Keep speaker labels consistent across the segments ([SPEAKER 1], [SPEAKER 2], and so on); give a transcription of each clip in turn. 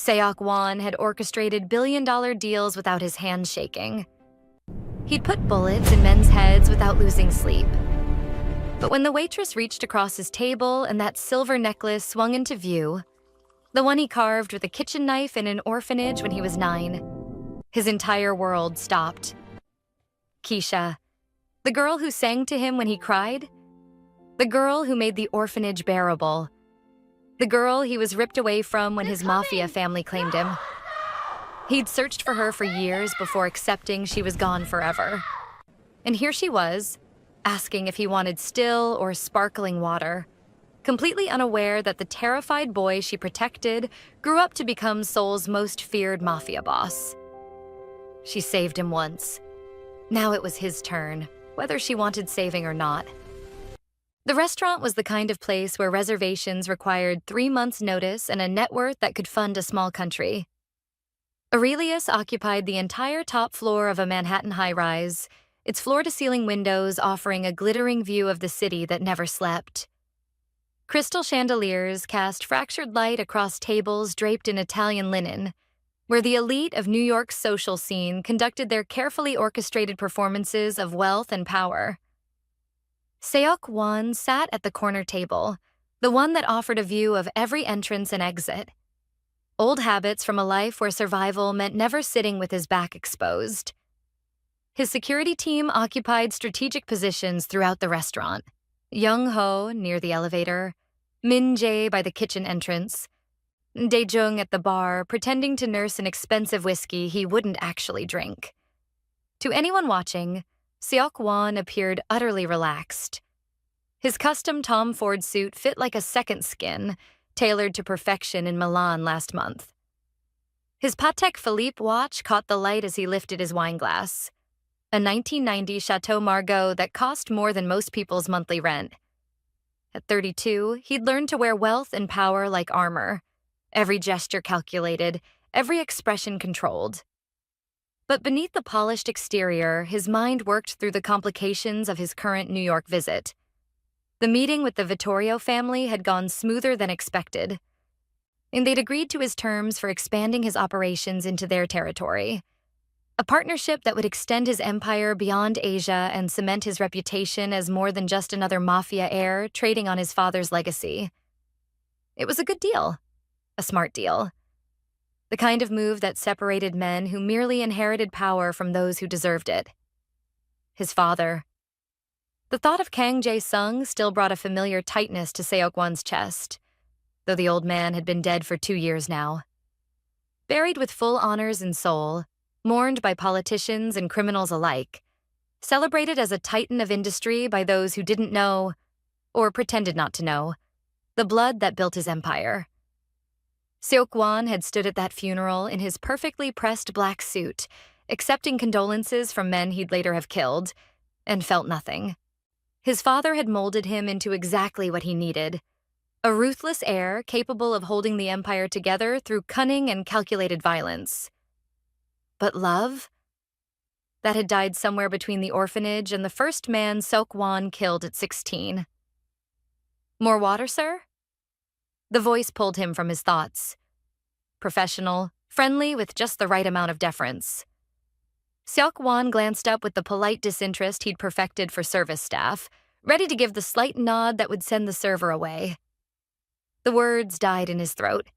[SPEAKER 1] Seok Won had orchestrated billion-dollar deals without his hands shaking. He'd put bullets in men's heads without losing sleep. But when the waitress reached across his table and that silver necklace swung into view, the one he carved with a kitchen knife in an orphanage when he was 9, his entire world stopped. Keisha, the girl who sang to him when he cried, the girl who made the orphanage bearable, the girl he was ripped away from when his Mafia family claimed him. He'd searched for her for years before accepting she was gone forever. And here she was, asking if he wanted still or sparkling water, completely unaware that the terrified boy she protected grew up to become Seoul's most feared Mafia boss. She saved him once. Now it was his turn, whether she wanted saving or not. The restaurant was the kind of place where reservations required 3 months' notice and a net worth that could fund a small country. Aurelius occupied the entire top floor of a Manhattan high-rise, its floor-to-ceiling windows offering a glittering view of the city that never slept. Crystal chandeliers cast fractured light across tables draped in Italian linen, where the elite of New York's social scene conducted their carefully orchestrated performances of wealth and power. Seok Won sat at the corner table, the one that offered a view of every entrance and exit. Old habits from a life where survival meant never sitting with his back exposed. His security team occupied strategic positions throughout the restaurant. Young Ho near the elevator, Min Jae by the kitchen entrance, Dae-jung at the bar pretending to nurse an expensive whiskey he wouldn't actually drink. To anyone watching, Seok Won appeared utterly relaxed. His custom Tom Ford suit fit like a second skin, tailored to perfection in Milan last month. His Patek Philippe watch caught the light as he lifted his wine glass, a 1990 Chateau Margaux that cost more than most people's monthly rent. At 32, he'd learned to wear wealth and power like armor, every gesture calculated, every expression controlled. But beneath the polished exterior, his mind worked through the complications of his current New York visit. The meeting with the Vittorio family had gone smoother than expected, and they'd agreed to his terms for expanding his operations into their territory. A partnership that would extend his empire beyond Asia and cement his reputation as more than just another Mafia heir trading on his father's legacy. It was a good deal, a smart deal. The kind of move that separated men who merely inherited power from those who deserved it. His father. The thought of Kang Jae-sung still brought a familiar tightness to Seok Won's chest, though the old man had been dead for 2 years now. Buried with full honors in Seoul, mourned by politicians and criminals alike, celebrated as a titan of industry by those who didn't know, or pretended not to know, the blood that built his empire. Seok Won had stood at that funeral in his perfectly pressed black suit, accepting condolences from men he'd later have killed, and felt nothing. His father had molded him into exactly what he needed, a ruthless heir capable of holding the empire together through cunning and calculated violence. But love? That had died somewhere between the orphanage and the first man Seok Won killed at 16. More water, sir? The voice pulled him from his thoughts. Professional, friendly with just the right amount of deference. Seok Won glanced up with the polite disinterest he'd perfected for service staff, ready to give the slight nod that would send the server away. The words died in his throat.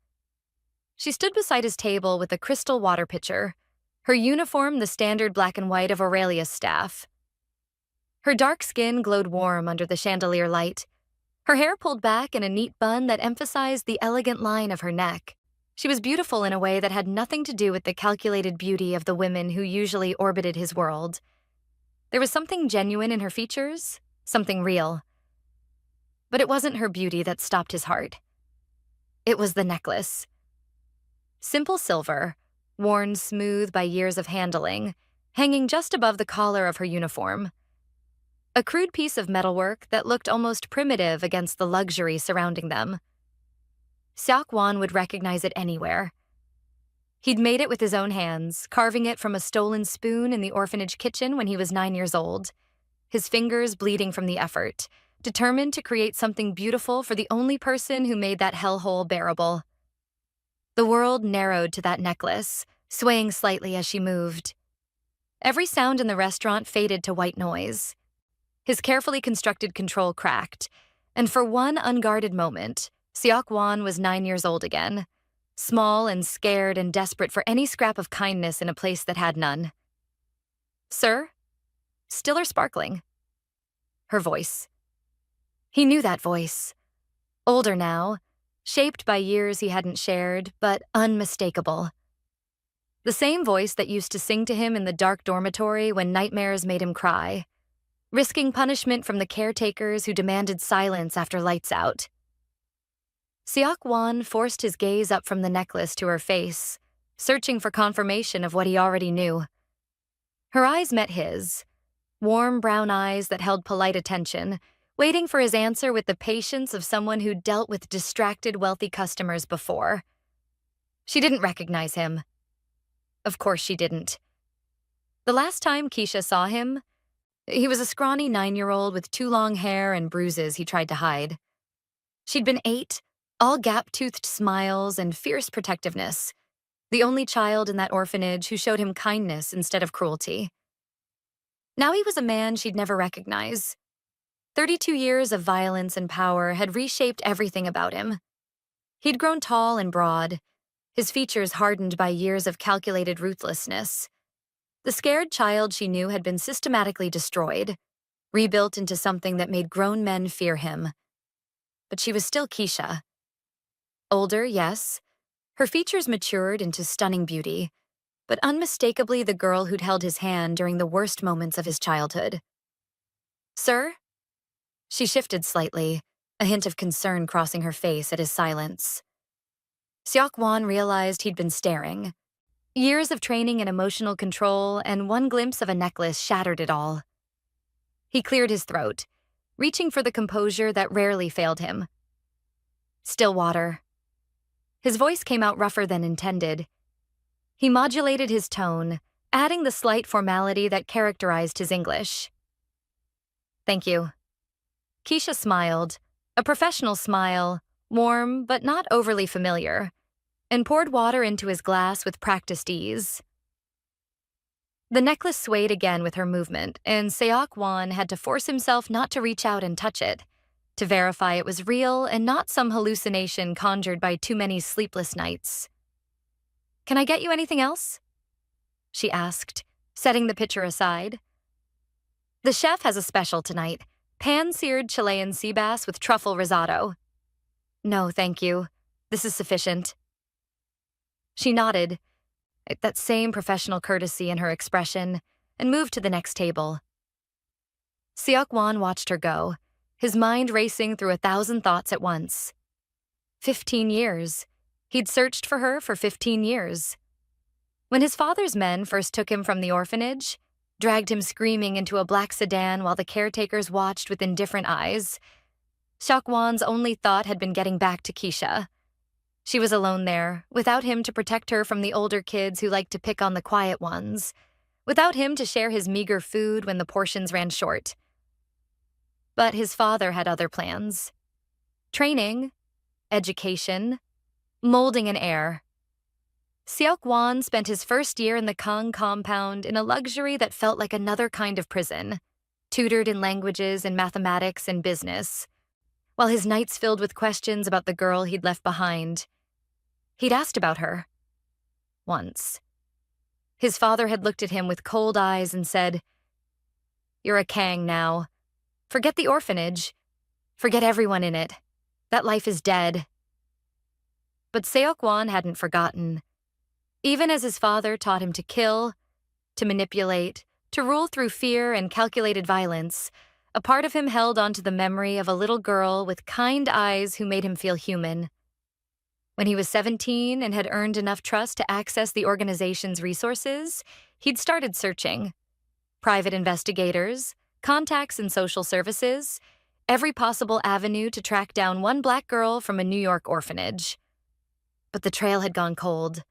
[SPEAKER 1] She stood beside his table with a crystal water pitcher, her uniform the standard black and white of Aurelius' staff. Her dark skin glowed warm under the chandelier light, her hair pulled back in a neat bun that emphasized the elegant line of her neck. She was beautiful in a way that had nothing to do with the calculated beauty of the women who usually orbited his world. There was something genuine in her features, something real. But it wasn't her beauty that stopped his heart. It was the necklace. Simple silver, worn smooth by years of handling, hanging just above the collar of her uniform. A crude piece of metalwork that looked almost primitive against the luxury surrounding them. Seok Won would recognize it anywhere. He'd made it with his own hands, carving it from a stolen spoon in the orphanage kitchen when he was 9 years old, his fingers bleeding from the effort, determined to create something beautiful for the only person who made that hellhole bearable. The world narrowed to that necklace, swaying slightly as she moved. Every sound in the restaurant faded to white noise. His carefully constructed control cracked, and for one unguarded moment, Seok-won was 9 years old again, small and scared and desperate for any scrap of kindness in a place that had none. "Sir?" Still or sparkling? Her voice. He knew that voice. Older now, shaped by years he hadn't shared, but unmistakable. The same voice that used to sing to him in the dark dormitory when nightmares made him cry, risking punishment from the caretakers who demanded silence after lights out. Seok-won forced his gaze up from the necklace to her face, searching for confirmation of what he already knew. Her eyes met his, warm brown eyes that held polite attention, waiting for his answer with the patience of someone who'd dealt with distracted, wealthy customers before. She didn't recognize him. Of course she didn't. The last time Keisha saw him, he was a scrawny 9-year-old with too long hair and bruises he tried to hide. She'd been 8, all gap-toothed smiles and fierce protectiveness, the only child in that orphanage who showed him kindness instead of cruelty. Now he was a man she'd never recognize. 32 years of violence and power had reshaped everything about him. He'd grown tall and broad, his features hardened by years of calculated ruthlessness. The scared child she knew had been systematically destroyed, rebuilt into something that made grown men fear him. But she was still Keisha. Older, yes. Her features matured into stunning beauty, but unmistakably the girl who'd held his hand during the worst moments of his childhood. "Sir?" She shifted slightly, a hint of concern crossing her face at his silence. Seok-won realized he'd been staring. Years of training in emotional control and one glimpse of a necklace shattered it all. He cleared his throat, reaching for the composure that rarely failed him. "Still water." His voice came out rougher than intended. He modulated his tone, adding the slight formality that characterized his English. "Thank you." Keisha smiled, a professional smile, warm but not overly familiar, and poured water into his glass with practiced ease. The necklace swayed again with her movement, and Seok-won had to force himself not to reach out and touch it, to verify it was real and not some hallucination conjured by too many sleepless nights. "Can I get you anything else?" she asked, setting the pitcher aside. "The chef has a special tonight, pan-seared Chilean sea bass with truffle risotto." "No, thank you. This is sufficient." She nodded, that same professional courtesy in her expression, and moved to the next table. Seok-won watched her go, his mind racing through 1,000 thoughts at once. 15 years. He'd searched for her for 15 years. When his father's men first took him from the orphanage, dragged him screaming into a black sedan while the caretakers watched with indifferent eyes, Seok-won's only thought had been getting back to Keisha. She was alone there, without him to protect her from the older kids who liked to pick on the quiet ones, without him to share his meager food when the portions ran short. But his father had other plans. Training, education, molding an heir. Seok-won spent his first year in the Kang compound in a luxury that felt like another kind of prison, tutored in languages and mathematics and business, while his nights filled with questions about the girl he'd left behind. He'd asked about her. Once. His father had looked at him with cold eyes and said, "You're a Kang now. Forget the orphanage. Forget everyone in it. That life is dead." But Seok-won hadn't forgotten. Even as his father taught him to kill, to manipulate, to rule through fear and calculated violence, a part of him held onto the memory of a little girl with kind eyes who made him feel human. When he was 17 and had earned enough trust to access the organization's resources, he'd started searching. Private investigators, contacts in social services, every possible avenue to track down one black girl from a New York orphanage. But the trail had gone cold.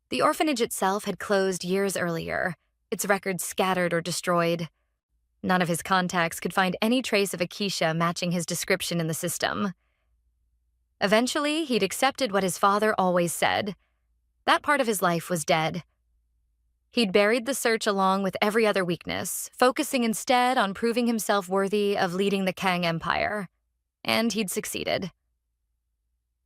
[SPEAKER 1] The orphanage itself had closed years earlier, its records scattered or destroyed. None of his contacts could find any trace of a Keisha matching his description in the system. Eventually, he'd accepted what his father always said, That part of his life was dead. He'd buried the search along with every other weakness, focusing instead on proving himself worthy of leading the Kang Empire. And he'd succeeded.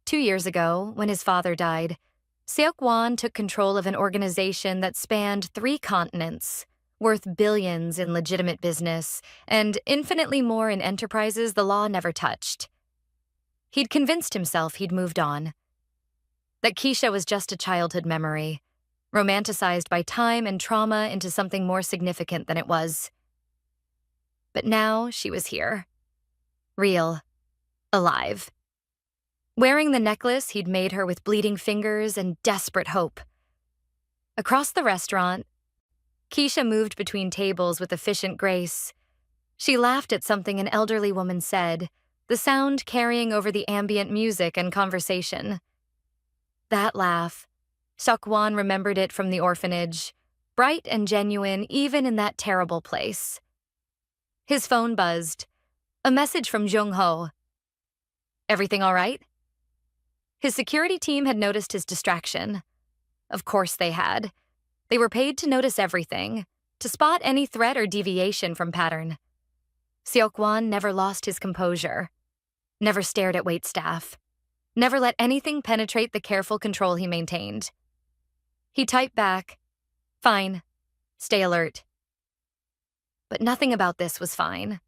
[SPEAKER 1] 2 years ago, when his father died, Seok-won took control of an organization that spanned 3 continents, worth billions in legitimate business, and infinitely more in enterprises the law never touched. He'd convinced himself he'd moved on. That Keisha was just a childhood memory, romanticized by time and trauma into something more significant than it was. But now she was here. Real. Alive. Wearing the necklace he'd made her with bleeding fingers and desperate hope. Across the restaurant, Keisha moved between tables with efficient grace. She laughed at something an elderly woman said, the sound carrying over the ambient music and conversation. That laugh, Seok-won remembered it from the orphanage, bright and genuine even in that terrible place. His phone buzzed. A message from Jung-ho. Everything all right? His security team had noticed his distraction. Of course they had. They were paid to notice everything, to spot any threat or deviation from pattern. Seok-won never lost his composure, never stared at waitstaff, never let anything penetrate the careful control he maintained. He typed back, "Fine, stay alert." But nothing about this was fine.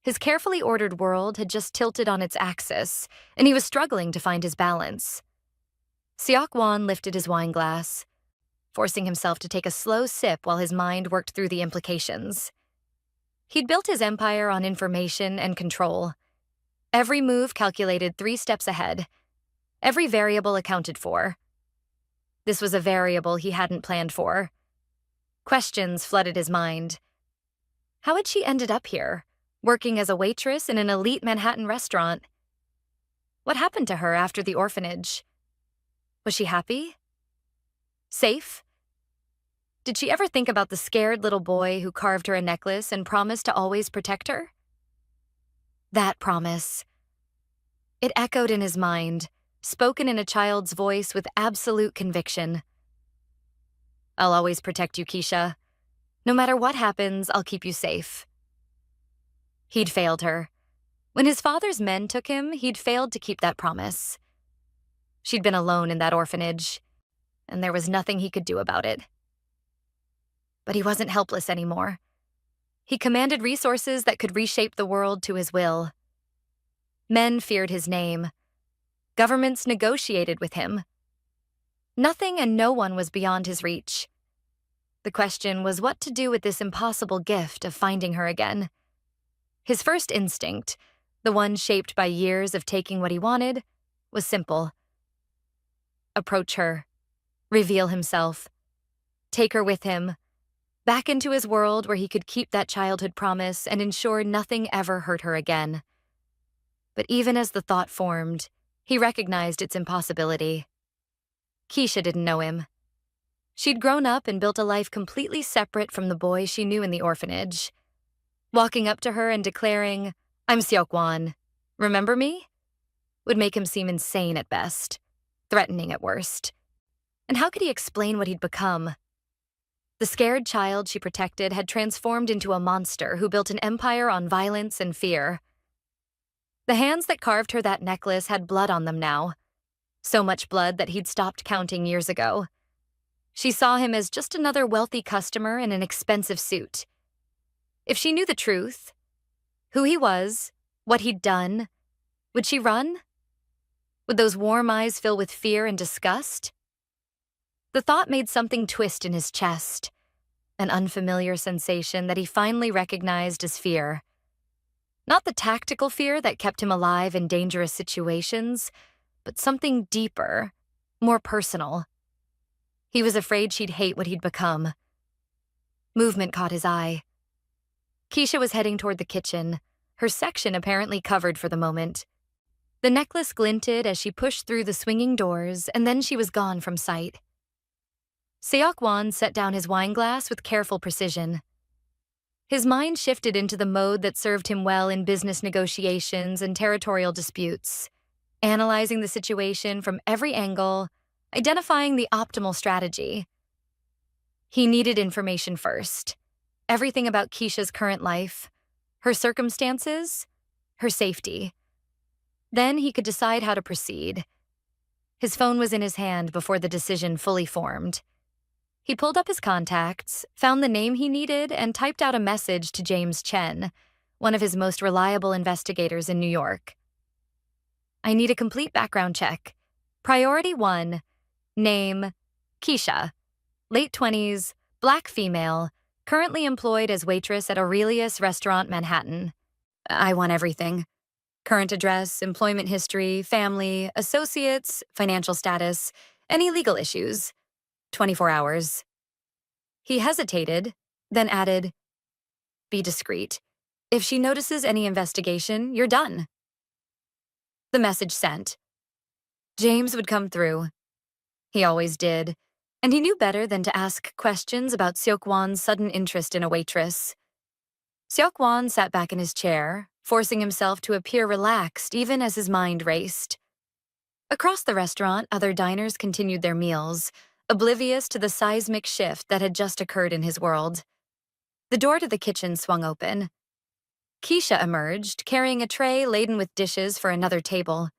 [SPEAKER 1] His carefully ordered world had just tilted on its axis, and he was struggling to find his balance. Seok-won lifted his wine glass, forcing himself to take a slow sip while his mind worked through the implications. He'd built his empire on information and control. Every move calculated 3 steps ahead, every variable accounted for. This was a variable he hadn't planned for. Questions flooded his mind. How had she ended up here, working as a waitress in an elite Manhattan restaurant? What happened to her after the orphanage? Was she happy? Safe? Did she ever think about the scared little boy who carved her a necklace and promised to always protect her? That promise. It echoed in his mind, spoken in a child's voice with absolute conviction. "I'll always protect you, Keisha. No matter what happens, I'll keep you safe." He'd failed her. When his father's men took him, he'd failed to keep that promise. She'd been alone in that orphanage, and there was nothing he could do about it. But he wasn't helpless anymore. He commanded resources that could reshape the world to his will. Men feared his name. Governments negotiated with him. Nothing and no one was beyond his reach. The question was what to do with this impossible gift of finding her again. His first instinct, the one shaped by years of taking what he wanted, was simple. Approach her, reveal himself, take her with him, back into his world where he could keep that childhood promise and ensure nothing ever hurt her again. But even as the thought formed, he recognized its impossibility. Keisha didn't know him. She'd grown up and built a life completely separate from the boy she knew in the orphanage. Walking up to her and declaring, "I'm Seok-won, remember me?" would make him seem insane at best, threatening at worst. And how could he explain what he'd become? The scared child she protected had transformed into a monster who built an empire on violence and fear. The hands that carved her that necklace had blood on them now, so much blood that he'd stopped counting years ago. She saw him as just another wealthy customer in an expensive suit. If she knew the truth, who he was, what he'd done, would she run? Would those warm eyes fill with fear and disgust? The thought made something twist in his chest, an unfamiliar sensation that he finally recognized as fear. Not the tactical fear that kept him alive in dangerous situations, but something deeper, more personal. He was afraid she'd hate what he'd become. Movement caught his eye. Keisha was heading toward the kitchen, her section apparently covered for the moment. The necklace glinted as she pushed through the swinging doors, and then she was gone from sight. Seok-won set down his wine glass with careful precision. His mind shifted into the mode that served him well in business negotiations and territorial disputes, analyzing the situation from every angle identifying the optimal strategy. He needed information first. Everything about Keisha's current life, her circumstances, her safety. Then he could decide how to proceed. His phone was in his hand before the decision fully formed. He pulled up his contacts, found the name he needed, and typed out a message to James Chen, one of his most reliable investigators in New York. I need a complete background check. Priority 1, name, Keisha, late 20s, black female, currently employed as waitress at Aurelius Restaurant, Manhattan. I want everything. Current address, employment history, family, associates, financial status, any legal issues. 24 hours. He hesitated, then added, be discreet. If she notices any investigation, you're done. The message sent. James would come through. He always did, and he knew better than to ask questions about Seok-won's sudden interest in a waitress. Seok-won sat back in his chair, forcing himself to appear relaxed even as his mind raced. Across the restaurant, other diners continued their meals, oblivious to the seismic shift that had just occurred in his world. The door to the kitchen swung open. Keisha emerged, carrying a tray laden with dishes for another table.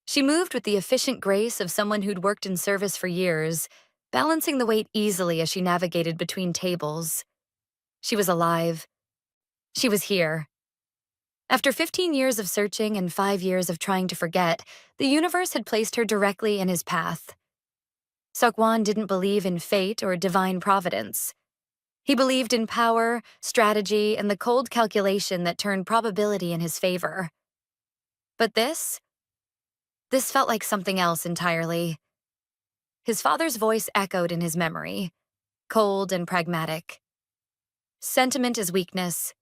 [SPEAKER 1] She moved with the efficient grace of someone who'd worked in service for years, balancing the weight easily as she navigated between tables. She was alive. She was here. After 15 years of searching and 5 years of trying to forget, the universe had placed her directly in his path. Seok-won didn't believe in fate or divine providence. He believed in power, strategy, and the cold calculation that turned probability in his favor. But this felt like something else entirely. His father's voice echoed in his memory, cold and pragmatic. Sentiment is weakness.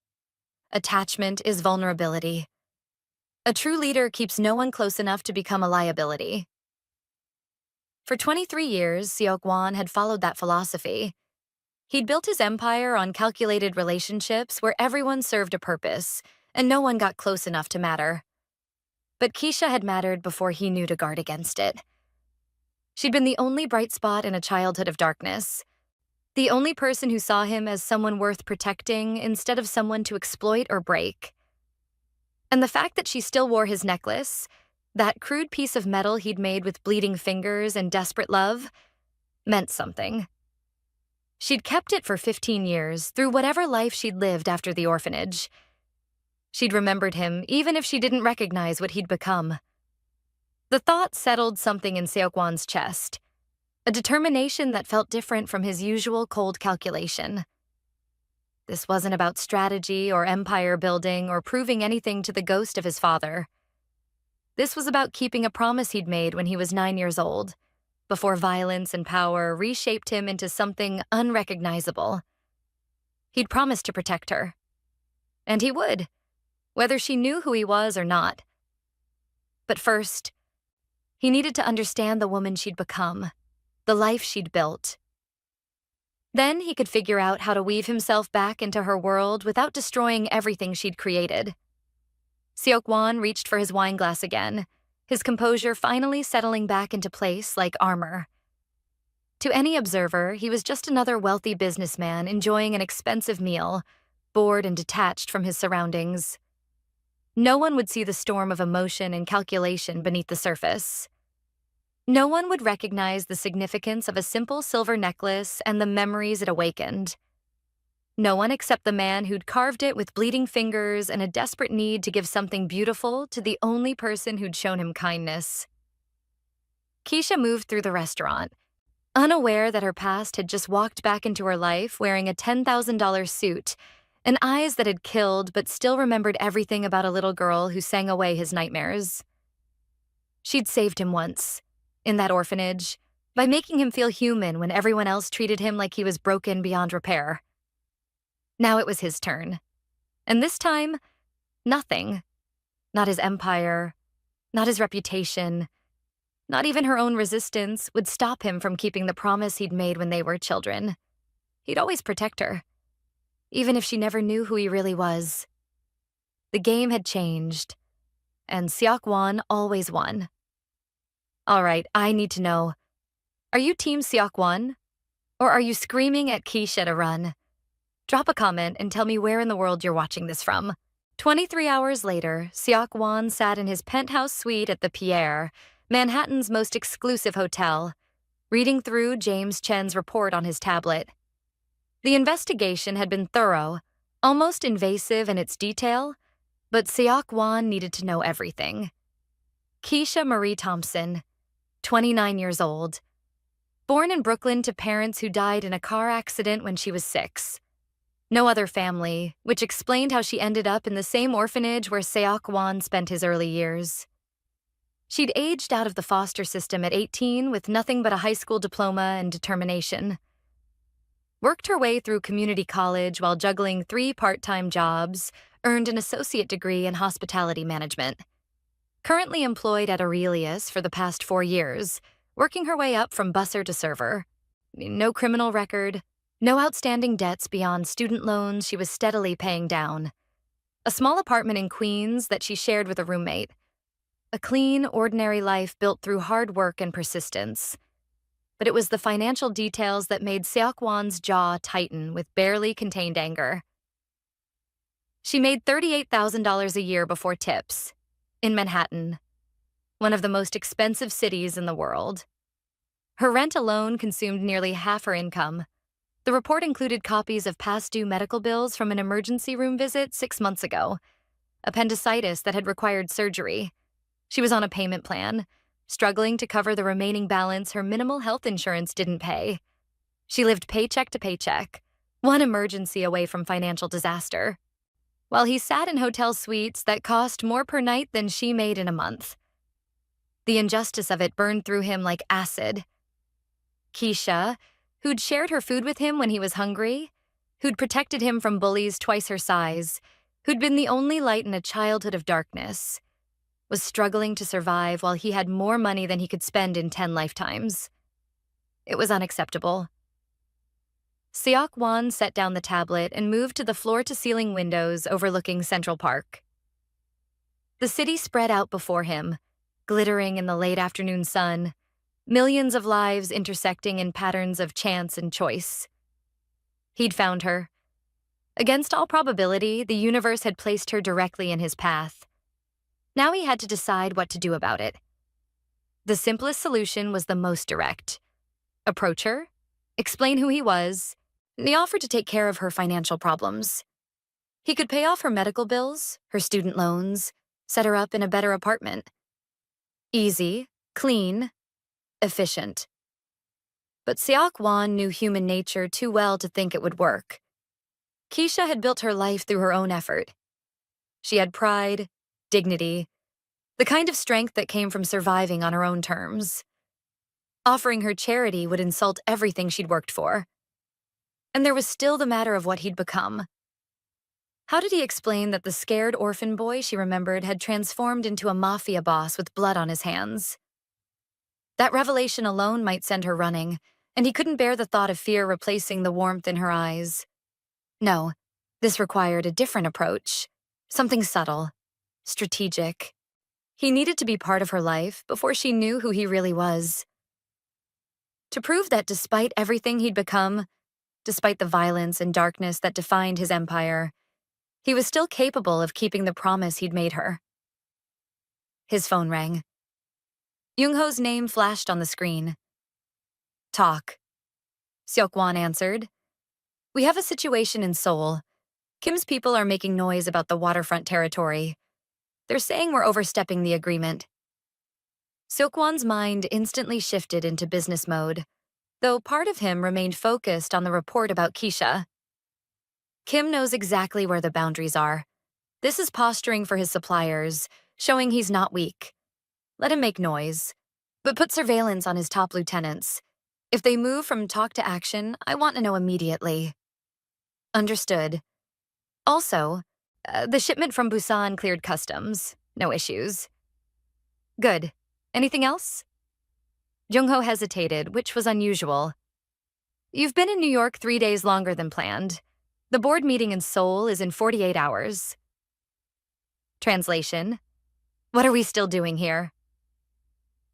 [SPEAKER 1] Attachment is vulnerability. A true leader keeps no one close enough to become a liability. For 23 years, Seok-won had followed that philosophy. He'd built his empire on calculated relationships where everyone served a purpose, and no one got close enough to matter. But Keisha had mattered before he knew to guard against it. She'd been the only bright spot in a childhood of darkness, the only person who saw him as someone worth protecting instead of someone to exploit or break. And the fact that she still wore his necklace, that crude piece of metal he'd made with bleeding fingers and desperate love, meant something. She'd kept it for 15 years, through whatever life she'd lived after the orphanage. She'd remembered him, even if she didn't recognize what he'd become. The thought settled something in Seok-won's chest, a determination that felt different from his usual cold calculation. This wasn't about strategy or empire building or proving anything to the ghost of his father. This was about keeping a promise he'd made when he was 9 years old, before violence and power reshaped him into something unrecognizable. He'd promised to protect her. And he would, whether she knew who he was or not. But first, he needed to understand the woman she'd become, the life she'd built. Then he could figure out how to weave himself back into her world without destroying everything she'd created. Seok-won reached for his wine glass again, his composure finally settling back into place like armor. To any observer, he was just another wealthy businessman enjoying an expensive meal, bored and detached from his surroundings. No one would see the storm of emotion and calculation beneath the surface. No one would recognize the significance of a simple silver necklace and the memories it awakened. No one except the man who'd carved it with bleeding fingers and a desperate need to give something beautiful to the only person who'd shown him kindness. Keisha moved through the restaurant, unaware that her past had just walked back into her life wearing a $10,000 suit and eyes that had killed but still remembered everything about a little girl who sang away his nightmares. She'd saved him once, in that orphanage, by making him feel human when everyone else treated him like he was broken beyond repair. Now it was his turn. And this time, nothing. Not his empire, not his reputation, not even her own resistance would stop him from keeping the promise he'd made when they were children. He'd always protect her, even if she never knew who he really was. The game had changed, and Seok-won always won. All right, I need to know. Are you Team Seok-won? Or are you screaming at Keisha to run? Drop a comment and tell me where in the world you're watching this from. 23 hours later, Seok-won sat in his penthouse suite at the Pierre, Manhattan's most exclusive hotel, reading through James Chen's report on his tablet. The investigation had been thorough, almost invasive in its detail, but Seok-won needed to know everything. Keisha Marie Thompson, 29 years old, born in Brooklyn to parents who died in a car accident when she was 6. No other family, which explained how she ended up in the same orphanage where Seok-won spent his early years. She'd aged out of the foster system at 18 with nothing but a high school diploma and determination. Worked her way through community college while juggling 3 part-time jobs, earned an associate degree in hospitality management. Currently employed at Aurelius for the past 4 years, working her way up from busser to server. No criminal record, no outstanding debts beyond student loans she was steadily paying down. A small apartment in Queens that she shared with a roommate. A clean, ordinary life built through hard work and persistence. But it was the financial details that made Seok-won's jaw tighten with barely contained anger. She made $38,000 a year before tips, in Manhattan, one of the most expensive cities in the world. Her rent alone consumed nearly half her income. The report included copies of past due medical bills from an emergency room visit 6 months ago, appendicitis that had required surgery. She was on a payment plan, struggling to cover the remaining balance her minimal health insurance didn't pay. She lived paycheck to paycheck, one emergency away from financial disaster, while he sat in hotel suites that cost more per night than she made in a month. The injustice of it burned through him like acid. Keisha, who'd shared her food with him when he was hungry, who'd protected him from bullies twice her size, who'd been the only light in a childhood of darkness, was struggling to survive while he had more money than he could spend in 10 lifetimes. It was unacceptable. Seok-won set down the tablet and moved to the floor-to-ceiling windows overlooking Central Park. The city spread out before him, glittering in the late afternoon sun, millions of lives intersecting in patterns of chance and choice. He'd found her. Against all probability, the universe had placed her directly in his path. Now he had to decide what to do about it. The simplest solution was the most direct. Approach her, explain who he was, and he offered to take care of her financial problems. He could pay off her medical bills, her student loans, set her up in a better apartment. Easy, clean, efficient. But Seok-won knew human nature too well to think it would work. Keisha had built her life through her own effort. She had pride, dignity, the kind of strength that came from surviving on her own terms. Offering her charity would insult everything she'd worked for. And there was still the matter of what he'd become. How did he explain that the scared orphan boy she remembered had transformed into a Mafia boss with blood on his hands? That revelation alone might send her running, and he couldn't bear the thought of fear replacing the warmth in her eyes. No, this required a different approach, something subtle, strategic. He needed to be part of her life before she knew who he really was. To prove that despite everything he'd become, despite the violence and darkness that defined his empire, he was still capable of keeping the promise he'd made her. His phone rang. Young-ho's name flashed on the screen. Talk. Seok-won answered. We have a situation in Seoul. Kim's people are making noise about the waterfront territory. They're saying we're overstepping the agreement. Seok-won's mind instantly shifted into business mode, though part of him remained focused on the report about Keisha. Kim knows exactly where the boundaries are. This is posturing for his suppliers, showing he's not weak. Let him make noise, but put surveillance on his top lieutenants. If they move from talk to action, I want to know immediately. Understood. Also, the shipment from Busan cleared customs. No issues. Good. Anything else? Jung-ho hesitated, which was unusual. You've been in New York 3 days longer than planned. The board meeting in Seoul is in 48 hours. Translation. What are we still doing here?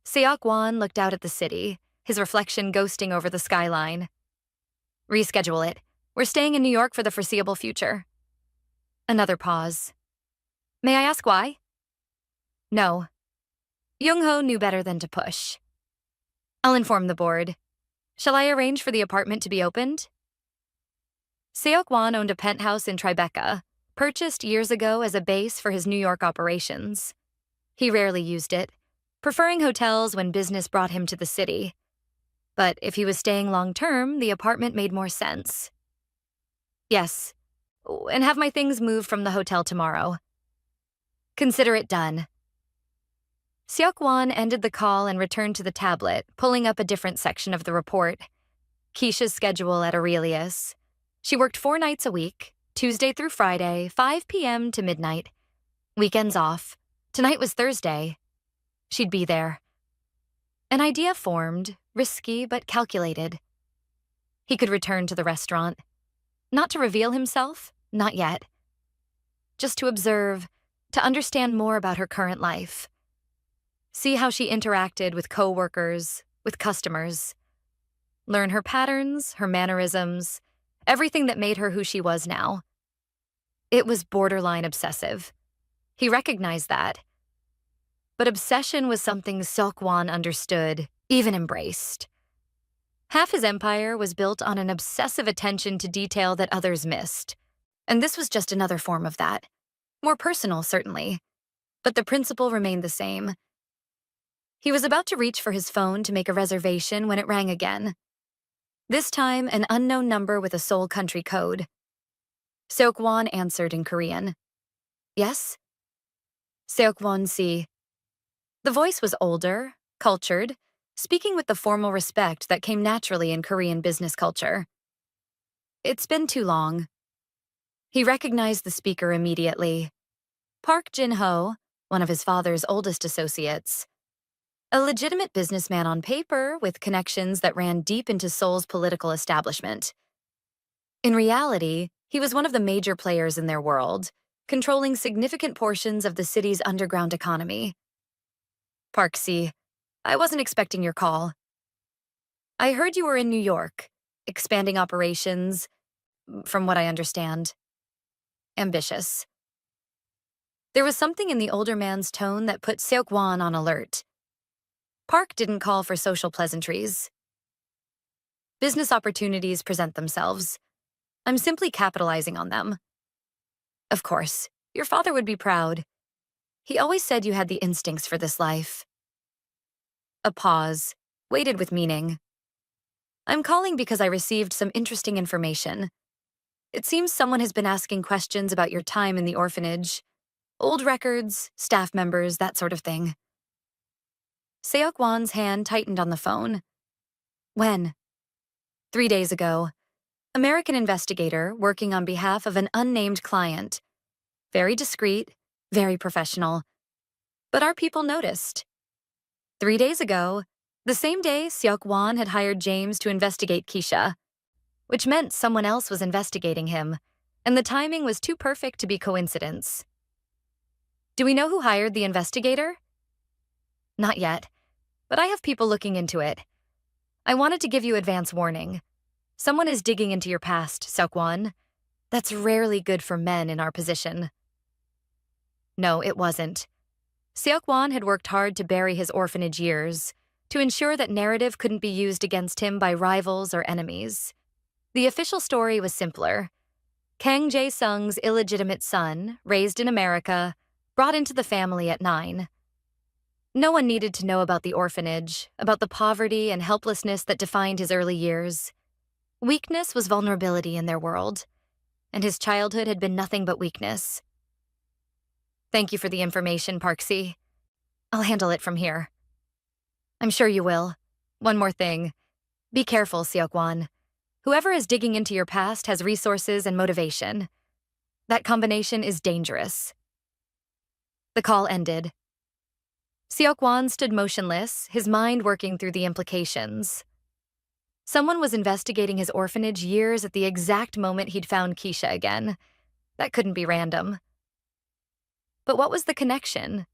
[SPEAKER 1] Seok-won looked out at the city, his reflection ghosting over the skyline. Reschedule it. We're staying in New York for the foreseeable future. Another pause. May I ask why? No. Young-ho knew better than to push. I'll inform the board. Shall I arrange for the apartment to be opened? Seok-won owned a penthouse in Tribeca, purchased years ago as a base for his New York operations. He rarely used it, preferring hotels when business brought him to the city. But if he was staying long-term, the apartment made more sense. Yes, and have my things moved from the hotel tomorrow. Consider it done. Seok-won ended the call and returned to the tablet, pulling up a different section of the report. Keisha's schedule at Aurelius. She worked 4 nights a week, Tuesday through Friday, 5 p.m. to midnight. Weekends off. Tonight was Thursday. She'd be there. An idea formed, risky but calculated. He could return to the restaurant. Not to reveal himself, not yet. Just to observe, to understand more about her current life. See how she interacted with co-workers, with customers. Learn her patterns, her mannerisms, everything that made her who she was now. It was borderline obsessive. He recognized that. But obsession was something Seok-won understood, even embraced. Half his empire was built on an obsessive attention to detail that others missed. And this was just another form of that. More personal, certainly. But the principle remained the same. He was about to reach for his phone to make a reservation when it rang again. This time, an unknown number with a Seoul country code. Seok-won answered in Korean. Yes? Seok-won si. The voice was older, cultured, speaking with the formal respect that came naturally in Korean business culture. It's been too long. He recognized the speaker immediately. Park Jin-ho, one of his father's oldest associates. A legitimate businessman on paper with connections that ran deep into Seoul's political establishment. In reality, he was one of the major players in their world, controlling significant portions of the city's underground economy. Park Si, I wasn't expecting your call. I heard you were in New York, expanding operations, from what I understand. Ambitious. There was something in the older man's tone that put Seok-won on alert. Park didn't call for social pleasantries. Business opportunities present themselves. I'm simply capitalizing on them. Of course, your father would be proud. He always said you had the instincts for this life. A pause, weighted with meaning. I'm calling because I received some interesting information. It seems someone has been asking questions about your time in the orphanage. Old records, staff members, that sort of thing. Seok-won's hand tightened on the phone. When? 3 days ago. American investigator working on behalf of an unnamed client. Very discreet, very professional. But our people noticed. 3 days ago, the same day Seok-won had hired James to investigate Keisha, which meant someone else was investigating him, and the timing was too perfect to be coincidence. Do we know who hired the investigator? Not yet, but I have people looking into it. I wanted to give you advance warning. Someone is digging into your past, Seok-won. That's rarely good for men in our position. No, it wasn't. Seok-won had worked hard to bury his orphanage years, to ensure that narrative couldn't be used against him by rivals or enemies. The official story was simpler. Kang Jae-sung's illegitimate son, raised in America, brought into the family at 9. No one needed to know about the orphanage, about the poverty and helplessness that defined his early years. Weakness was vulnerability in their world, and his childhood had been nothing but weakness. Thank you for the information, Park Si. I'll handle it from here. I'm sure you will. One more thing. Be careful, Seok-won. Whoever is digging into your past has resources and motivation. That combination is dangerous. The call ended. Seok-won stood motionless, his mind working through the implications. Someone was investigating his orphanage years at the exact moment he'd found Keisha again. That couldn't be random. But what was the connection?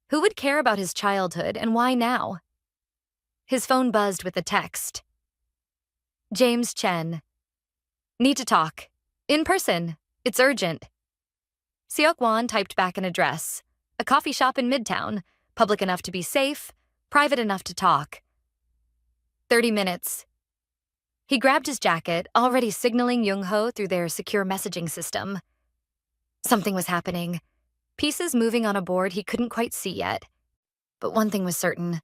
[SPEAKER 1] Who would care about his childhood, and why now? His phone buzzed with a text. James Chen. Need to talk. In person. It's urgent. Seok-won typed back an address. A coffee shop in Midtown. Public enough to be safe. Private enough to talk. 30 minutes. He grabbed his jacket, already signaling Young-ho through their secure messaging system. Something was happening. Pieces moving on a board he couldn't quite see yet. But one thing was certain.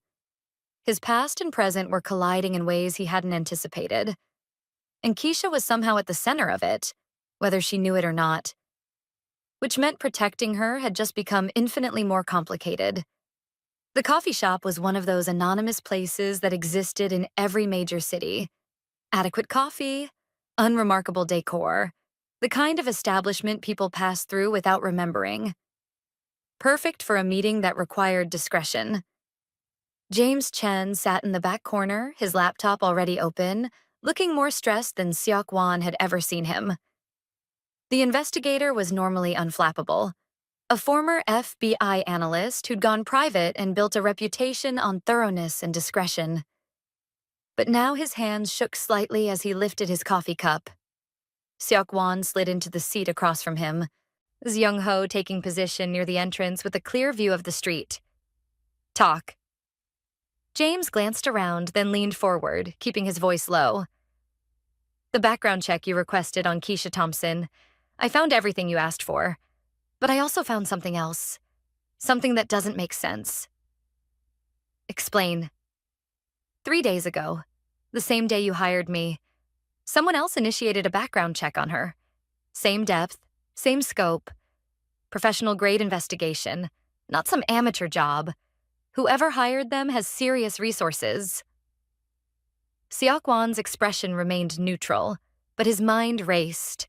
[SPEAKER 1] His past and present were colliding in ways he hadn't anticipated. And Keisha was somehow at the center of it, whether she knew it or not. Which meant protecting her had just become infinitely more complicated. The coffee shop was one of those anonymous places that existed in every major city. Adequate coffee, unremarkable decor, the kind of establishment people pass through without remembering. Perfect for a meeting that required discretion. James Chen sat in the back corner, his laptop already open, looking more stressed than Seok-won had ever seen him. The investigator was normally unflappable, a former FBI analyst who'd gone private and built a reputation on thoroughness and discretion. But now his hands shook slightly as he lifted his coffee cup. Seok-won slid into the seat across from him, Young-ho taking position near the entrance with a clear view of the street. Talk. James glanced around, then leaned forward, keeping his voice low. The background check you requested on Keisha Thompson. I found everything you asked for. But I also found something else. Something that doesn't make sense. Explain. 3 days ago, the same day you hired me, someone else initiated a background check on her. Same depth, same scope. Professional-grade investigation, not some amateur job. Whoever hired them has serious resources. Seok-won's expression remained neutral, but his mind raced.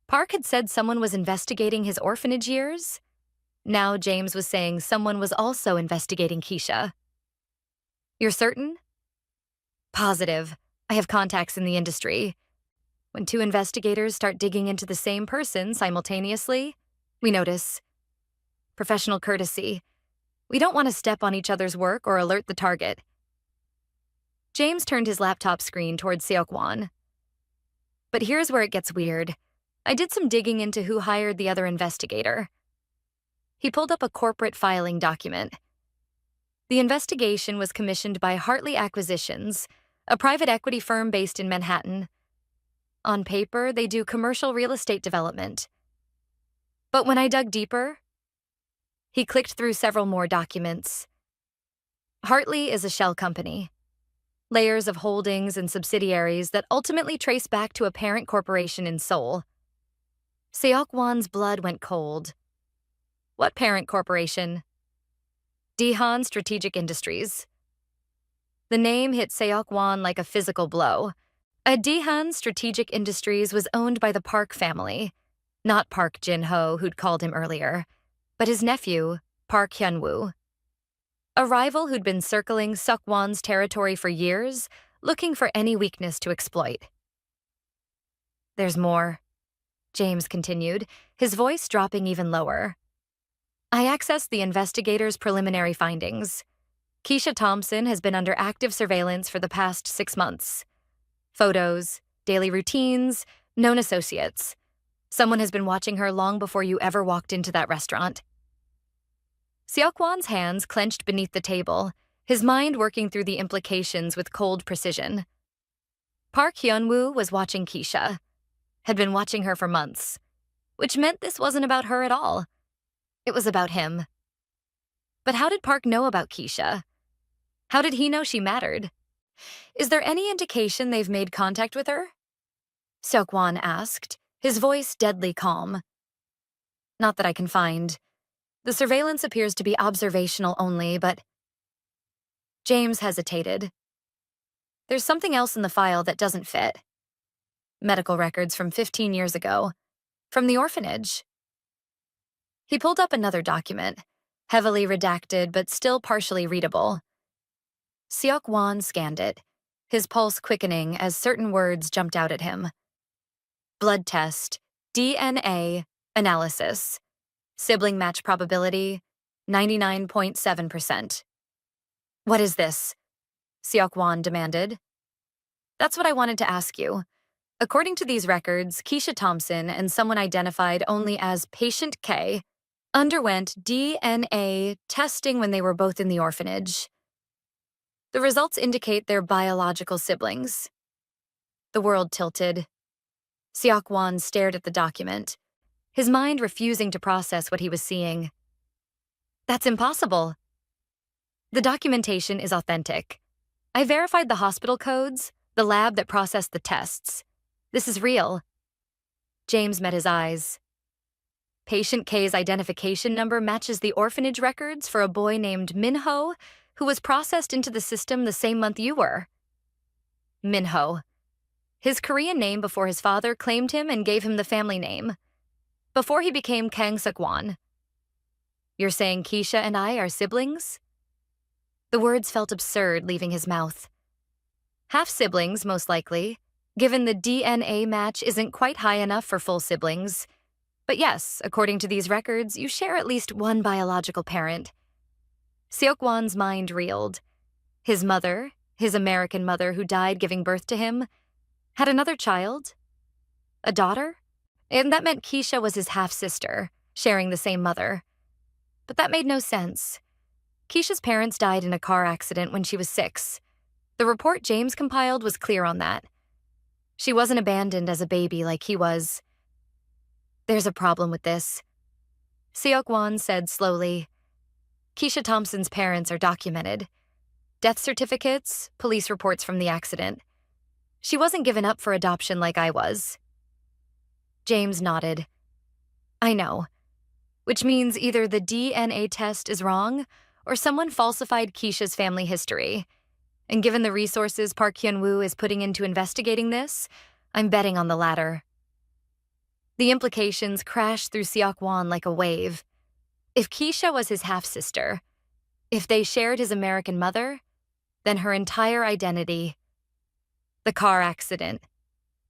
[SPEAKER 1] Park had said someone was investigating his orphanage years. Now James was saying someone was also investigating Keisha. You're certain? Positive. I have contacts in the industry. When 2 investigators start digging into the same person simultaneously, we notice. Professional courtesy. We don't want to step on each other's work or alert the target. James turned his laptop screen towards Seok-won. But here's where it gets weird. I did some digging into who hired the other investigator. He pulled up a corporate filing document. The investigation was commissioned by Hartley Acquisitions, a private equity firm based in Manhattan. On paper, they do commercial real estate development. But when I dug deeper, he clicked through several more documents. Hartley is a shell company. Layers of holdings and subsidiaries that ultimately trace back to a parent corporation in Seoul. Seok-won's blood went cold. What parent corporation? Daehan Strategic Industries. The name hit Seok-won like a physical blow. A Daehan Strategic Industries was owned by the Park family, not Park Jin-ho, who'd called him earlier, but his nephew, Park Hyun-woo. A rival who'd been circling Seok-won's territory for years, looking for any weakness to exploit. There's more, James continued, his voice dropping even lower. I accessed the investigators' preliminary findings. Keisha Thompson has been under active surveillance for the past 6 months. Photos, daily routines, known associates. Someone has been watching her long before you ever walked into that restaurant. Seok-won's hands clenched beneath the table, his mind working through the implications with cold precision. Park Hyun-woo was watching Keisha, had been watching her for months, which meant this wasn't about her at all. It was about him. But how did Park know about Keisha? How did he know she mattered? Is there any indication they've made contact with her? Seok-won asked, his voice deadly calm. Not that I can find. The surveillance appears to be observational only, but... James hesitated. There's something else in the file that doesn't fit. Medical records from 15 years ago. From the orphanage. He pulled up another document, heavily redacted but still partially readable. Seok-won scanned it, his pulse quickening as certain words jumped out at him. Blood test, DNA, analysis. Sibling match probability, 99.7%. What is this? Seok-won demanded. That's what I wanted to ask you. According to these records, Keisha Thompson and someone identified only as Patient K underwent DNA testing when they were both in the orphanage. The results indicate they're biological siblings. The world tilted. Seok-won stared at the document, his mind refusing to process what he was seeing. That's impossible. The documentation is authentic. I verified the hospital codes, the lab that processed the tests. This is real. James met his eyes. Patient K's identification number matches the orphanage records for a boy named Minho, who was processed into the system the same month you were. Minho. His Korean name before his father claimed him and gave him the family name. Before he became Kang Seok-won. You're saying Keisha and I are siblings? The words felt absurd leaving his mouth. Half-siblings, most likely, given the DNA match isn't quite high enough for full siblings. But yes, according to these records, you share at least one biological parent. Seok-won's mind reeled. His mother, his American mother who died giving birth to him, had another child? A daughter? And that meant Keisha was his half-sister, sharing the same mother. But that made no sense. Keisha's parents died in a car accident when she was 6. The report James compiled was clear on that. She wasn't abandoned as a baby like he was. There's a problem with this. Seok-won said slowly. Keisha Thompson's parents are documented. Death certificates, police reports from the accident. She wasn't given up for adoption like I was. James nodded. I know. Which means either the DNA test is wrong or someone falsified Keisha's family history. And given the resources Park Hyun-woo is putting into investigating this, I'm betting on the latter. The implications crashed through Seok-won like a wave. If Keisha was his half-sister, if they shared his American mother, then her entire identity, the car accident,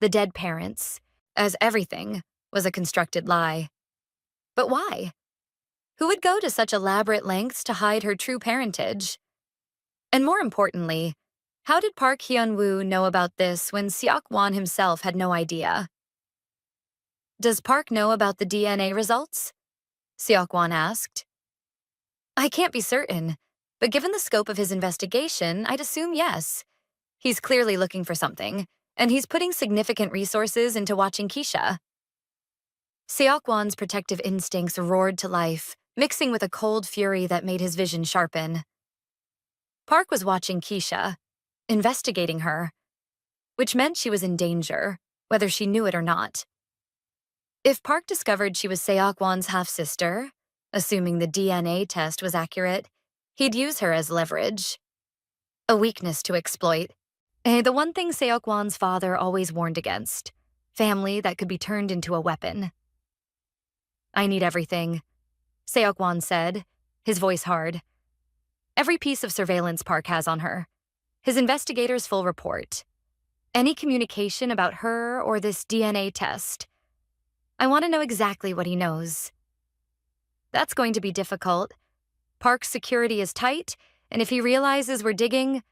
[SPEAKER 1] the dead parents, as everything, was a constructed lie. But why? Who would go to such elaborate lengths to hide her true parentage? And more importantly, how did Park Hyun-woo know about this when Seok-won himself had no idea? Does Park know about the DNA results? Seok-won asked. I can't be certain, but given the scope of his investigation, I'd assume yes. He's clearly looking for something, and he's putting significant resources into watching Keisha. Seok-won's protective instincts roared to life, mixing with a cold fury that made his vision sharpen. Park was watching Keisha, investigating her, which meant she was in danger, whether she knew it or not. If Park discovered she was Seok-won's half-sister, assuming the DNA test was accurate, he'd use her as leverage. A weakness to exploit. The one thing Seok-won's father always warned against. Family that could be turned into a weapon. I need everything, Seok-won said, his voice hard. Every piece of surveillance Park has on her. His investigator's full report. Any communication about her or this DNA test. I want to know exactly what he knows. That's going to be difficult. Park's security is tight, and if he realizes we're digging,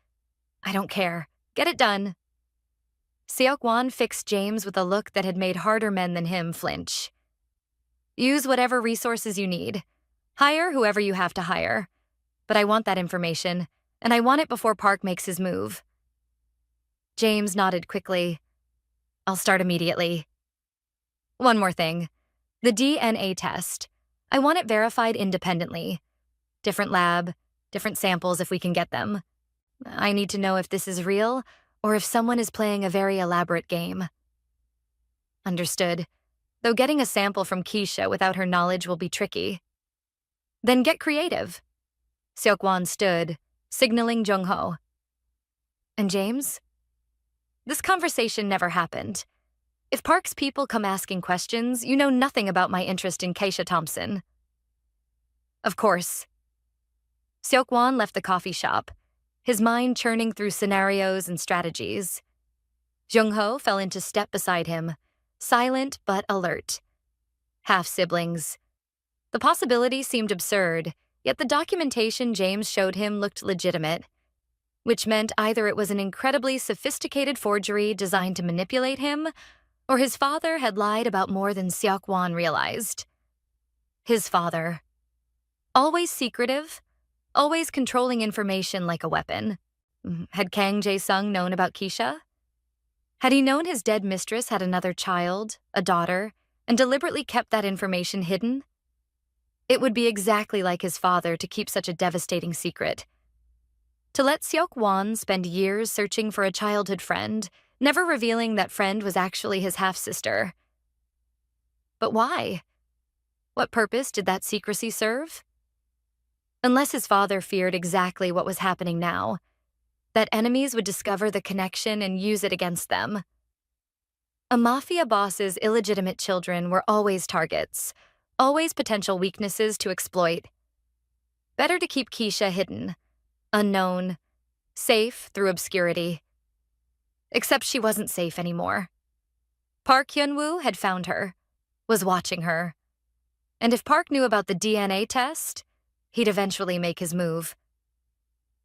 [SPEAKER 1] I don't care. Get it done. Seok-won fixed James with a look that had made harder men than him flinch. Use whatever resources you need. Hire whoever you have to hire. But I want that information, and I want it before Park makes his move. James nodded quickly. I'll start immediately. One more thing. The DNA test. I want it verified independently. Different lab, different samples if we can get them. I need to know if this is real or if someone is playing a very elaborate game. Understood. Though getting a sample from Keisha without her knowledge will be tricky. Then get creative. Seok-won stood, signaling Jung-ho. And James? This conversation never happened. If Park's people come asking questions, you know nothing about my interest in Keisha Thompson. Of course. Seok-won left the coffee shop, his mind churning through scenarios and strategies. Jung-ho fell into step beside him, silent but alert. Half-siblings. The possibility seemed absurd, yet the documentation James showed him looked legitimate. which meant either it was an incredibly sophisticated forgery designed to manipulate him, or his father had lied about more than Seok-won realized. His father. Always secretive, always controlling information like a weapon. Had Kang Jae-sung known about Keisha? Had he known his dead mistress had another child, a daughter, and deliberately kept that information hidden? It would be exactly like his father to keep such a devastating secret. To let Seok-won spend years searching for a childhood friend, never revealing that friend was actually his half-sister. But why? What purpose did that secrecy serve? Unless his father feared exactly what was happening now, that enemies would discover the connection and use it against them. A mafia boss's illegitimate children were always targets, always potential weaknesses to exploit. Better to keep Keisha hidden, unknown, safe through obscurity. Except she wasn't safe anymore. Park Hyun-woo had found her, was watching her. And if Park knew about the DNA test, he'd eventually make his move.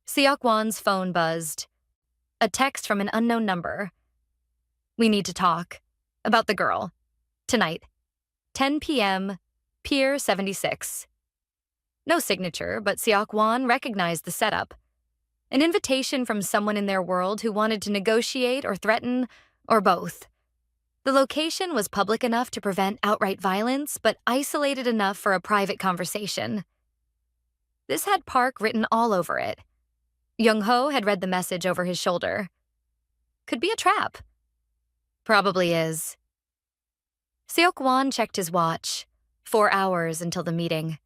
[SPEAKER 1] Seok-won's phone buzzed. A text from an unknown number. "We need to talk. About the girl. Tonight. 10 p.m., Pier 76. No signature, but Seok-won recognized the setup. An invitation from someone in their world who wanted to negotiate or threaten, or both. The location was public enough to prevent outright violence, but isolated enough for a private conversation. This had Park written all over it. Young-ho had read the message over his shoulder. Could be a trap. Probably is. Seok-won checked his watch. 4 hours until the meeting.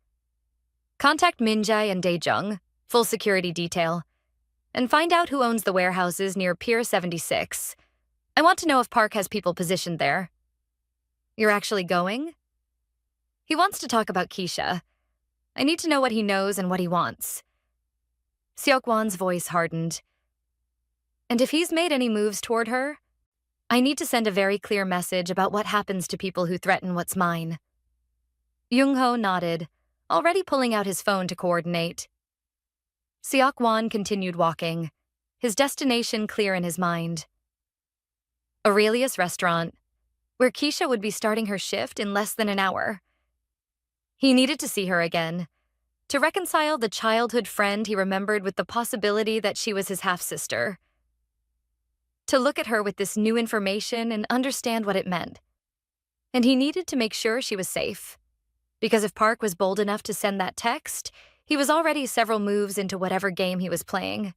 [SPEAKER 1] Contact Min-jae and Dae-jung, full security detail, and find out who owns the warehouses near Pier 76. I want to know if Park has people positioned there. You're actually going? He wants to talk about Keisha. I need to know what he knows and what he wants. Seok-won's voice hardened. And if he's made any moves toward her, I need to send a very clear message about what happens to people who threaten what's mine. Young-ho nodded, already pulling out his phone to coordinate. Seok-won continued walking, his destination clear in his mind. Aurelius Restaurant, where Keisha would be starting her shift in less than an hour. He needed to see her again, to reconcile the childhood friend he remembered with the possibility that she was his half-sister. To look at her with this new information and understand what it meant. And he needed to make sure she was safe. Because if Park was bold enough to send that text, he was already several moves into whatever game he was playing.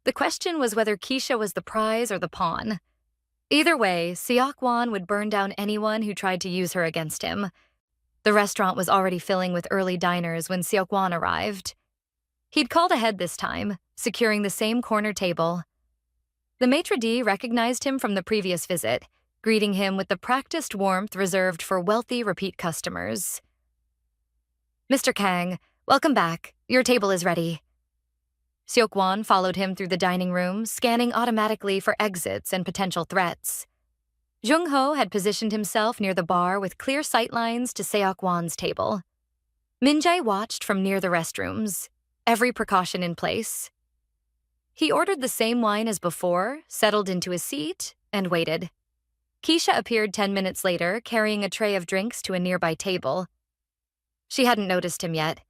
[SPEAKER 1] The question was whether Keisha was the prize or the pawn. Either way, Seok-won would burn down anyone who tried to use her against him. The restaurant was already filling with early diners when Seok-won arrived. He'd called ahead this time, securing the same corner table. The maitre d' recognized him from the previous visit, greeting him with the practiced warmth reserved for wealthy repeat customers. "Mr. Kang, welcome back. Your table is ready." Seok-won followed him through the dining room, scanning automatically for exits and potential threats. Jung-ho had positioned himself near the bar with clear sightlines to Seok-won's table. Min-jae watched from near the restrooms, every precaution in place. He ordered the same wine as before, settled into his seat, and waited. Keisha appeared 10 minutes later, carrying a tray of drinks to a nearby table. She hadn't noticed him yet,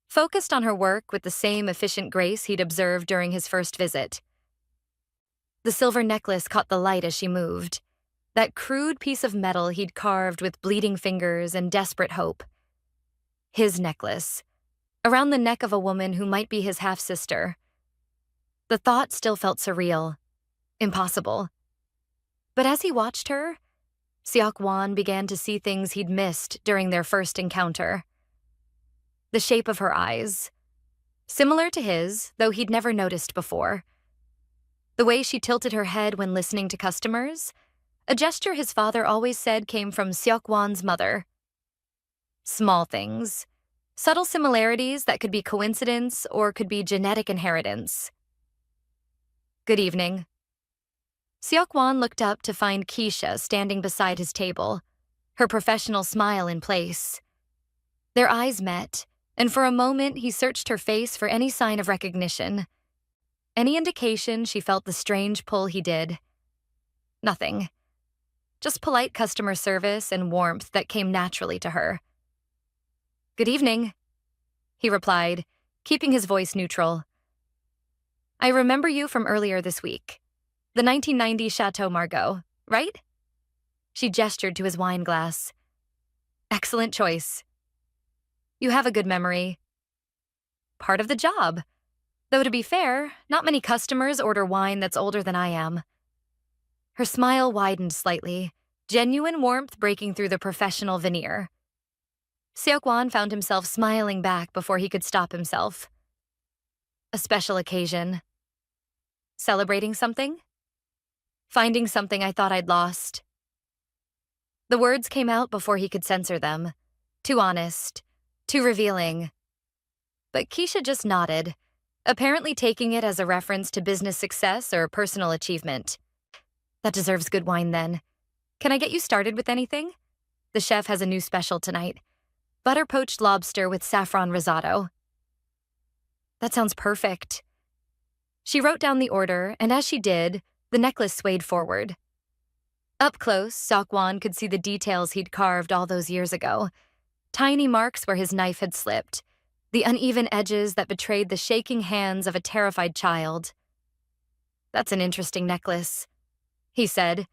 [SPEAKER 1] focused on her work with the same efficient grace he'd observed during his first visit. The silver necklace caught the light as she moved, that crude piece of metal he'd carved with bleeding fingers and desperate hope. His necklace, around the neck of a woman who might be his half-sister. The thought still felt surreal, impossible. But as he watched her, Seok-won began to see things he'd missed during their first encounter. The shape of her eyes, similar to his, though he'd never noticed before. The way she tilted her head when listening to customers, a gesture his father always said came from Seok-won's mother. Small things, subtle similarities that could be coincidence or could be genetic inheritance. "Good evening." Seok-won looked up to find Keisha standing beside his table, her professional smile in place. Their eyes met, and for a moment he searched her face for any sign of recognition. Any indication she felt the strange pull he did? Nothing. Just polite customer service and warmth that came naturally to her. "Good evening," he replied, keeping his voice neutral. "I remember you from earlier this week. The 1990 Chateau Margaux, right?" She gestured to his wine glass. "Excellent choice. You have a good memory." "Part of the job. Though to be fair, not many customers order wine that's older than I am." Her smile widened slightly, genuine warmth breaking through the professional veneer. Seok-won found himself smiling back before he could stop himself. "A special occasion. Celebrating something? Finding something I thought I'd lost." The words came out before he could censor them. Too honest, too revealing. But Keisha just nodded, apparently taking it as a reference to business success or personal achievement. "That deserves good wine then. Can I get you started with anything? The chef has a new special tonight. Butter poached lobster with saffron risotto." "That sounds perfect." She wrote down the order, and as she did, the necklace swayed forward. Up close, Seok-won could see the details he'd carved all those years ago. Tiny marks where his knife had slipped, the uneven edges that betrayed the shaking hands of a terrified child. "That's an interesting necklace," he said,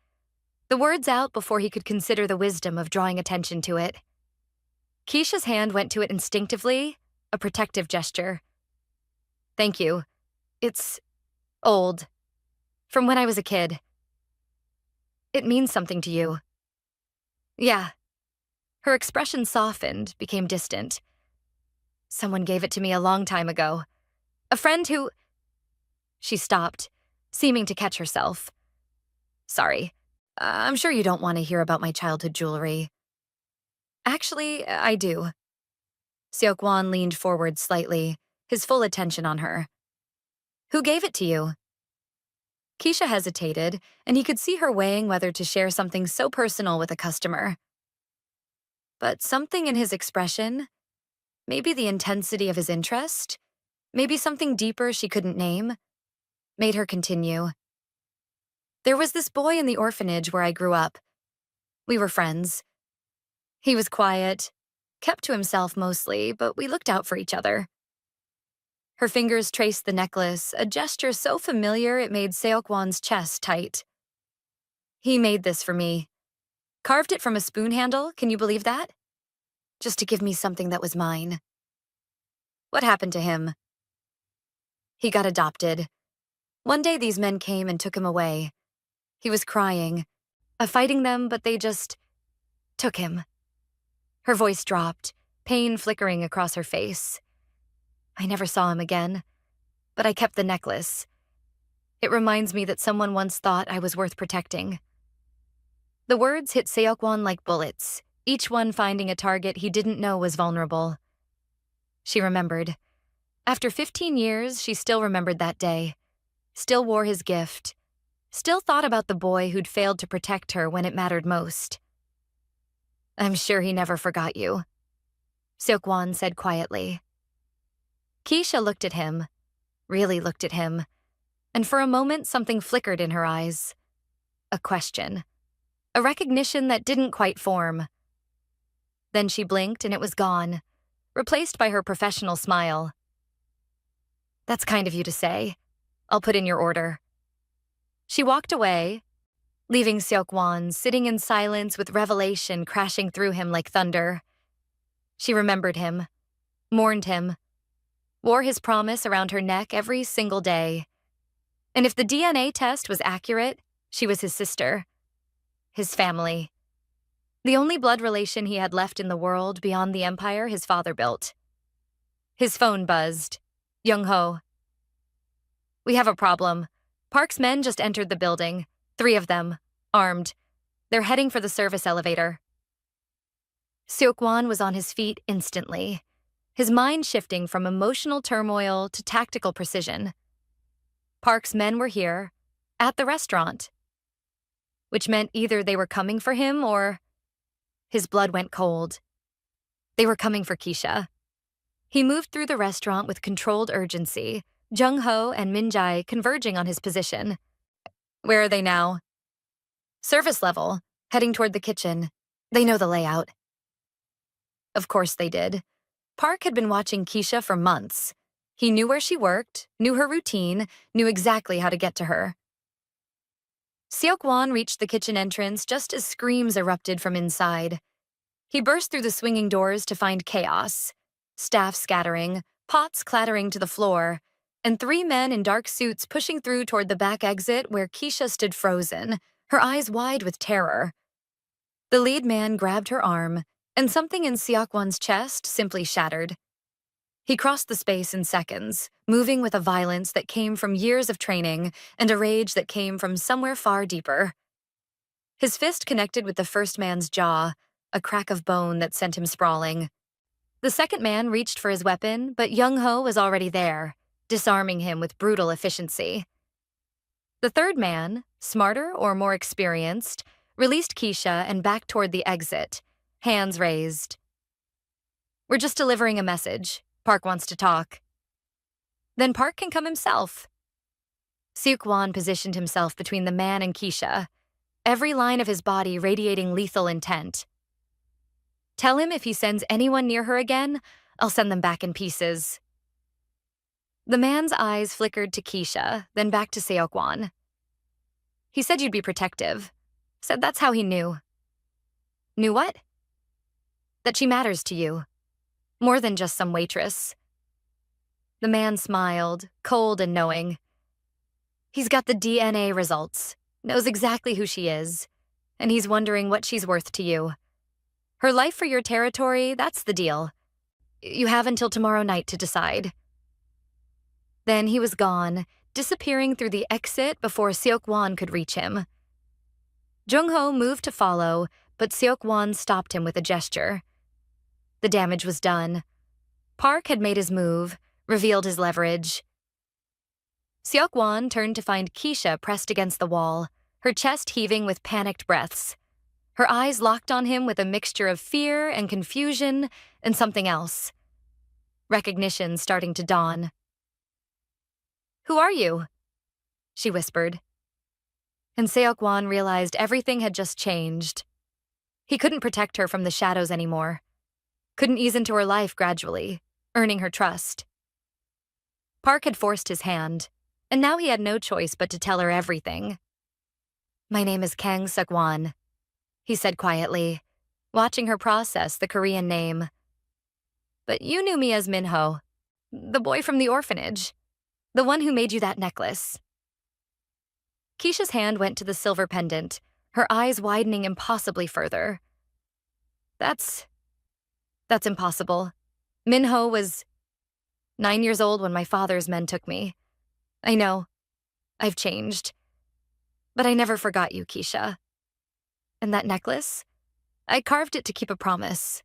[SPEAKER 1] the words out before he could consider the wisdom of drawing attention to it. Keisha's hand went to it instinctively, a protective gesture. "Thank you. It's old. From when I was a kid. It means something to you." "Yeah." Her expression softened, became distant. "Someone gave it to me a long time ago. A friend who—" She stopped, seeming to catch herself. "Sorry. I'm sure you don't want to hear about my childhood jewelry." "Actually, I do." Seok-won leaned forward slightly, his full attention on her. "Who gave it to you?" Keisha hesitated, and he could see her weighing whether to share something so personal with a customer. But something in his expression, maybe the intensity of his interest, maybe something deeper she couldn't name, made her continue. "There was this boy in the orphanage where I grew up. We were friends. He was quiet, kept to himself mostly, but we looked out for each other." Her fingers traced the necklace, a gesture so familiar it made Seok-won's chest tight. "He made this for me. Carved it from a spoon handle, can you believe that? Just to give me something that was mine." "What happened to him?" "He got adopted. One day these men came and took him away. He was crying, fighting them, but they just took him." Her voice dropped, pain flickering across her face. "I never saw him again, but I kept the necklace. It reminds me that someone once thought I was worth protecting." The words hit Seok-won like bullets, each one finding a target he didn't know was vulnerable. She remembered. After 15 years, she still remembered that day, still wore his gift, still thought about the boy who'd failed to protect her when it mattered most. "I'm sure he never forgot you," Seok-won said quietly. Keisha looked at him, really looked at him, and for a moment something flickered in her eyes. A question. A recognition that didn't quite form. Then she blinked and it was gone, replaced by her professional smile. "That's kind of you to say. I'll put in your order." She walked away, leaving Seok-won sitting in silence with revelation crashing through him like thunder. She remembered him, mourned him, wore his promise around her neck every single day. And if the DNA test was accurate, she was his sister, his family. The only blood relation he had left in the world beyond the empire his father built. His phone buzzed. Young-ho. "We have a problem. Park's men just entered the building. 3 of them, armed. They're heading for the service elevator." Seok-won was on his feet instantly, his mind shifting from emotional turmoil to tactical precision. Park's men were here, at the restaurant, which meant either they were coming for him or— His blood went cold. They were coming for Keisha. He moved through the restaurant with controlled urgency, Jung-ho and Min-jae converging on his position. Where are they now? Surface level, heading toward the kitchen. They know the layout. Of course they did. Park had been watching Keisha for months. He knew where she worked, knew her routine, knew exactly how to get to her. Seok-won reached the kitchen entrance just as screams erupted from inside. He burst through the swinging doors to find chaos. Staff scattering, pots clattering to the floor, and 3 men in dark suits pushing through toward the back exit where Keisha stood frozen, her eyes wide with terror. The lead man grabbed her arm, and something in Seok-won's chest simply shattered. He crossed the space in seconds, moving with a violence that came from years of training and a rage that came from somewhere far deeper. His fist connected with the first man's jaw, a crack of bone that sent him sprawling. The second man reached for his weapon, but Jung-ho was already there, disarming him with brutal efficiency. The third man, smarter or more experienced, released Keisha and backed toward the exit, hands raised. We're just delivering a message. Park wants to talk. Then Park can come himself. Seok-won positioned himself between the man and Keisha, every line of his body radiating lethal intent. Tell him if he sends anyone near her again, I'll send them back in pieces. The man's eyes flickered to Keisha, then back to Seok-won. He said you'd be protective. Said that's how he knew. Knew what? That she matters to you. More than just some waitress. The man smiled, cold and knowing. He's got the DNA results, knows exactly who she is, and he's wondering what she's worth to you. Her life for your territory, that's the deal. You have until tomorrow night to decide. Then he was gone, disappearing through the exit before Seok-won could reach him. Jung-ho moved to follow, but Seok-won stopped him with a gesture. The damage was done. Park had made his move, revealed his leverage. Seok-won turned to find Keisha pressed against the wall, her chest heaving with panicked breaths. Her eyes locked on him with a mixture of fear and confusion and something else. Recognition starting to dawn. Who are you? She whispered. And Seok-won realized everything had just changed. He couldn't protect her from the shadows anymore. Couldn't ease into her life gradually, earning her trust. Park had forced his hand, and now he had no choice but to tell her everything. My name is Kang Seok-won, he said quietly, watching her process the Korean name. But you knew me as Min-ho, the boy from the orphanage, the one who made you that necklace. Keisha's hand went to the silver pendant, her eyes widening impossibly further. That's impossible. Min-ho was 9 years old when my father's men took me. I know. I've changed. But I never forgot you, Keisha. And that necklace? I carved it to keep a promise.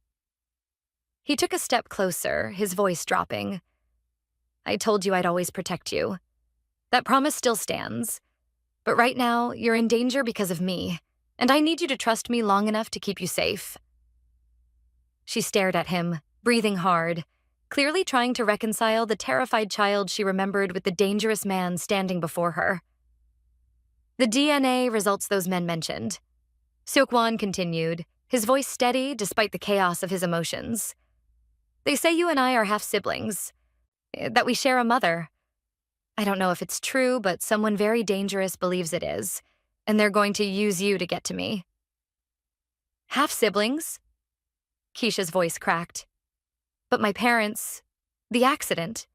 [SPEAKER 1] He took a step closer, his voice dropping. I told you I'd always protect you. That promise still stands. But right now, you're in danger because of me, and I need you to trust me long enough to keep you safe. She stared at him, breathing hard, clearly trying to reconcile the terrified child she remembered with the dangerous man standing before her. The DNA results those men mentioned. Seok-won continued, his voice steady despite the chaos of his emotions. They say you and I are half-siblings, that we share a mother. I don't know if it's true, but someone very dangerous believes it is, and they're going to use you to get to me. Half-siblings? Keisha's voice cracked. But my parents, the accident,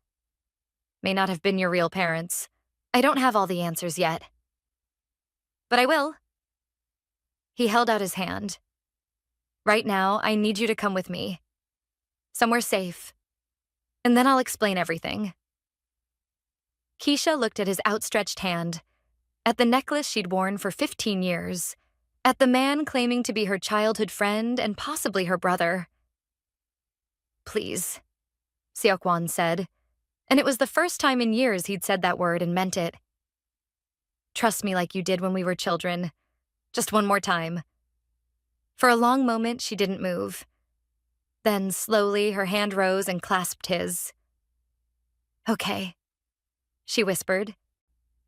[SPEAKER 1] may not have been your real parents. I don't have all the answers yet. But I will. He held out his hand. Right now, I need you to come with me. Somewhere safe. And then I'll explain everything. Keisha looked at his outstretched hand, at the necklace she'd worn for 15 years, at the man claiming to be her childhood friend and possibly her brother. Please, Seok-won said, and it was the first time in years he'd said that word and meant it. Trust me like you did when we were children. Just one more time. For a long moment, she didn't move. Then, slowly, her hand rose and clasped his. Okay. she whispered.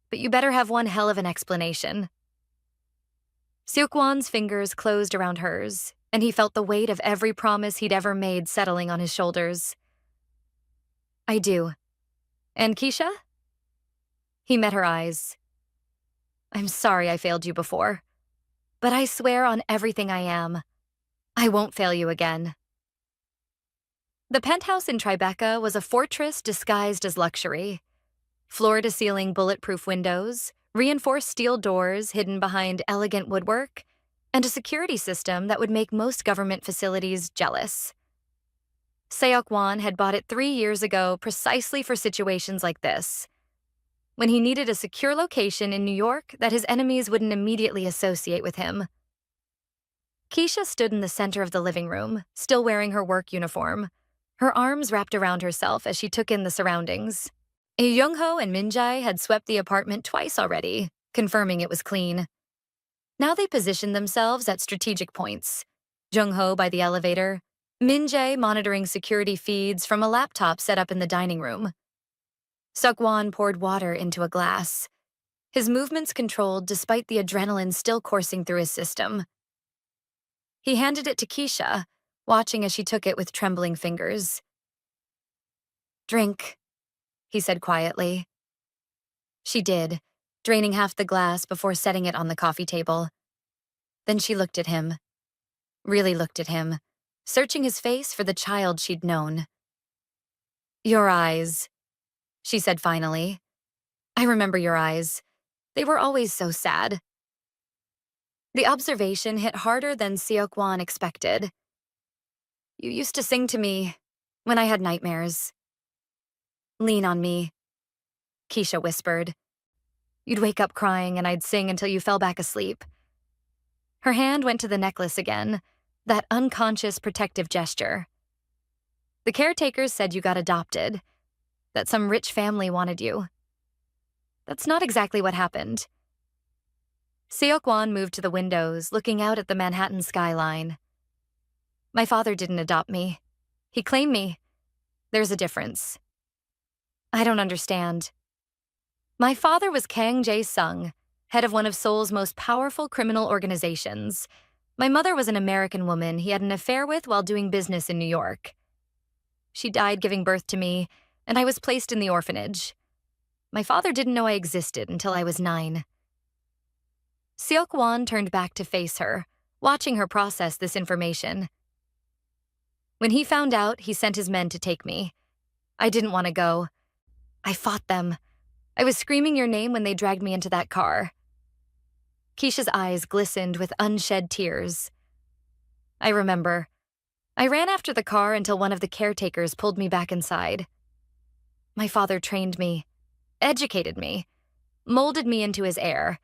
[SPEAKER 1] "But you better have one hell of an explanation." Seok-won's fingers closed around hers, and he felt the weight of every promise he'd ever made settling on his shoulders. "I do. And Keisha?" He met her eyes. "I'm sorry I failed you before, but I swear on everything I am, I won't fail you again." The penthouse in Tribeca was a fortress disguised as luxury. Floor-to-ceiling bulletproof windows, reinforced steel doors hidden behind elegant woodwork, and a security system that would make most government facilities jealous. Seok-won had bought it 3 years ago precisely for situations like this, when he needed a secure location in New York that his enemies wouldn't immediately associate with him. Keisha stood in the center of the living room, still wearing her work uniform, her arms wrapped around herself as she took in the surroundings. Young-ho and Min-jae had swept the apartment twice already, confirming it was clean. Now they positioned themselves at strategic points. Jung-ho by the elevator, Min-jae monitoring security feeds from a laptop set up in the dining room. Seok-won poured water into a glass, his movements controlled despite the adrenaline still coursing through his system. He handed it to Keisha, watching as she took it with trembling fingers. "Drink," he said quietly. She did, draining half the glass before setting it on the coffee table. Then she looked at him, really looked at him, searching his face for the child she'd known. "Your eyes," she said finally. "I remember your eyes. They were always so sad." The observation hit harder than Seok-won expected. "You used to sing to me when I had nightmares." "Lean on me," Keisha whispered. "You'd wake up crying and I'd sing until you fell back asleep." Her hand went to the necklace again, that unconscious protective gesture. "The caretakers said you got adopted, that some rich family wanted you. That's not exactly what happened." Seok-won moved to the windows, looking out at the Manhattan skyline. "My father didn't adopt me. He claimed me. There's a difference." "I don't understand." "My father was Kang Jae-sung, head of one of Seoul's most powerful criminal organizations. My mother was an American woman he had an affair with while doing business in New York. She died giving birth to me, and I was placed in the orphanage. My father didn't know I existed until I was 9. Seok-won turned back to face her, watching her process this information. "When he found out, he sent his men to take me. I didn't want to go. I fought them. I was screaming your name when they dragged me into that car." Keisha's eyes glistened with unshed tears. "I remember. I ran after the car until one of the caretakers pulled me back inside. My father trained me, educated me, molded me into his heir.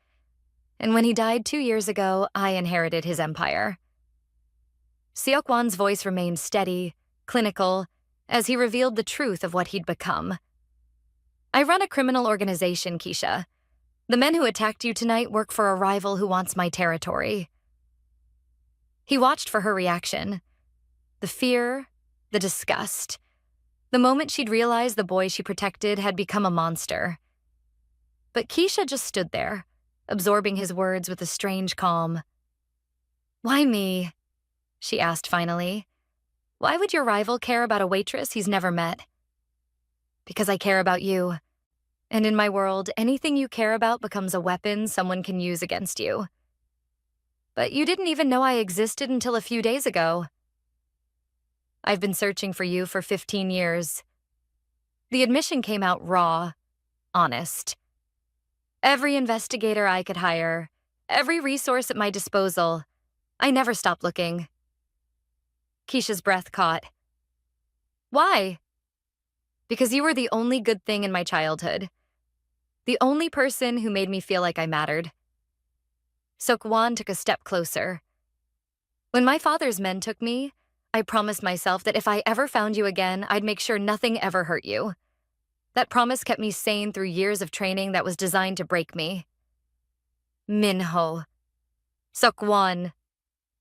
[SPEAKER 1] And when he died 2 years ago, I inherited his empire." Seok-won's voice remained steady, clinical, as he revealed the truth of what he'd become. "I run a criminal organization, Keisha. The men who attacked you tonight work for a rival who wants my territory." He watched for her reaction. The fear, the disgust. The moment she'd realized the boy she protected had become a monster. But Keisha just stood there, absorbing his words with a strange calm. "Why me?" she asked finally. "Why would your rival care about a waitress he's never met?" "Because I care about you. And in my world, anything you care about becomes a weapon someone can use against you. But you didn't even know I existed until a few days ago. I've been searching for you for 15 years. The admission came out raw, honest. Every investigator I could hire, every resource at my disposal, I never stopped looking." Keisha's breath caught. "Why?" "Because you were the only good thing in my childhood. The only person who made me feel like I mattered." Seok-won took a step closer. "When my father's men took me, I promised myself that if I ever found you again, I'd make sure nothing ever hurt you. That promise kept me sane through years of training that was designed to break me." "Min-ho." "Seok-won,"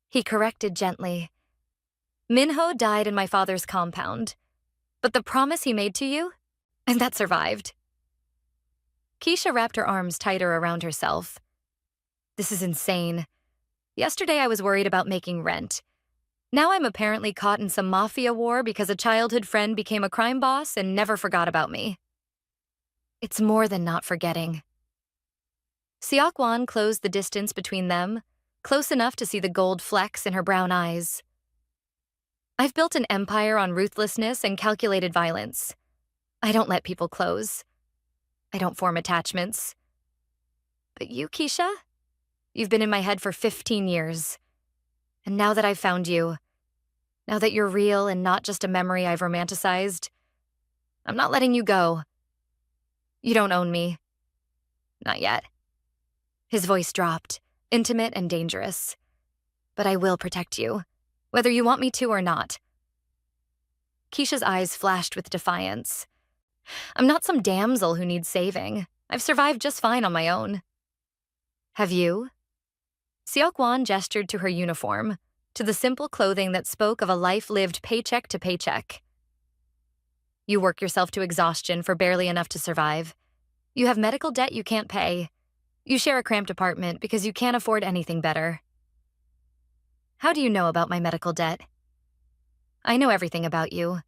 [SPEAKER 1] he corrected gently. "Min-ho died in my father's compound. But the promise he made to you, and that survived." Keisha wrapped her arms tighter around herself. This is insane. Yesterday I was worried about making rent. Now I'm apparently caught in some Mafia war because a childhood friend became a crime boss and never forgot about me. It's more than not forgetting. Seok-won closed the distance between them, close enough to see the gold flecks in her brown eyes. I've built an empire on ruthlessness and calculated violence. I don't let people close. I don't form attachments. But you, Keisha? You've been in my head for 15 years. And now that I've found you, now that you're real and not just a memory I've romanticized, I'm not letting you go. You don't own me. Not yet. His voice dropped, intimate and dangerous. But I will protect you, whether you want me to or not. Keisha's eyes flashed with defiance. I'm not some damsel who needs saving. I've survived just fine on my own. Have you? Seok-won gestured to her uniform, to the simple clothing that spoke of a life lived paycheck to paycheck. You work yourself to exhaustion for barely enough to survive. You have medical debt you can't pay. You share a cramped apartment because you can't afford anything better. How do you know about my medical debt? I know everything about you.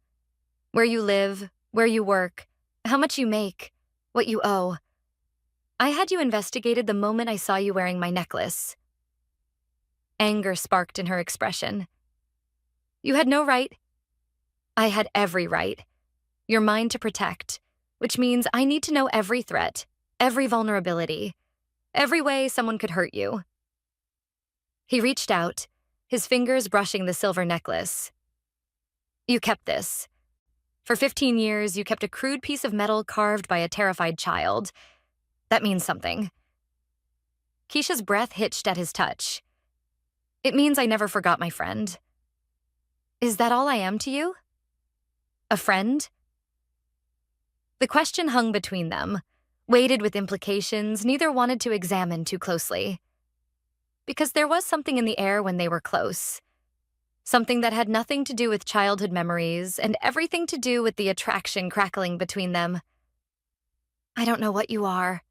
[SPEAKER 1] Where you live, where you work, how much you make, what you owe. I had you investigated the moment I saw you wearing my necklace. Anger sparked in her expression. You had no right. I had every right. You're mine to protect, which means I need to know every threat, every vulnerability, every way someone could hurt you. He reached out, his fingers brushing the silver necklace. You kept this. For 15 years, you kept a crude piece of metal carved by a terrified child. That means something. Keisha's breath hitched at his touch. It means I never forgot my friend. Is that all I am to you? A friend? The question hung between them, weighted with implications neither wanted to examine too closely. Because there was something in the air when they were close. Something that had nothing to do with childhood memories and everything to do with the attraction crackling between them. I don't know what you are,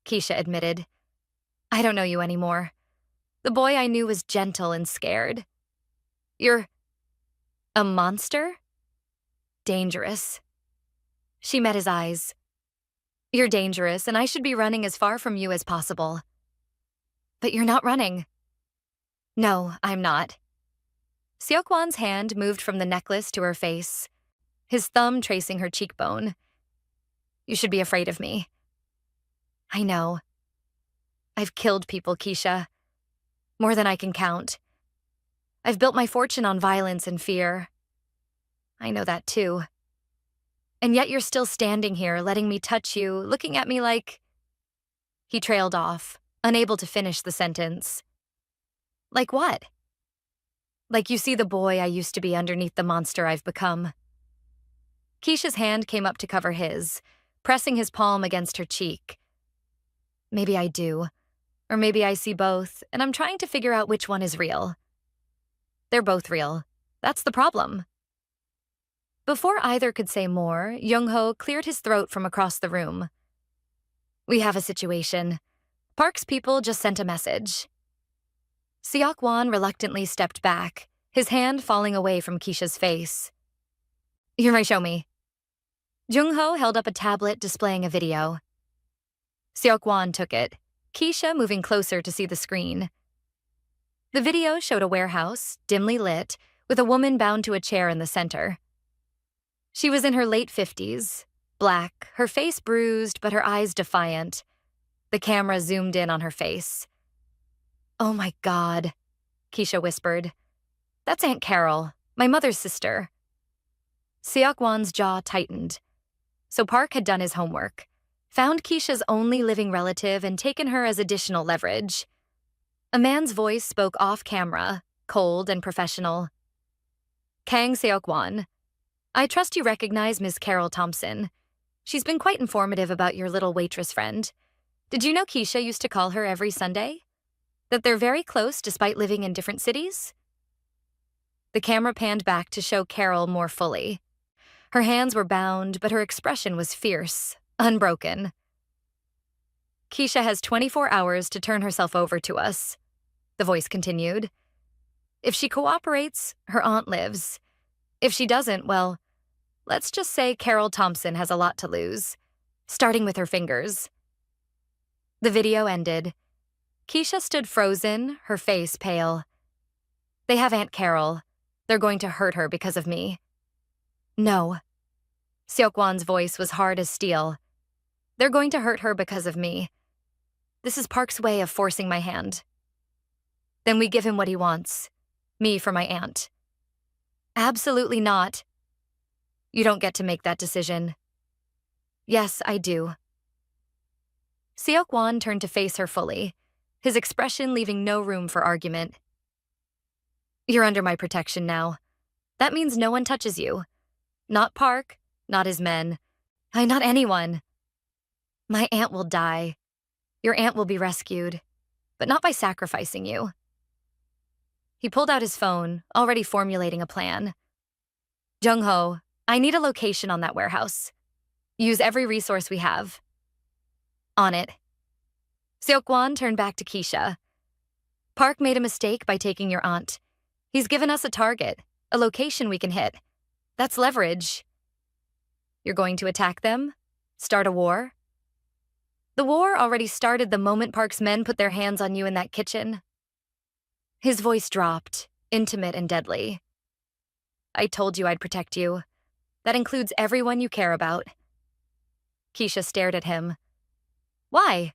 [SPEAKER 1] Keisha admitted. I don't know you anymore. The boy I knew was gentle and scared. You're a monster? Dangerous. She met his eyes. You're dangerous, and I should be running as far from you as possible. But you're not running. No, I'm not. Seok-won's hand moved from the necklace to her face, his thumb tracing her cheekbone. You should be afraid of me. I know. I've killed people, Keisha. More than I can count. I've built my fortune on violence and fear. I know that too. And yet you're still standing here, letting me touch you, looking at me like... He trailed off, unable to finish the sentence. Like what? Like you see the boy I used to be underneath the monster I've become. Keisha's hand came up to cover his, pressing his palm against her cheek. Maybe I do. Or maybe I see both, and I'm trying to figure out which one is real. They're both real. That's the problem. Before either could say more, Young-ho cleared his throat from across the room. We have a situation. Park's people just sent a message. Seok-won reluctantly stepped back, his hand falling away from Keisha's face. You may show me. Jung-ho held up a tablet displaying a video. Seok-won took it, Keisha moving closer to see the screen. The video showed a warehouse, dimly lit, with a woman bound to a chair in the center. She was in her late 50s, black, her face bruised but her eyes defiant. The camera zoomed in on her face. Oh my God, Keisha whispered. That's Aunt Carol, my mother's sister. Seok-won's jaw tightened. So Park had done his homework, found Keisha's only living relative and taken her as additional leverage. A man's voice spoke off camera, cold and professional. Kang Seok-won, I trust you recognize Miss Carol Thompson. She's been quite informative about your little waitress friend. Did you know Keisha used to call her every Sunday? That they're very close despite living in different cities? The camera panned back to show Carol more fully. Her hands were bound, but her expression was fierce, unbroken. Keisha has 24 hours to turn herself over to us, the voice continued. If she cooperates, her aunt lives. If she doesn't, well, let's just say Carol Thompson has a lot to lose, starting with her fingers. The video ended. Keisha stood frozen, her face pale. They have Aunt Carol. They're going to hurt her because of me. No. Seokwan's voice was hard as steel. They're going to hurt her because of me. This is Park's way of forcing my hand. Then we give him what he wants. Me for my aunt. Absolutely not. You don't get to make that decision. Yes, I do. Seokwan turned to face her fully, his expression leaving no room for argument. You're under my protection now. That means no one touches you. Not Park, not his men. Not anyone. My aunt will die. Your aunt will be rescued, but not by sacrificing you. He pulled out his phone, already formulating a plan. Jung-ho, I need a location on that warehouse. Use every resource we have. On it. Seokwan turned back to Keisha. Park made a mistake by taking your aunt. He's given us a target, a location we can hit. That's leverage. You're going to attack them? Start a war? The war already started the moment Park's men put their hands on you in that kitchen. His voice dropped, intimate and deadly. I told you I'd protect you. That includes everyone you care about. Keisha stared at him. Why?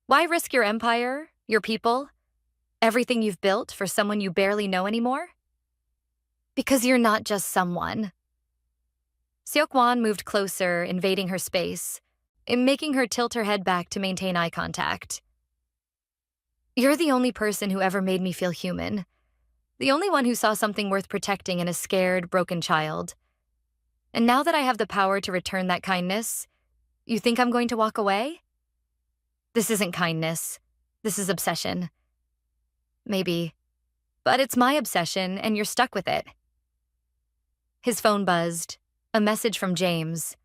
[SPEAKER 1] Why risk your empire, your people, everything you've built for someone you barely know anymore? Because you're not just someone. Seokwan moved closer, invading her space, making her tilt her head back to maintain eye contact. You're the only person who ever made me feel human. The only one who saw something worth protecting in a scared, broken child. And now that I have the power to return that kindness, you think I'm going to walk away? This isn't kindness. This is obsession. Maybe. But it's my obsession, and you're stuck with it. His phone buzzed. A message from James.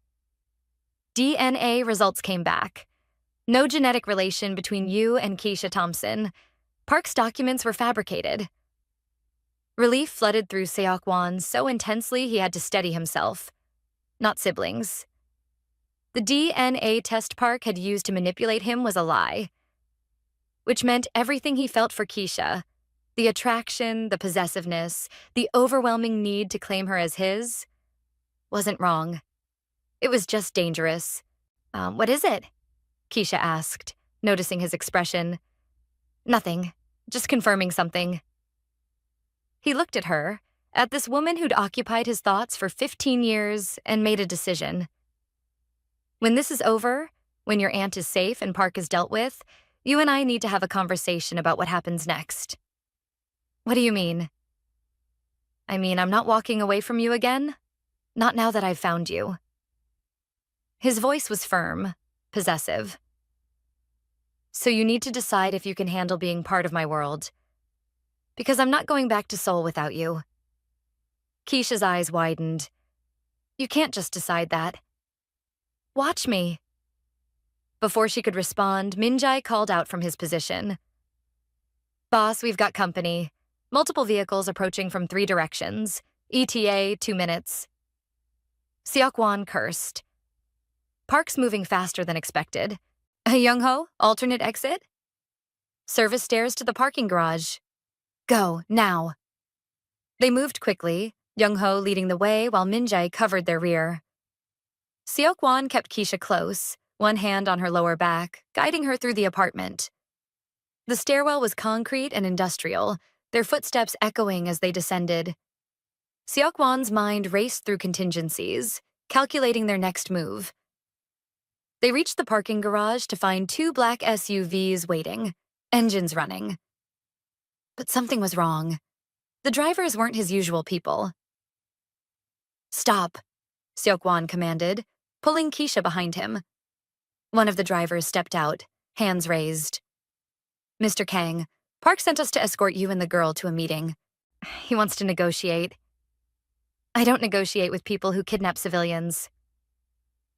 [SPEAKER 1] DNA results came back. No genetic relation between you and Keisha Thompson. Park's documents were fabricated. Relief flooded through Seokwan so intensely he had to steady himself. Not siblings. The DNA test Park had used to manipulate him was a lie. Which meant everything he felt for Keisha, the attraction, the possessiveness, the overwhelming need to claim her as his, wasn't wrong. It was just dangerous. What is it? Keisha asked, noticing his expression. Nothing. Just confirming something. He looked at her, at this woman who'd occupied his thoughts for 15 years and made a decision. When this is over, when your aunt is safe and Park is dealt with, you and I need to have a conversation about what happens next. What do you mean? I mean, I'm not walking away from you again. Not now that I've found you. His voice was firm, possessive. So you need to decide if you can handle being part of my world. Because I'm not going back to Seoul without you. Keisha's eyes widened. You can't just decide that. Watch me. Before she could respond, Minjae called out from his position. Boss, we've got company. Multiple vehicles approaching from 3 directions. ETA 2 minutes. Seokwan cursed. Park's moving faster than expected. Young-ho, alternate exit? Service stairs to the parking garage. Go, now. They moved quickly, Young-ho leading the way while Minjae covered their rear. Seokwan kept Keisha close, one hand on her lower back, guiding her through the apartment. The stairwell was concrete and industrial, their footsteps echoing as they descended. Seokwan's mind raced through contingencies, calculating their next move. They reached the parking garage to find 2 black SUVs waiting, engines running. But something was wrong. The drivers weren't his usual people. Stop, Seokwan commanded, pulling Keisha behind him. One of the drivers stepped out, hands raised. Mr. Kang, Park sent us to escort you and the girl to a meeting. He wants to negotiate. I don't negotiate with people who kidnap civilians.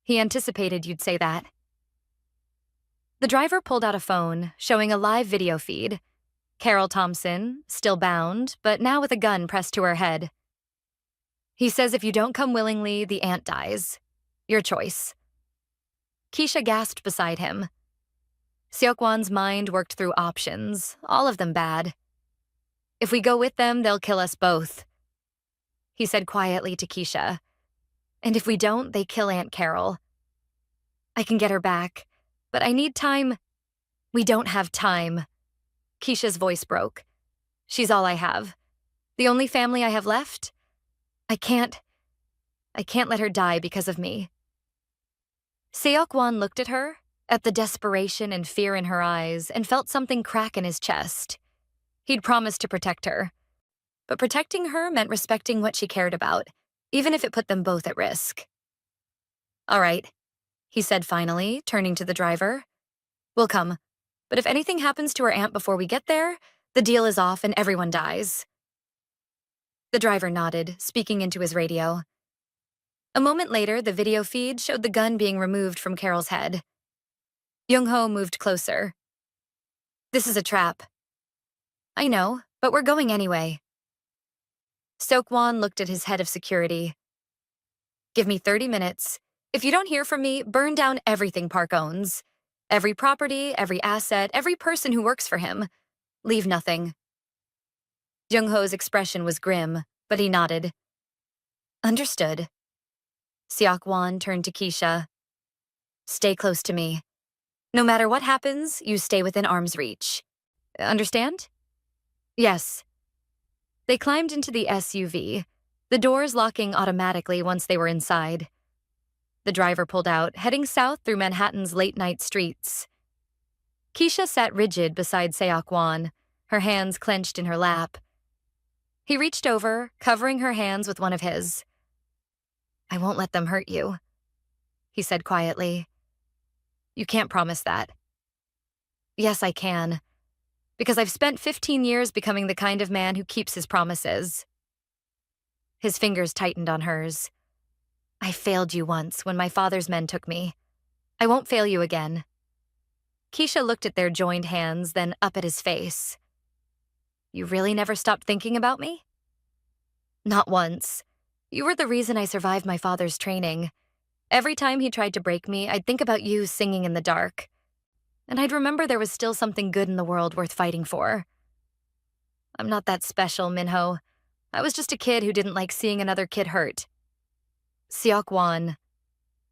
[SPEAKER 1] He anticipated you'd say that. The driver pulled out a phone, showing a live video feed. Carol Thompson, still bound, but now with a gun pressed to her head. He says if you don't come willingly, the aunt dies. Your choice. Keisha gasped beside him. Seokwan's mind worked through options, all of them bad. If we go with them, they'll kill us both. He said quietly to Keisha. And if we don't, they kill Aunt Carol. I can get her back, but I need time. We don't have time. Keisha's voice broke. She's all I have. The only family I have left? I can't let her die because of me. Seokwan looked at her, at the desperation and fear in her eyes, and felt something crack in his chest. He'd promised to protect her. But protecting her meant respecting what she cared about, even if it put them both at risk. All right, he said finally, turning to the driver. We'll come, but if anything happens to her aunt before we get there, the deal is off and everyone dies. The driver nodded, speaking into his radio. A moment later, the video feed showed the gun being removed from Carol's head. Young-ho moved closer. This is a trap. I know, but we're going anyway. Seokwan looked at his head of security. Give me 30 minutes. If you don't hear from me, burn down everything Park owns. Every property, every asset, every person who works for him. Leave nothing. Young-ho's expression was grim, but he nodded. Understood. Seokwan turned to Keisha. Stay close to me. No matter what happens, you stay within arm's reach. Understand? Yes. They climbed into the SUV, the doors locking automatically once they were inside. The driver pulled out, heading south through Manhattan's late-night streets. Keisha sat rigid beside Seokwan, her hands clenched in her lap. He reached over, covering her hands with one of his. I won't let them hurt you, he said quietly. You can't promise that. Yes, I can. Because I've spent 15 years becoming the kind of man who keeps his promises. His fingers tightened on hers. I failed you once when my father's men took me. I won't fail you again. Keisha looked at their joined hands, then up at his face. You really never stopped thinking about me? Not once. You were the reason I survived my father's training. Every time he tried to break me, I'd think about you singing in the dark. And I'd remember there was still something good in the world worth fighting for. I'm not that special, Minho. I was just a kid who didn't like seeing another kid hurt. Seokwan,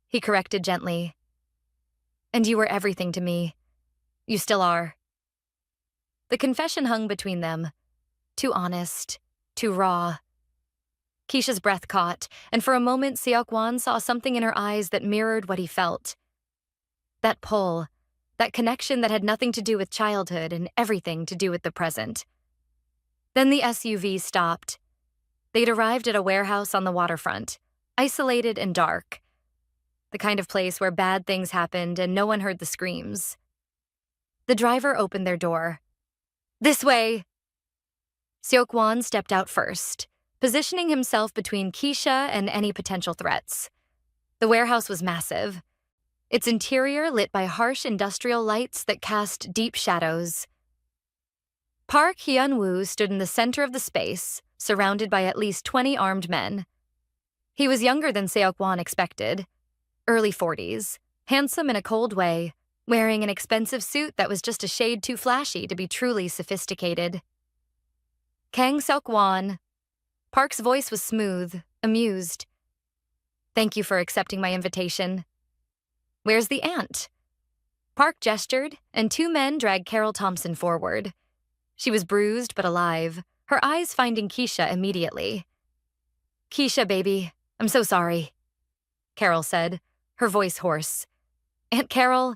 [SPEAKER 1] he corrected gently. And you were everything to me. You still are. The confession hung between them. Too honest, too raw. Keisha's breath caught, and for a moment Seokwan saw something in her eyes that mirrored what he felt. That pull, that connection that had nothing to do with childhood and everything to do with the present. Then the SUV stopped. They'd arrived at a warehouse on the waterfront, isolated and dark. The kind of place where bad things happened and no one heard the screams. The driver opened their door. This way! Seokwan stepped out first, positioning himself between Keisha and any potential threats. The warehouse was massive, its interior lit by harsh industrial lights that cast deep shadows. Park Hyun-woo stood in the center of the space, surrounded by at least 20 armed men. He was younger than Seokwan expected, early 40s, handsome in a cold way, wearing an expensive suit that was just a shade too flashy to be truly sophisticated. Kang Seokwan. Park's voice was smooth, amused. Thank you for accepting my invitation. Where's the aunt? Park gestured, and two men dragged Carol Thompson forward. She was bruised but alive, her eyes finding Keisha immediately. Keisha, baby, I'm so sorry, Carol said, her voice hoarse. Aunt Carol?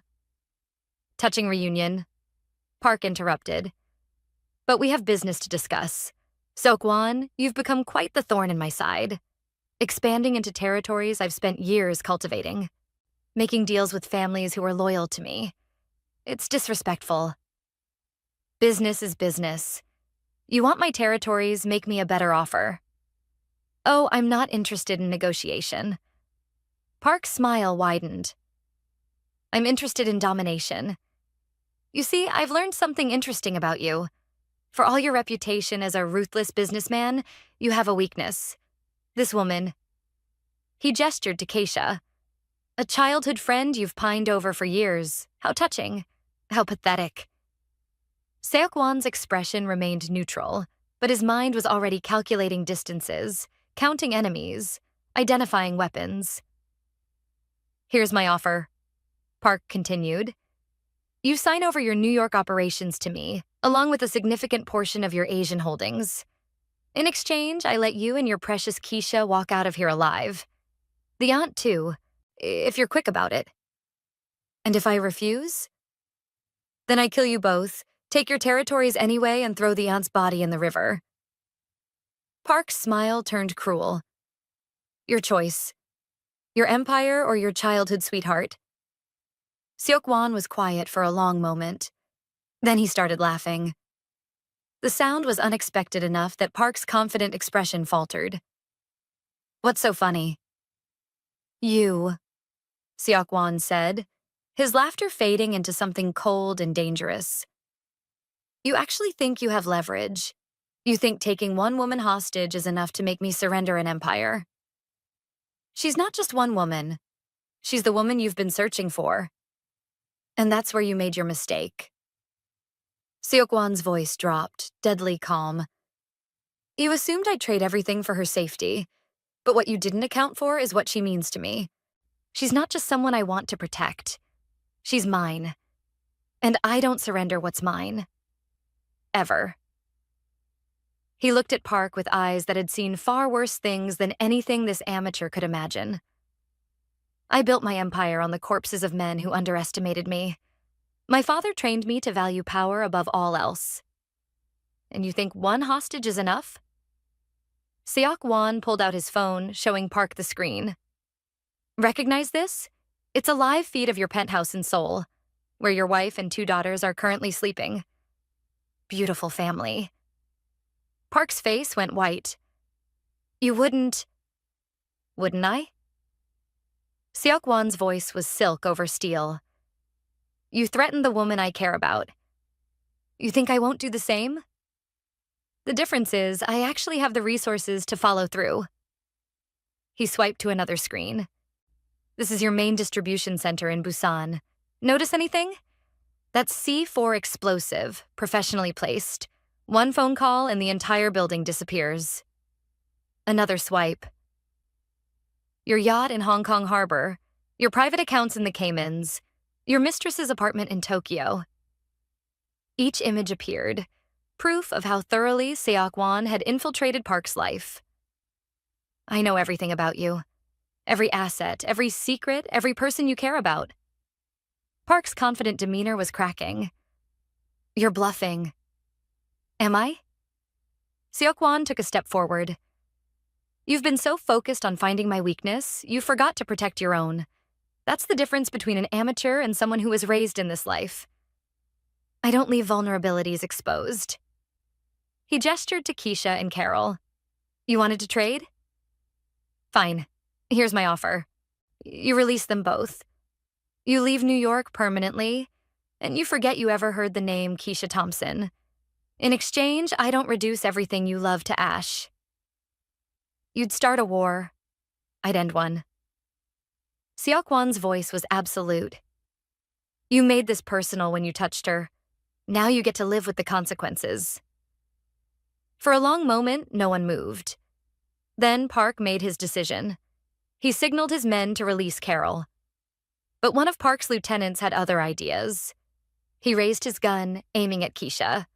[SPEAKER 1] Touching reunion. Park interrupted. But we have business to discuss. Seokwan, you've become quite the thorn in my side. Expanding into territories I've spent years cultivating. Making deals with families who are loyal to me. It's disrespectful. Business is business. You want my territories, make me a better offer. Oh, I'm not interested in negotiation. Park's smile widened. I'm interested in domination. You see, I've learned something interesting about you. For all your reputation as a ruthless businessman, you have a weakness. This woman. He gestured to Keisha. A childhood friend you've pined over for years. How touching. How pathetic. Seokwan's expression remained neutral, but his mind was already calculating distances, counting enemies, identifying weapons. Here's my offer, Park continued. You sign over your New York operations to me, along with a significant portion of your Asian holdings. In exchange, I let you and your precious Keisha walk out of here alive. The aunt, too, if you're quick about it. And if I refuse? Then I kill you both, take your territories anyway, and throw the aunt's body in the river. Park's smile turned cruel. Your choice. Your empire or your childhood sweetheart? Seokwan was quiet for a long moment. Then he started laughing. The sound was unexpected enough that Park's confident expression faltered. What's so funny? You, Seokwan said, his laughter fading into something cold and dangerous. You actually think you have leverage. You think taking one woman hostage is enough to make me surrender an empire. She's not just one woman. She's the woman you've been searching for. And that's where you made your mistake. Seokwan's voice dropped, deadly calm. You assumed I'd trade everything for her safety, but what you didn't account for is what she means to me. She's not just someone I want to protect. She's mine. And I don't surrender what's mine. Ever. He looked at Park with eyes that had seen far worse things than anything this amateur could imagine. I built my empire on the corpses of men who underestimated me. My father trained me to value power above all else. And you think one hostage is enough? Seok-wan pulled out his phone, showing Park the screen. Recognize this? It's a live feed of your penthouse in Seoul, where your wife and 2 daughters are currently sleeping. Beautiful family. Park's face went white. You wouldn't I? Seok-wan's voice was silk over steel. You threatened the woman I care about. You think I won't do the same? The difference is, I actually have the resources to follow through. He swiped to another screen. This is your main distribution center in Busan. Notice anything? That's C4 explosive, professionally placed. One phone call and the entire building disappears. Another swipe. Your yacht in Hong Kong Harbor, your private accounts in the Caymans, your mistress's apartment in Tokyo. Each image appeared, proof of how thoroughly Seok-wan had infiltrated Park's life. I know everything about you. Every asset, every secret, every person you care about. Park's confident demeanor was cracking. You're bluffing. Am I? Seok-wan took a step forward. You've been so focused on finding my weakness, you forgot to protect your own. That's the difference between an amateur and someone who was raised in this life. I don't leave vulnerabilities exposed. He gestured to Keisha and Carol. You wanted to trade? Fine. Here's my offer. You release them both. You leave New York permanently, and you forget you ever heard the name Keisha Thompson. In exchange, I don't reduce everything you love to ash. You'd start a war. I'd end one. Seok-wan's voice was absolute. You made this personal when you touched her. Now you get to live with the consequences. For a long moment, no one moved. Then Park made his decision. He signaled his men to release Carol. But one of Park's lieutenants had other ideas. He raised his gun, aiming at Keisha.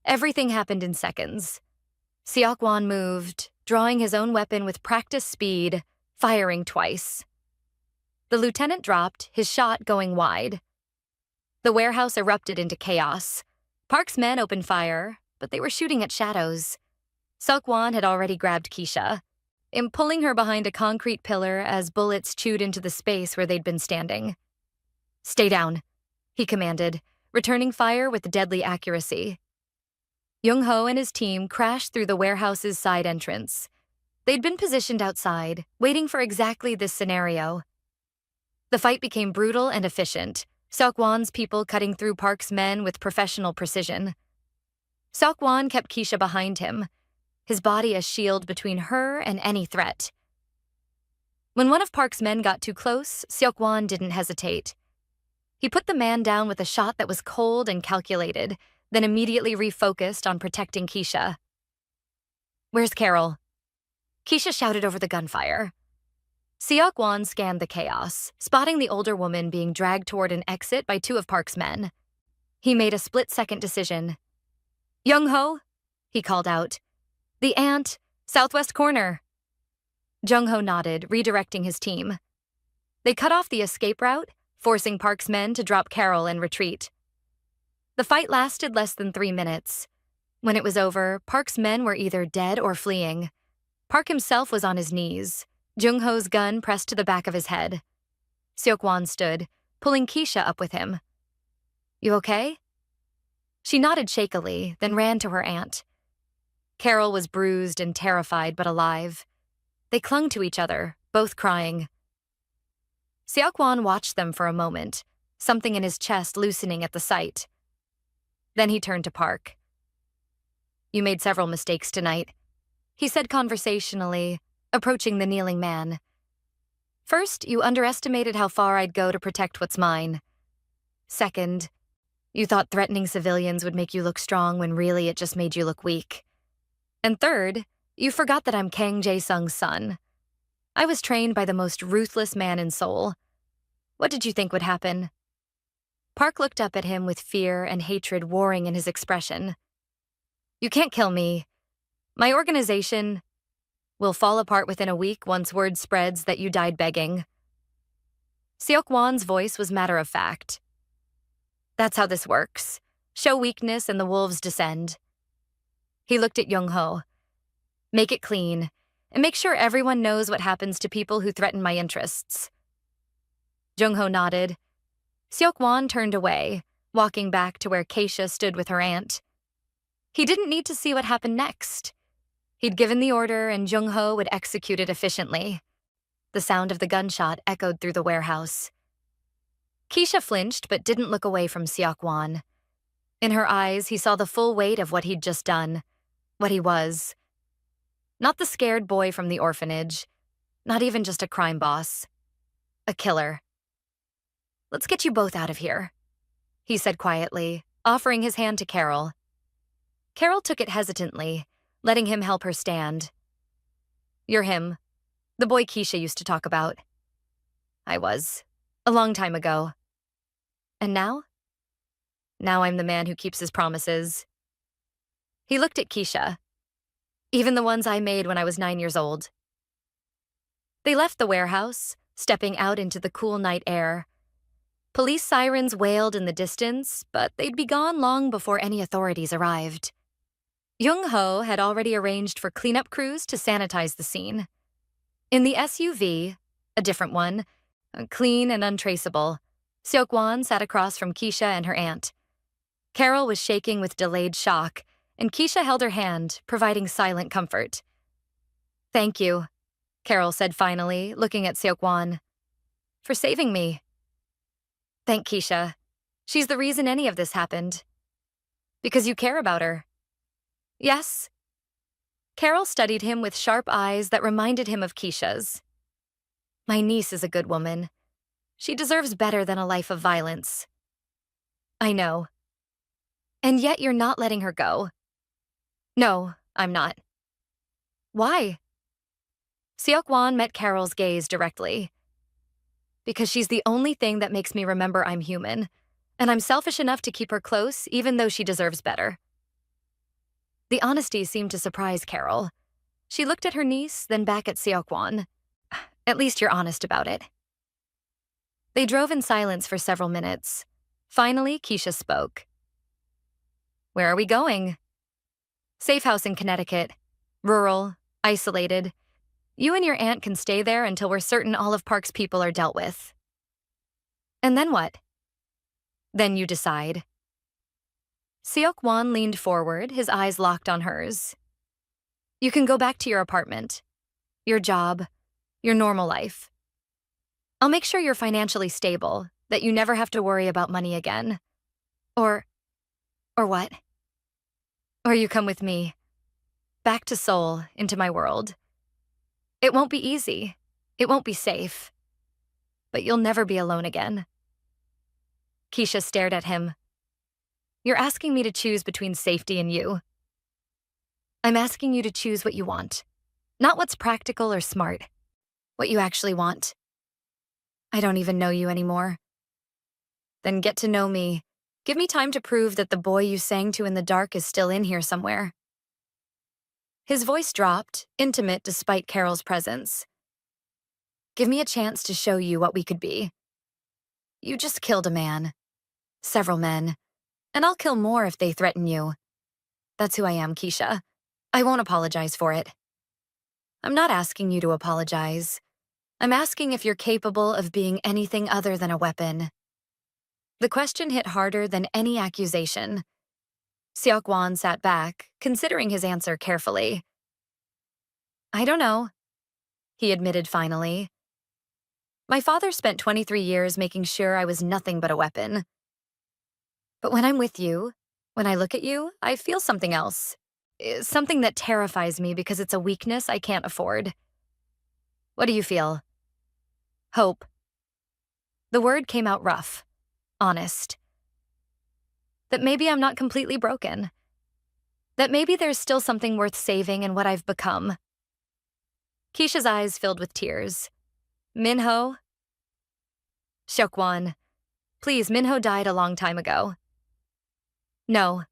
[SPEAKER 1] Everything happened in seconds. Seok-wan moved, drawing his own weapon with practiced speed, firing twice. The lieutenant dropped, his shot going wide. The warehouse erupted into chaos. Park's men opened fire, but they were shooting at shadows. Seok-wan had already grabbed Keisha, pulling her behind a concrete pillar as bullets chewed into the space where they'd been standing. Stay down, he commanded, returning fire with deadly accuracy. Young-ho and his team crashed through the warehouse's side entrance. They'd been positioned outside, waiting for exactly this scenario. The fight became brutal and efficient, Seok-won's people cutting through Park's men with professional precision. Seok-won kept Keisha behind him, his body a shield between her and any threat. When one of Park's men got too close, Seok-won didn't hesitate. He put the man down with a shot that was cold and calculated, then immediately refocused on protecting Keisha. "Where's Carol?" Keisha shouted over the gunfire. Seok-won scanned the chaos, spotting the older woman being dragged toward an exit by two of Park's men. He made a split-second decision. "Jung-ho," he called out. "The ant, southwest corner." Jung-ho nodded, redirecting his team. They cut off the escape route, forcing Park's men to drop Carol and retreat. The fight lasted less than 3 minutes. When it was over, Park's men were either dead or fleeing. Park himself was on his knees, Jung-ho's gun pressed to the back of his head. Seok-won stood, pulling Keisha up with him. "You okay?" She nodded shakily, then ran to her aunt. Carol was bruised and terrified but alive. They clung to each other, both crying. Seok-won watched them for a moment, something in his chest loosening at the sight. Then he turned to Park. "You made several mistakes tonight," he said conversationally, approaching the kneeling man. "First, you underestimated how far I'd go to protect what's mine. Second, you thought threatening civilians would make you look strong when really it just made you look weak. And third, you forgot that I'm Kang Jae-sung's son. I was trained by the most ruthless man in Seoul. What did you think would happen?" Park looked up at him with fear and hatred warring in his expression. "You can't kill me. My organization will fall apart within a week once word spreads that you died begging." Seok-won's voice was matter-of-fact. "That's how this works. Show weakness and the wolves descend." He looked at Jung-ho. "Make it clean, and make sure everyone knows what happens to people who threaten my interests." Jung-ho nodded. Seok-won turned away, walking back to where Keisha stood with her aunt. He didn't need to see what happened next. He'd given the order and Jung-ho would execute it efficiently. The sound of the gunshot echoed through the warehouse. Keisha flinched but didn't look away from Seok-won. In her eyes, he saw the full weight of what he'd just done, what he was. Not the scared boy from the orphanage, not even just a crime boss. A killer. "Let's get you both out of here," he said quietly, offering his hand to Carol. Carol took it hesitantly, letting him help her stand. "You're him, the boy Keisha used to talk about." "I was, a long time ago." "And now?" "Now I'm the man who keeps his promises." He looked at Keisha. "Even the ones I made when I was 9 years old." They left the warehouse, stepping out into the cool night air. Police sirens wailed in the distance, but they'd be gone long before any authorities arrived. Jung-ho had already arranged for cleanup crews to sanitize the scene. In the SUV, a different one, clean and untraceable, Seok-won sat across from Keisha and her aunt. Carol was shaking with delayed shock, and Keisha held her hand, providing silent comfort. "Thank you," Carol said finally, looking at Seok-won. "For saving me." "Thank Keisha. She's the reason any of this happened." "Because you care about her." "Yes." Carol studied him with sharp eyes that reminded him of Keisha's. "My niece is a good woman. She deserves better than a life of violence." "I know." "And yet you're not letting her go." "No, I'm not." "Why?" Seok-won met Carol's gaze directly. "Because she's the only thing that makes me remember I'm human, and I'm selfish enough to keep her close even though she deserves better." The honesty seemed to surprise Carol. She looked at her niece, then back at Seok-won. "At least you're honest about it." They drove in silence for several minutes. Finally, Keisha spoke. "Where are we going?" "Safe house in Connecticut. Rural, isolated. You and your aunt can stay there until we're certain all of Park's people are dealt with." "And then what?" "Then you decide." Seok-won leaned forward, his eyes locked on hers. "You can go back to your apartment, your job, your normal life. I'll make sure you're financially stable, That you never have to worry about money again. Or what? Or you come with me, back to Seoul, into my world. It won't be easy. It won't be safe. But you'll never be alone again. Keisha stared at him. You're asking me to choose between safety and you. I'm asking you to choose what you want. Not what's practical or smart. What you actually want. I don't even know you anymore. Then get to know me. Give me time to prove that the boy you sang to in the dark is still in here somewhere. His voice dropped, intimate despite Carol's presence. Give me a chance to show you what we could be. You just killed a man. Several men. And I'll kill more if they threaten you. That's who I am, Keisha. I won't apologize for it. I'm not asking you to apologize. I'm asking if you're capable of being anything other than a weapon. The question hit harder than any accusation. Seok-won sat back, considering his answer carefully. I don't know, he admitted finally. My father spent 23 years making sure I was nothing but a weapon. But when I'm with you, when I look at you, I feel something else. Something that terrifies me because it's a weakness I can't afford. What do you feel? Hope. The word came out rough, honest. That maybe I'm not completely broken. That maybe there's still something worth saving in what I've become. Keisha's eyes filled with tears. Minho? Seok-won. Please, Minho died a long time ago. No.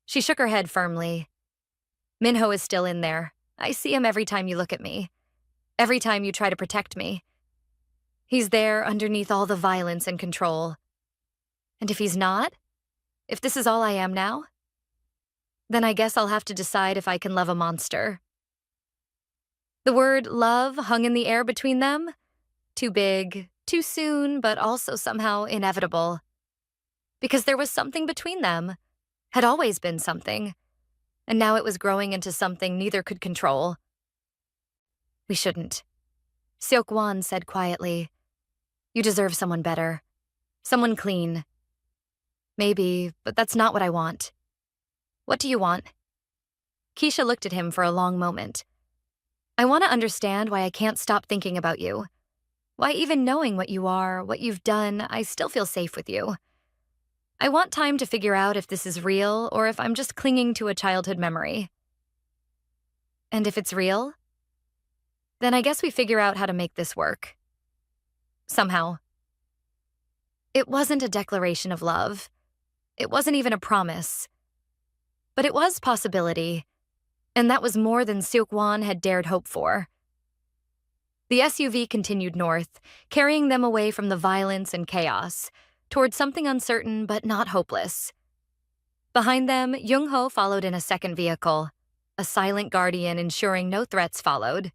[SPEAKER 1] She shook her head firmly. Minho is still in there. I see him every time you look at me. Every time you try to protect me. He's there underneath all the violence and control. And if he's not, if this is all I am now, then I guess I'll have to decide if I can love a monster. The word love hung in the air between them. Too big, too soon, but also somehow inevitable. Because there was something between them. Had always been something. And now it was growing into something neither could control. We shouldn't. Seok-won said quietly. You deserve someone better. Someone clean. Maybe, but that's not what I want. What do you want? Keisha looked at him for a long moment. I want to understand why I can't stop thinking about you. Why even knowing what you are, what you've done, I still feel safe with you. I want time to figure out if this is real or if I'm just clinging to a childhood memory. And if it's real, then I guess we figure out how to make this work. Somehow. It wasn't a declaration of love. It wasn't even a promise. But it was possibility, and that was more than Seok-won had dared hope for. The SUV continued north, carrying them away from the violence and chaos, toward something uncertain but not hopeless. Behind them, Jung-ho followed in a second vehicle, a silent guardian ensuring no threats followed.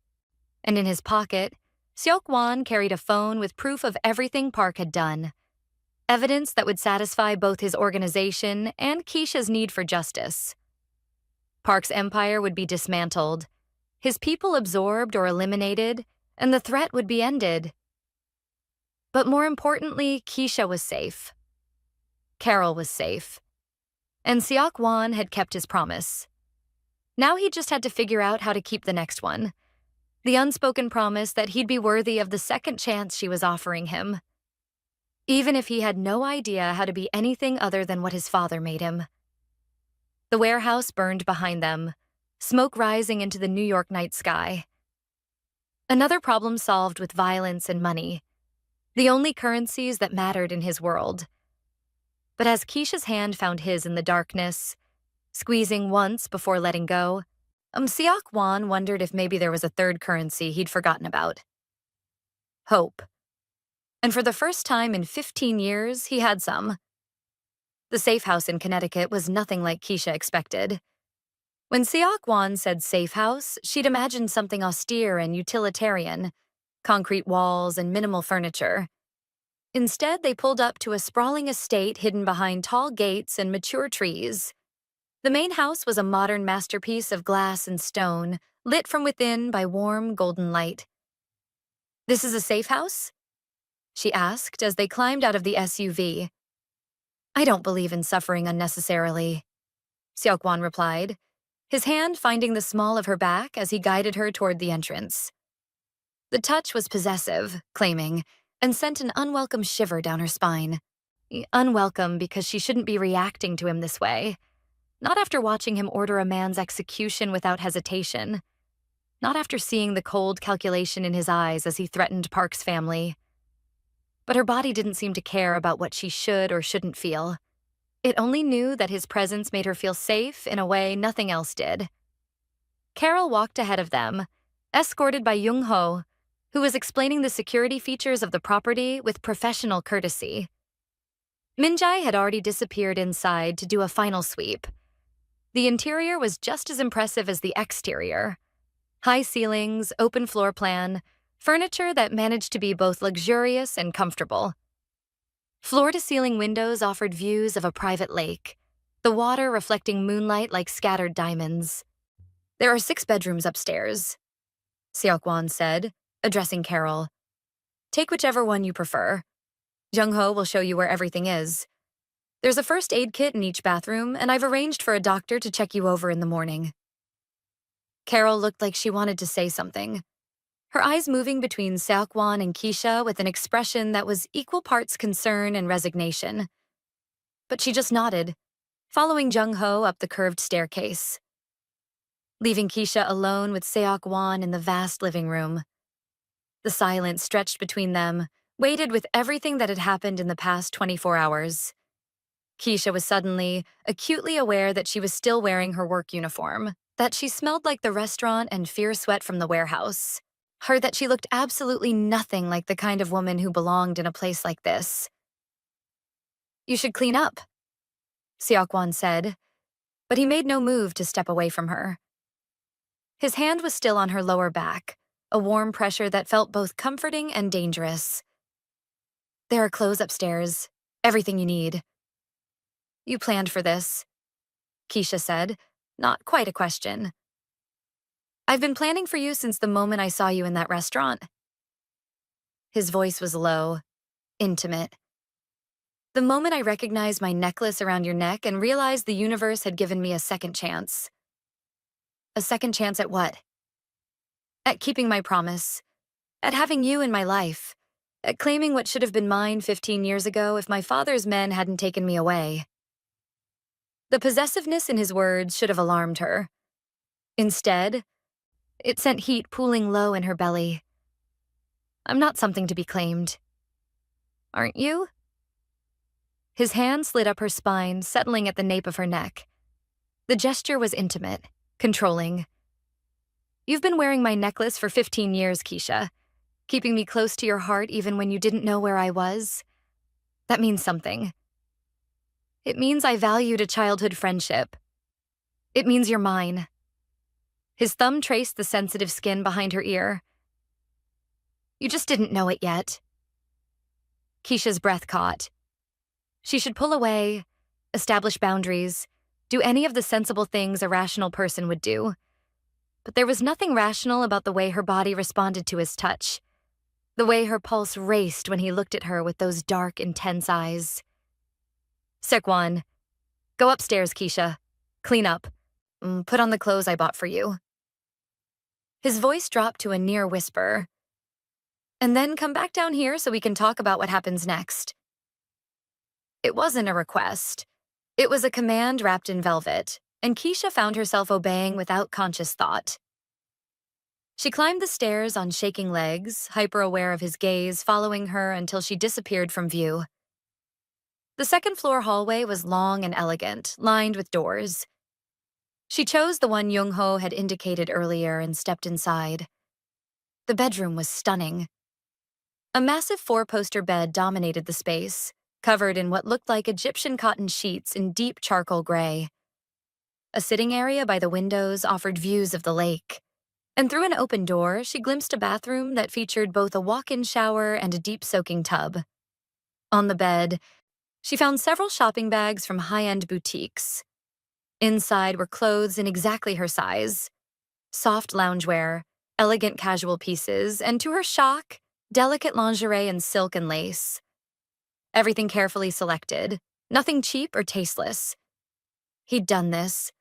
[SPEAKER 1] And in his pocket, Seok-won carried a phone with proof of everything Park had done. Evidence that would satisfy both his organization and Keisha's need for justice. Park's empire would be dismantled, his people absorbed or eliminated, and the threat would be ended. But more importantly, Keisha was safe. Carol was safe. And Seok-won had kept his promise. Now he just had to figure out how to keep the next one. The unspoken promise that he'd be worthy of the second chance she was offering him. Even if he had no idea how to be anything other than what his father made him. The warehouse burned behind them, smoke rising into the New York night sky. Another problem solved with violence and money. The only currencies that mattered in his world. But as Keisha's hand found his in the darkness, squeezing once before letting go, Seok-won wondered if maybe there was a third currency he'd forgotten about. Hope. And for the first time in 15 years, he had some. The safe house in Connecticut was nothing like Keisha expected. When Seok-won said safe house, she'd imagined something austere and utilitarian, concrete walls and minimal furniture. Instead, they pulled up to a sprawling estate hidden behind tall gates and mature trees. The main house was a modern masterpiece of glass and stone, lit from within by warm, golden light. This is a safe house? she asked as they climbed out of the SUV. I don't believe in suffering unnecessarily, Seokwan replied, his hand finding the small of her back as he guided her toward the entrance. The touch was possessive, claiming, and sent an unwelcome shiver down her spine. Unwelcome because she shouldn't be reacting to him this way. Not after watching him order a man's execution without hesitation. Not after seeing the cold calculation in his eyes as he threatened Park's family. But her body didn't seem to care about what she should or shouldn't feel. It only knew that his presence made her feel safe in a way nothing else did. Carol walked ahead of them, escorted by Jung-ho, who was explaining the security features of the property with professional courtesy. Min-jae had already disappeared inside to do a final sweep. The interior was just as impressive as the exterior. High ceilings, open floor plan, furniture that managed to be both luxurious and comfortable. Floor-to-ceiling windows offered views of a private lake, the water reflecting moonlight like scattered diamonds. There are 6 bedrooms upstairs, Seokwan said, addressing Carol. Take whichever one you prefer. Jung-ho will show you where everything is. There's a first aid kit in each bathroom, and I've arranged for a doctor to check you over in the morning. Carol looked like she wanted to say something, her eyes moving between Seokwan and Keisha with an expression that was equal parts concern and resignation. But she just nodded, following Jung-ho up the curved staircase, leaving Keisha alone with Seokwan in the vast living room. The silence stretched between them, weighted with everything that had happened in the past 24 hours. Keisha was suddenly, acutely aware that she was still wearing her work uniform, that she smelled like the restaurant and fierce sweat from the warehouse. Heard that she looked absolutely nothing like the kind of woman who belonged in a place like this. You should clean up, Seokwan said, but he made no move to step away from her. His hand was still on her lower back, a warm pressure that felt both comforting and dangerous. There are clothes upstairs, everything you need. You planned for this, Keisha said, not quite a question. I've been planning for you since the moment I saw you in that restaurant. His voice was low, intimate. The moment I recognized my necklace around your neck and realized the universe had given me a second chance. A second chance at what? At keeping my promise. At having you in my life. At claiming what should have been mine 15 years ago if my father's men hadn't taken me away. The possessiveness in his words should have alarmed her. Instead, it sent heat pooling low in her belly. I'm not something to be claimed. Aren't you? His hand slid up her spine, settling at the nape of her neck. The gesture was intimate, controlling. You've been wearing my necklace for 15 years, Keisha, keeping me close to your heart even when you didn't know where I was. That means something. It means I valued a childhood friendship. It means you're mine. His thumb traced the sensitive skin behind her ear. You just didn't know it yet. Keisha's breath caught. She should pull away, establish boundaries, do any of the sensible things a rational person would do. But there was nothing rational about the way her body responded to his touch, the way her pulse raced when he looked at her with those dark, intense eyes. Seokwan, go upstairs, Keisha. Clean up. Put on the clothes I bought for you. His voice dropped to a near whisper. And then come back down here so we can talk about what happens next. It wasn't a request. It was a command wrapped in velvet, and Keisha found herself obeying without conscious thought. She climbed the stairs on shaking legs, hyper-aware of his gaze following her until she disappeared from view. The second-floor hallway was long and elegant, lined with doors. She chose the one Jung-ho had indicated earlier and stepped inside. The bedroom was stunning. A massive 4-poster bed dominated the space, covered in what looked like Egyptian cotton sheets in deep charcoal gray. A sitting area by the windows offered views of the lake, and through an open door, she glimpsed a bathroom that featured both a walk-in shower and a deep soaking tub. On the bed, she found several shopping bags from high-end boutiques. Inside were clothes in exactly her size, soft loungewear, elegant casual pieces, and to her shock, Delicate lingerie in silk and lace. Everything carefully selected, nothing cheap or tasteless. He'd done this,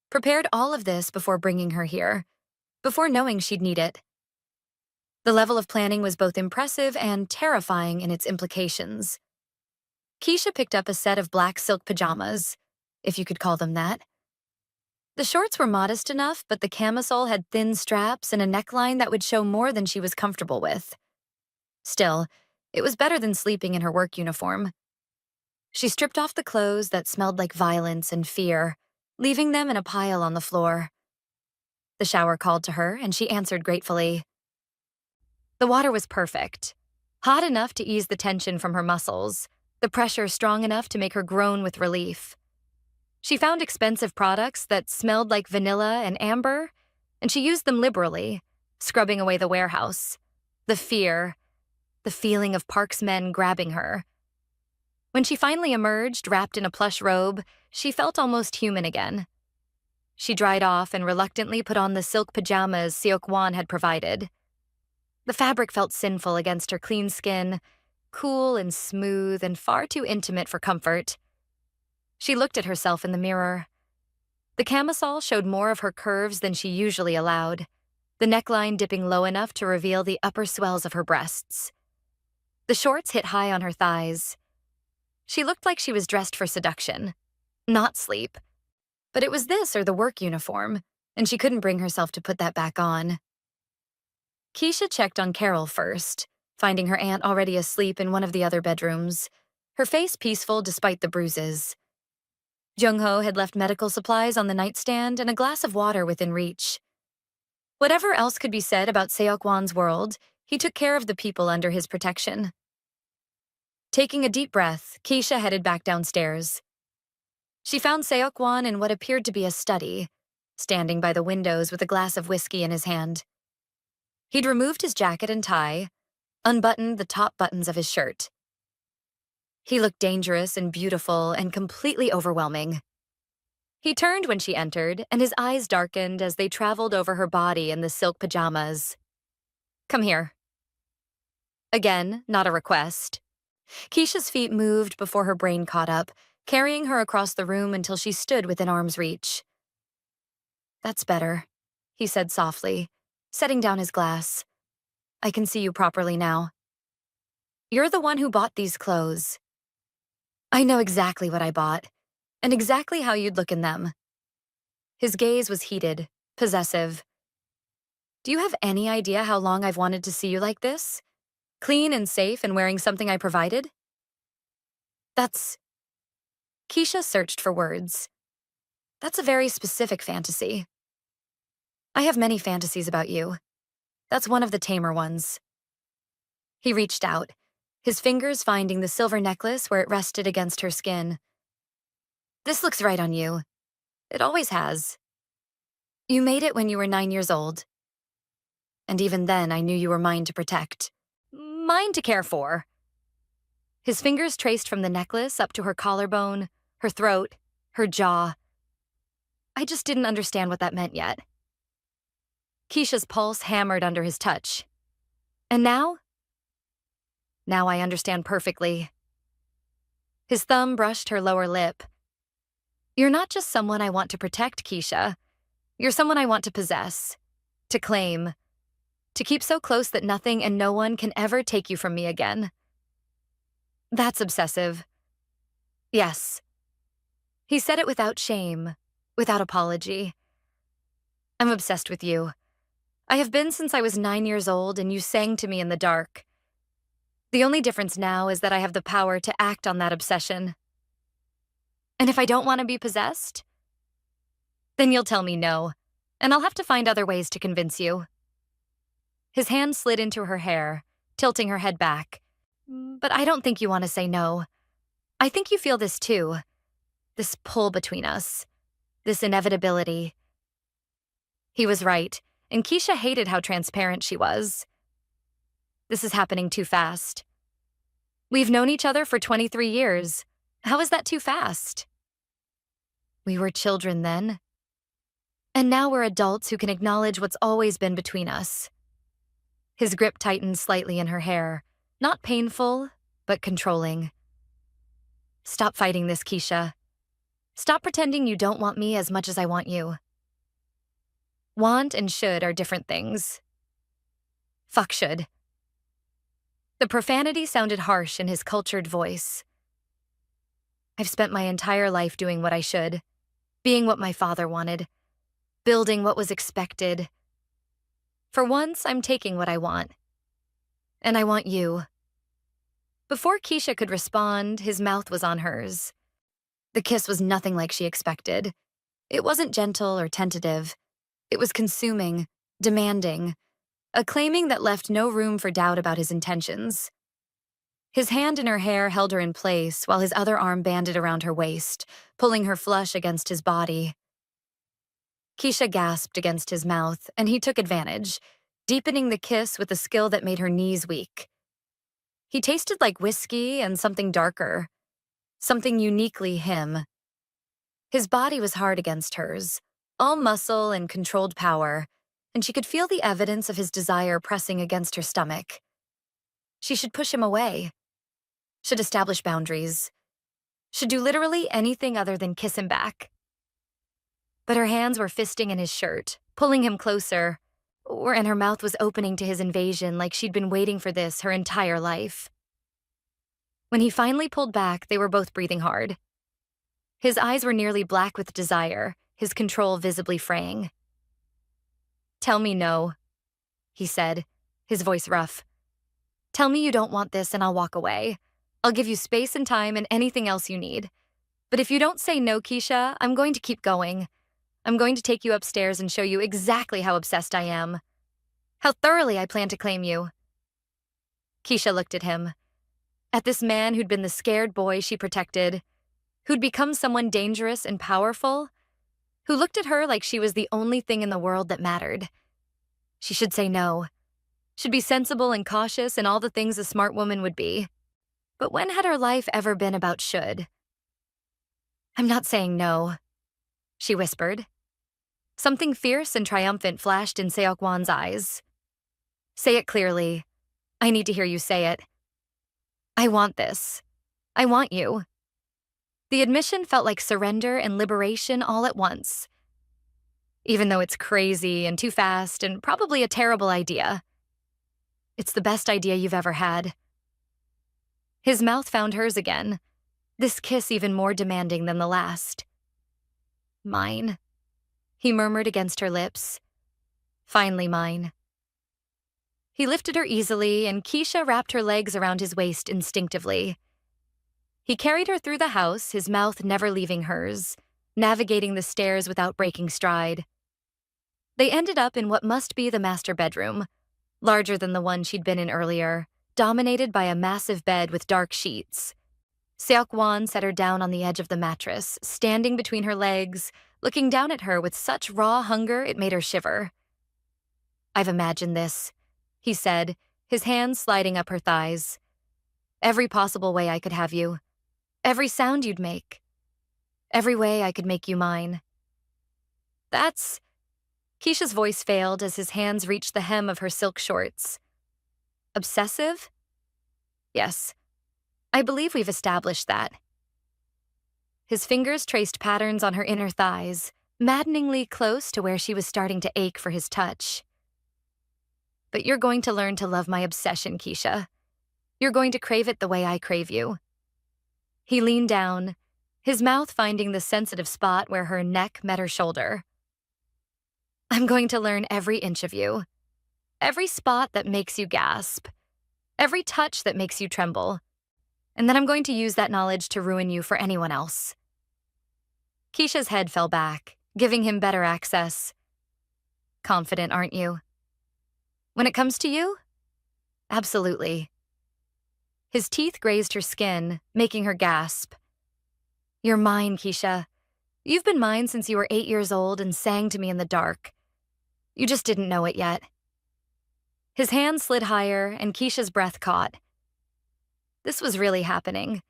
[SPEAKER 1] prepared all of this before bringing her here, before knowing she'd need it. The level of planning was both impressive and terrifying in its implications. Keisha picked up a set of black silk pajamas, if you could call them that. The shorts were modest enough, but the camisole had thin straps and a neckline that would show more than she was comfortable with. Still, it was better than sleeping in her work uniform. She stripped off the clothes that smelled like violence and fear, leaving them in a pile on the floor. The shower called to her, and she answered gratefully. The water was perfect, hot enough to ease the tension from her muscles, the pressure strong enough to make her groan with relief. She found expensive products that smelled like vanilla and amber, and she used them liberally, scrubbing away the warehouse, the fear, the feeling of Park's men grabbing her. When she finally emerged, wrapped in a plush robe, she felt almost human again. She dried off and reluctantly put on the silk pajamas Seok-won had provided. The fabric felt sinful against her clean skin, cool and smooth and far too intimate for comfort. She looked at herself in the mirror. The camisole showed more of her curves than she usually allowed, the neckline dipping low enough to reveal the upper swells of her breasts. The shorts hit high on her thighs. She looked like she was dressed for seduction, not sleep. But it was this or the work uniform, and she couldn't bring herself to put that back on. Keisha checked on Carol first, finding her aunt already asleep in one of the other bedrooms, her face peaceful despite the bruises. Jung-ho had left medical supplies on the nightstand and a glass of water within reach. Whatever else could be said about Seok-won's world, he took care of the people under his protection. Taking a deep breath, Keisha headed back downstairs. She found Seok-won in what appeared to be a study, standing by the windows with a glass of whiskey in his hand. He'd removed his jacket and tie, unbuttoned the top buttons of his shirt. He looked dangerous and beautiful and completely overwhelming. He turned when she entered, and his eyes darkened as they traveled over her body in the silk pajamas. "Come here." Again, not a request. Keisha's feet moved before her brain caught up, carrying her across the room until she stood within arm's reach. "That's better," he said softly, setting down his glass. "I can see you properly now. You're the one who bought these clothes. I know exactly what I bought, and exactly how you'd look in them." His gaze was heated, possessive. "Do you have any idea how long I've wanted to see you like this? Clean and safe and wearing something I provided?" That's... Keisha searched for words. "That's a very specific fantasy. I have many fantasies about you. That's one of the tamer ones." He reached out, his fingers finding the silver necklace where it rested against her skin. "This looks right on you. It always has. You made it when you were 9 years old. And even then, I knew you were mine to protect. Mine to care for." His fingers traced from the necklace up to her collarbone, her throat, her jaw. I just didn't understand what that meant yet. Keisha's pulse hammered under his touch. "And now?" "Now I understand perfectly." His thumb brushed her lower lip. "You're not just someone I want to protect, Keisha. You're someone I want to possess, to claim, to keep so close that nothing and no one can ever take you from me again." "That's obsessive." "Yes." He said it without shame, without apology. "I'm obsessed with you. I have been since I was 9 years old, and you sang to me in the dark. The only difference now is that I have the power to act on that obsession. And if I don't want to be possessed, then you'll tell me no, and I'll have to find other ways to convince you." His hand slid into her hair, tilting her head back. "But I don't think you want to say no. I think you feel this too. This pull between us. This inevitability." He was right, and Keisha hated how transparent she was. "This is happening too fast. We've known each other for 23 years. How is that too fast?" "We were children then. And now we're adults who can acknowledge what's always been between us." His grip tightened slightly in her hair, not painful, but controlling. Stop fighting this, Keisha. Stop pretending you don't want me as much as I want you. Want and should are different things. Fuck should. The profanity sounded harsh in his cultured voice. I've spent my entire life doing what I should, being what my father wanted, building what was expected. For once, I'm taking what I want. And I want you. Before Keisha could respond, his mouth was on hers. The kiss was nothing like she expected. It wasn't gentle or tentative. It was consuming, demanding, a claiming that left no room for doubt about his intentions. His hand in her hair held her in place while his other arm banded around her waist, pulling her flush against his body. Keisha gasped against his mouth, and he took advantage, deepening the kiss with a skill that made her knees weak. He tasted like whiskey and something darker, something uniquely him. His body was hard against hers, all muscle and controlled power, and she could feel the evidence of his desire pressing against her stomach. She should push him away, should establish boundaries, should do literally anything other than kiss him back. But her hands were fisting in his shirt, pulling him closer, and her mouth was opening to his invasion like she'd been waiting for this her entire life. When he finally pulled back, they were both breathing hard. His eyes were nearly black with desire, his control visibly fraying. "Tell me no," he said, his voice rough. "Tell me you don't want this and I'll walk away. I'll give you space and time and anything else you need. But if you don't say no, Keisha, I'm going to keep going. I'm going to take you upstairs and show you exactly how obsessed I am. How thoroughly I plan to claim you." Keisha looked at him. At this man who'd been the scared boy she protected, who'd become someone dangerous and powerful, who looked at her like she was the only thing in the world that mattered. She should say no, should be sensible and cautious and all the things a smart woman would be. But when had her life ever been about should? "I'm not saying no," she whispered. Something fierce and triumphant flashed in Seokwan's eyes. "Say it clearly. I need to hear you say it. I want this. I want you." The admission felt like surrender and liberation all at once. Even though it's crazy and too fast and probably a terrible idea, it's the best idea you've ever had. His mouth found hers again, this kiss even more demanding than the last. "Mine," he murmured against her lips. "Finally mine." He lifted her easily, and Keisha wrapped her legs around his waist instinctively. He carried her through the house, his mouth never leaving hers, navigating the stairs without breaking stride. They ended up in what must be the master bedroom, larger than the one she'd been in earlier, dominated by a massive bed with dark sheets. Seokwan set her down on the edge of the mattress, standing between her legs, looking down at her with such raw hunger it made her shiver. "I've imagined this," he said, his hands sliding up her thighs. "Every possible way I could have you. Every sound you'd make. Every way I could make you mine." "That's..." Keisha's voice failed as his hands reached the hem of her silk shorts. "Obsessive? Yes. I believe we've established that." His fingers traced patterns on her inner thighs, maddeningly close to where she was starting to ache for his touch. "But you're going to learn to love my obsession, Keisha. You're going to crave it the way I crave you." He leaned down, his mouth finding the sensitive spot where her neck met her shoulder. "I'm going to learn every inch of you. Every spot that makes you gasp. Every touch that makes you tremble. And then I'm going to use that knowledge to ruin you for anyone else." Keisha's head fell back, giving him better access. "Confident, aren't you?" "When it comes to you? Absolutely." His teeth grazed her skin, making her gasp. "You're mine, Keisha. You've been mine since you were 8 years old and sang to me in the dark. You just didn't know it yet." His hand slid higher, and Keisha's breath caught. This was really happening.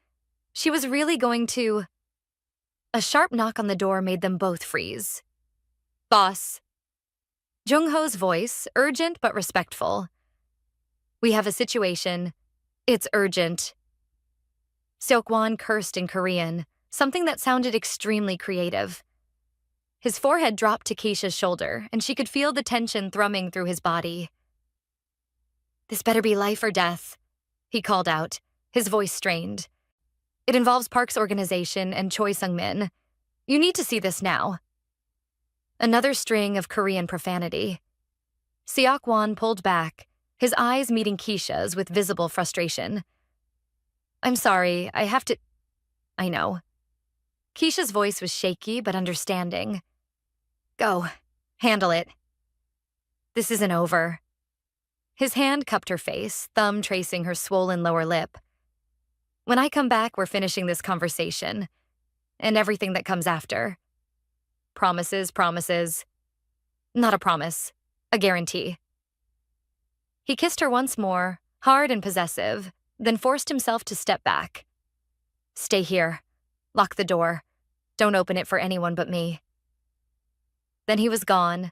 [SPEAKER 1] She was really going to... A sharp knock on the door made them both freeze. "Boss." Jung-ho's voice, urgent but respectful. We have a situation. It's urgent. Seok-won cursed in Korean, something that sounded extremely creative. His forehead dropped to Keisha's shoulder, and she could feel the tension thrumming through his body. "This better be life or death," he called out, his voice strained. "It involves Park's organization and Choi Sung-min. You need to see this now." Another string of Korean profanity. Seok-won pulled back, his eyes meeting Keisha's with visible frustration. "I'm sorry, I have to—" "I know." Keisha's voice was shaky but understanding. "Go. Handle it. This isn't over." His hand cupped her face, thumb tracing her swollen lower lip. "When I come back, we're finishing this conversation. And everything that comes after. Promises, promises. Not a promise. A guarantee." He kissed her once more, hard and possessive, then forced himself to step back. "Stay here. Lock the door. Don't open it for anyone but me." Then he was gone,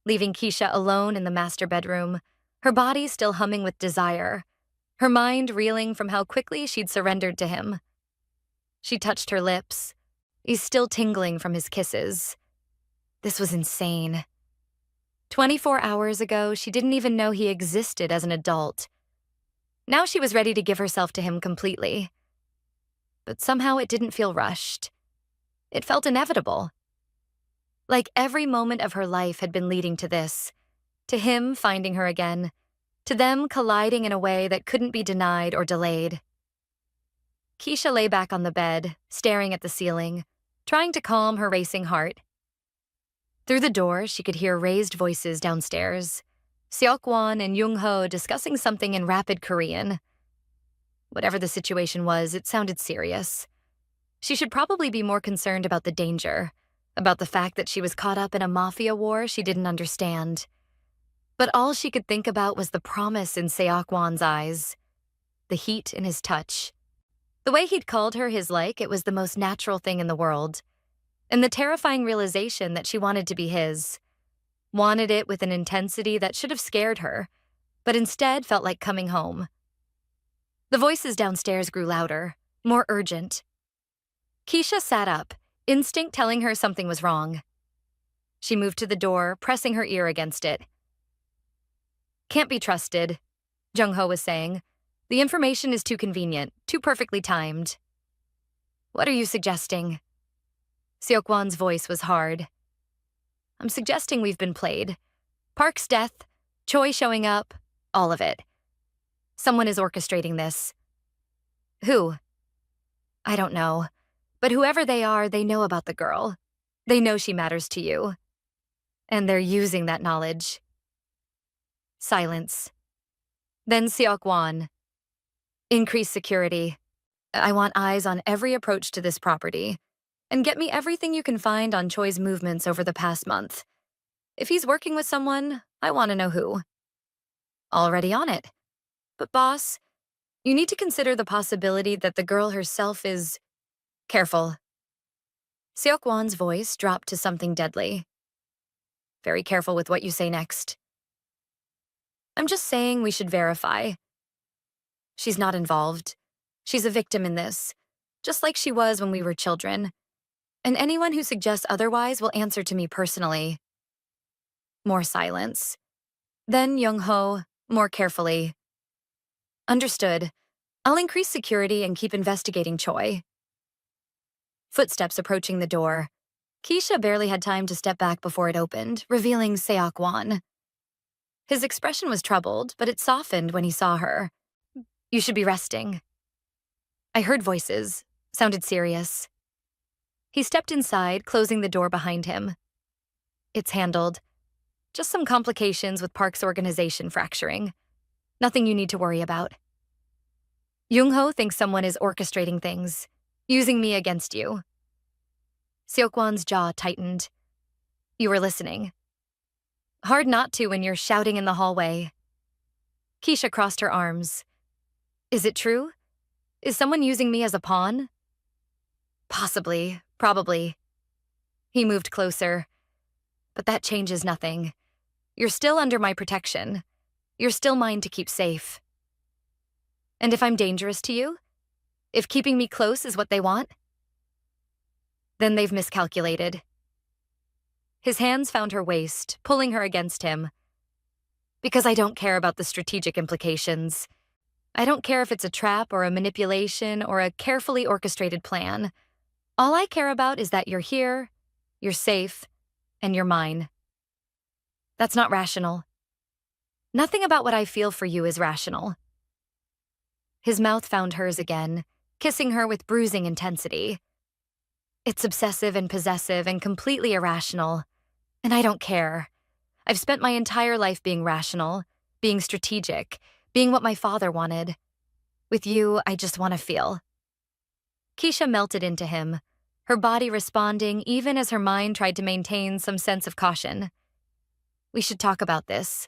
[SPEAKER 1] leaving Keisha alone in the master bedroom, her body still humming with desire, her mind reeling from how quickly she'd surrendered to him. She touched her lips. He's still tingling from his kisses. This was insane. 24 hours ago, she didn't even know he existed as an adult. Now she was ready to give herself to him completely. But somehow it didn't feel rushed. It felt inevitable. Like every moment of her life had been leading to this, to him finding her again, to them colliding in a way that couldn't be denied or delayed. Keisha lay back on the bed, staring at the ceiling, trying to calm her racing heart. Through the door, she could hear raised voices downstairs, Seok-won and Jung-ho discussing something in rapid Korean. Whatever the situation was, it sounded serious. She should probably be more concerned about the danger, about the fact that she was caught up in a Mafia war she didn't understand. But all she could think about was the promise in Seok-won's eyes, the heat in his touch. The way he'd called her his like, it was the most natural thing in the world. And the terrifying realization that she wanted to be his. Wanted it with an intensity that should have scared her, but instead felt like coming home. The voices downstairs grew louder, more urgent. Keisha sat up, instinct telling her something was wrong. She moved to the door, pressing her ear against it. "Can't be trusted," Jung-ho was saying. "The information is too convenient, too perfectly timed." "What are you suggesting?" Seok-won's voice was hard. "I'm suggesting we've been played. Park's death, Choi showing up, all of it. Someone is orchestrating this." "Who?" "I don't know. But whoever they are, they know about the girl. They know she matters to you. And they're using that knowledge." Silence. Then Seok-won. "Increase security. I want eyes on every approach to this property. And get me everything you can find on Choi's movements over the past month. If he's working with someone, I want to know who." "Already on it. But boss, you need to consider the possibility that the girl herself is—" "Careful." Seok-won's voice dropped to something deadly. "Very careful with what you say next." "I'm just saying we should verify. She's not involved. She's a victim in this, just like she was when we were children. And anyone who suggests otherwise will answer to me personally." More silence. Then Jung-ho, more carefully. "Understood. I'll increase security and keep investigating Choi." Footsteps approaching the door. Keisha barely had time to step back before it opened, revealing Seok-won. His expression was troubled, but it softened when he saw her. "You should be resting." "I heard voices. Sounded serious." He stepped inside, closing the door behind him. "It's handled. Just some complications with Park's organization fracturing. Nothing you need to worry about." "Jung-ho thinks someone is orchestrating things, using me against you." Seok-won's jaw tightened. "You were listening." "Hard not to when you're shouting in the hallway." Keisha crossed her arms. "Is it true? Is someone using me as a pawn?" "Possibly, probably." He moved closer. "But that changes nothing. You're still under my protection. You're still mine to keep safe." And if I'm dangerous to you? If keeping me close is what they want? Then they've miscalculated. His hands found her waist, pulling her against him. Because I don't care about the strategic implications. I don't care if it's a trap or a manipulation or a carefully orchestrated plan. All I care about is that you're here, you're safe, and you're mine. That's not rational. Nothing about what I feel for you is rational. His mouth found hers again, kissing her with bruising intensity. It's obsessive and possessive and completely irrational, and I don't care. I've spent my entire life being rational, being strategic, being what my father wanted. With you, I just want to feel. Keisha melted into him, her body responding even as her mind tried to maintain some sense of caution. We should talk about this.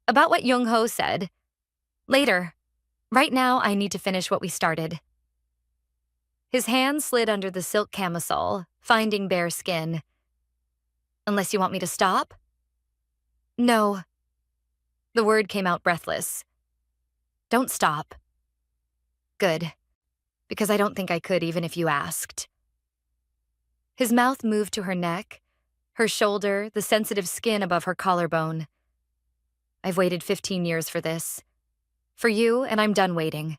[SPEAKER 1] About what Young-ho said. Later. Right now, I need to finish what we started. His hand slid under the silk camisole, finding bare skin. Unless you want me to stop? No. The word came out breathless. Don't stop. Good. Because I don't think I could even if you asked. His mouth moved to her neck, her shoulder, the sensitive skin above her collarbone. I've waited 15 years for this. For you, and I'm done waiting.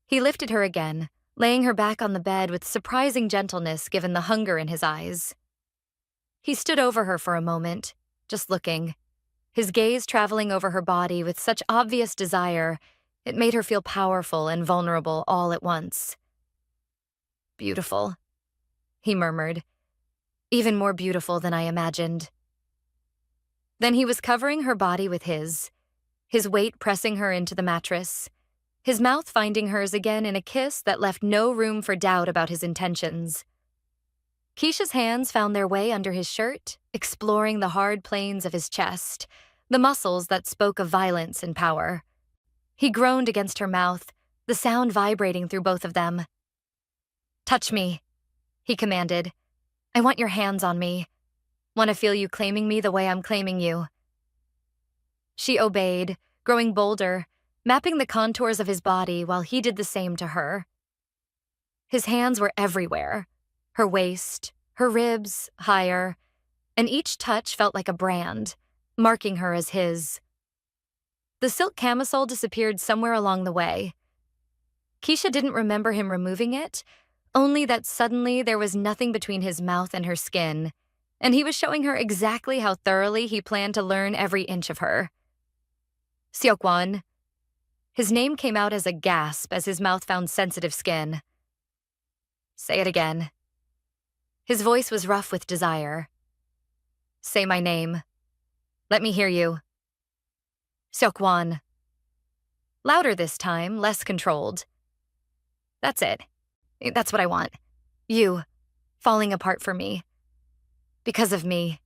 [SPEAKER 1] He lifted her again, laying her back on the bed with surprising gentleness given the hunger in his eyes. He stood over her for a moment, just looking, his gaze traveling over her body with such obvious desire, it made her feel powerful and vulnerable all at once. Beautiful, he murmured, even more beautiful than I imagined. Then he was covering her body with his weight pressing her into the mattress, his mouth finding hers again in a kiss that left no room for doubt about his intentions. Keisha's hands found their way under his shirt, exploring the hard planes of his chest, the muscles that spoke of violence and power. He groaned against her mouth, the sound vibrating through both of them. Touch me, he commanded. I want your hands on me. Want to feel you claiming me the way I'm claiming you. She obeyed, growing bolder, mapping the contours of his body while he did the same to her. His hands were everywhere, her waist, her ribs, higher, and each touch felt like a brand, marking her as his. The silk camisole disappeared somewhere along the way. Keisha didn't remember him removing it, only that suddenly there was nothing between his mouth and her skin, and he was showing her exactly how thoroughly he planned to learn every inch of her. Seok-won. His name came out as a gasp as his mouth found sensitive skin. Say it again. His voice was rough with desire. Say my name. Let me hear you. Seok-won. Louder this time, less controlled. That's it. That's what I want. You, falling apart for me. Because of me.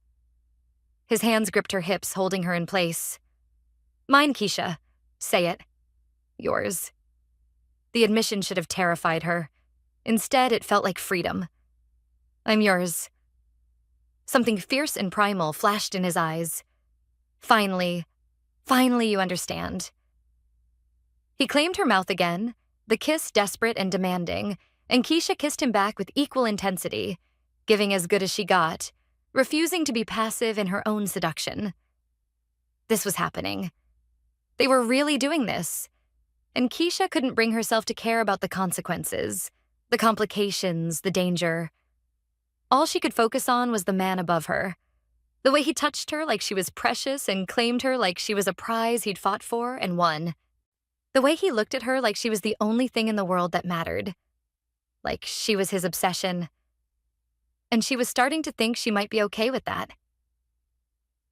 [SPEAKER 1] His hands gripped her hips, holding her in place. Mine, Keisha. Say it. Yours. The admission should have terrified her. Instead, it felt like freedom. I'm yours. Something fierce and primal flashed in his eyes. Finally you understand. He claimed her mouth again, the kiss desperate and demanding, and Keisha kissed him back with equal intensity, giving as good as she got, refusing to be passive in her own seduction. This was happening. They were really doing this, and Keisha couldn't bring herself to care about the consequences, the complications, the danger. All she could focus on was the man above her, the way he touched her like she was precious and claimed her like she was a prize he'd fought for and won. The way he looked at her like she was the only thing in the world that mattered, like she was his obsession. And she was starting to think she might be okay with that.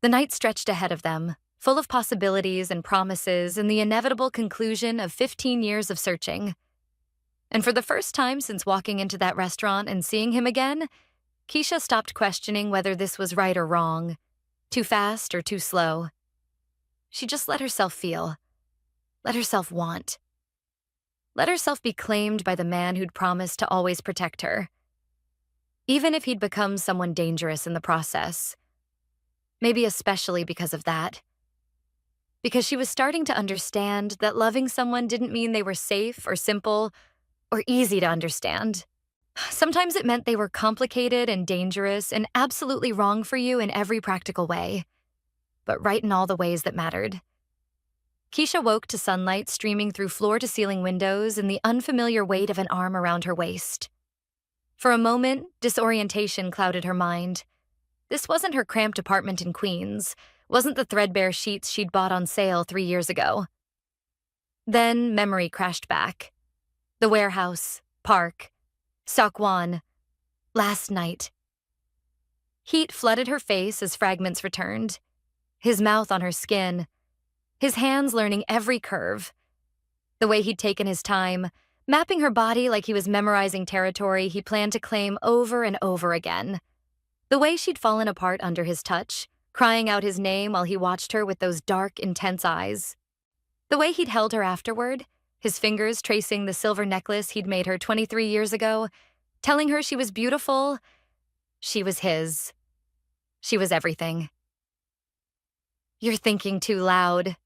[SPEAKER 1] The night stretched ahead of them, full of possibilities and promises and the inevitable conclusion of 15 years of searching. And for the first time since walking into that restaurant and seeing him again, Keisha stopped questioning whether this was right or wrong, too fast or too slow. She just let herself feel, let herself want. Let herself be claimed by the man who'd promised to always protect her, even if he'd become someone dangerous in the process. Maybe especially because of that. because she was starting to understand that loving someone didn't mean they were safe or simple or easy to understand. Sometimes it meant they were complicated and dangerous and absolutely wrong for you in every practical way, but right in all the ways that mattered. Keisha woke to sunlight streaming through floor-to-ceiling windows and the unfamiliar weight of an arm around her waist. For a moment, disorientation clouded her mind. This wasn't her cramped apartment in Queens, wasn't the threadbare sheets she'd bought on sale 3 years ago. Then memory crashed back. The warehouse, park, Seok-won, last night. Heat flooded her face as fragments returned, his mouth on her skin, his hands learning every curve. The way he'd taken his time, mapping her body like he was memorizing territory he planned to claim over and over again. The way she'd fallen apart under his touch, crying out his name while he watched her with those dark, intense eyes. The way he'd held her afterward, his fingers tracing the silver necklace he'd made her 23 years ago, telling her she was beautiful. She was his. She was everything. "You're thinking too loud."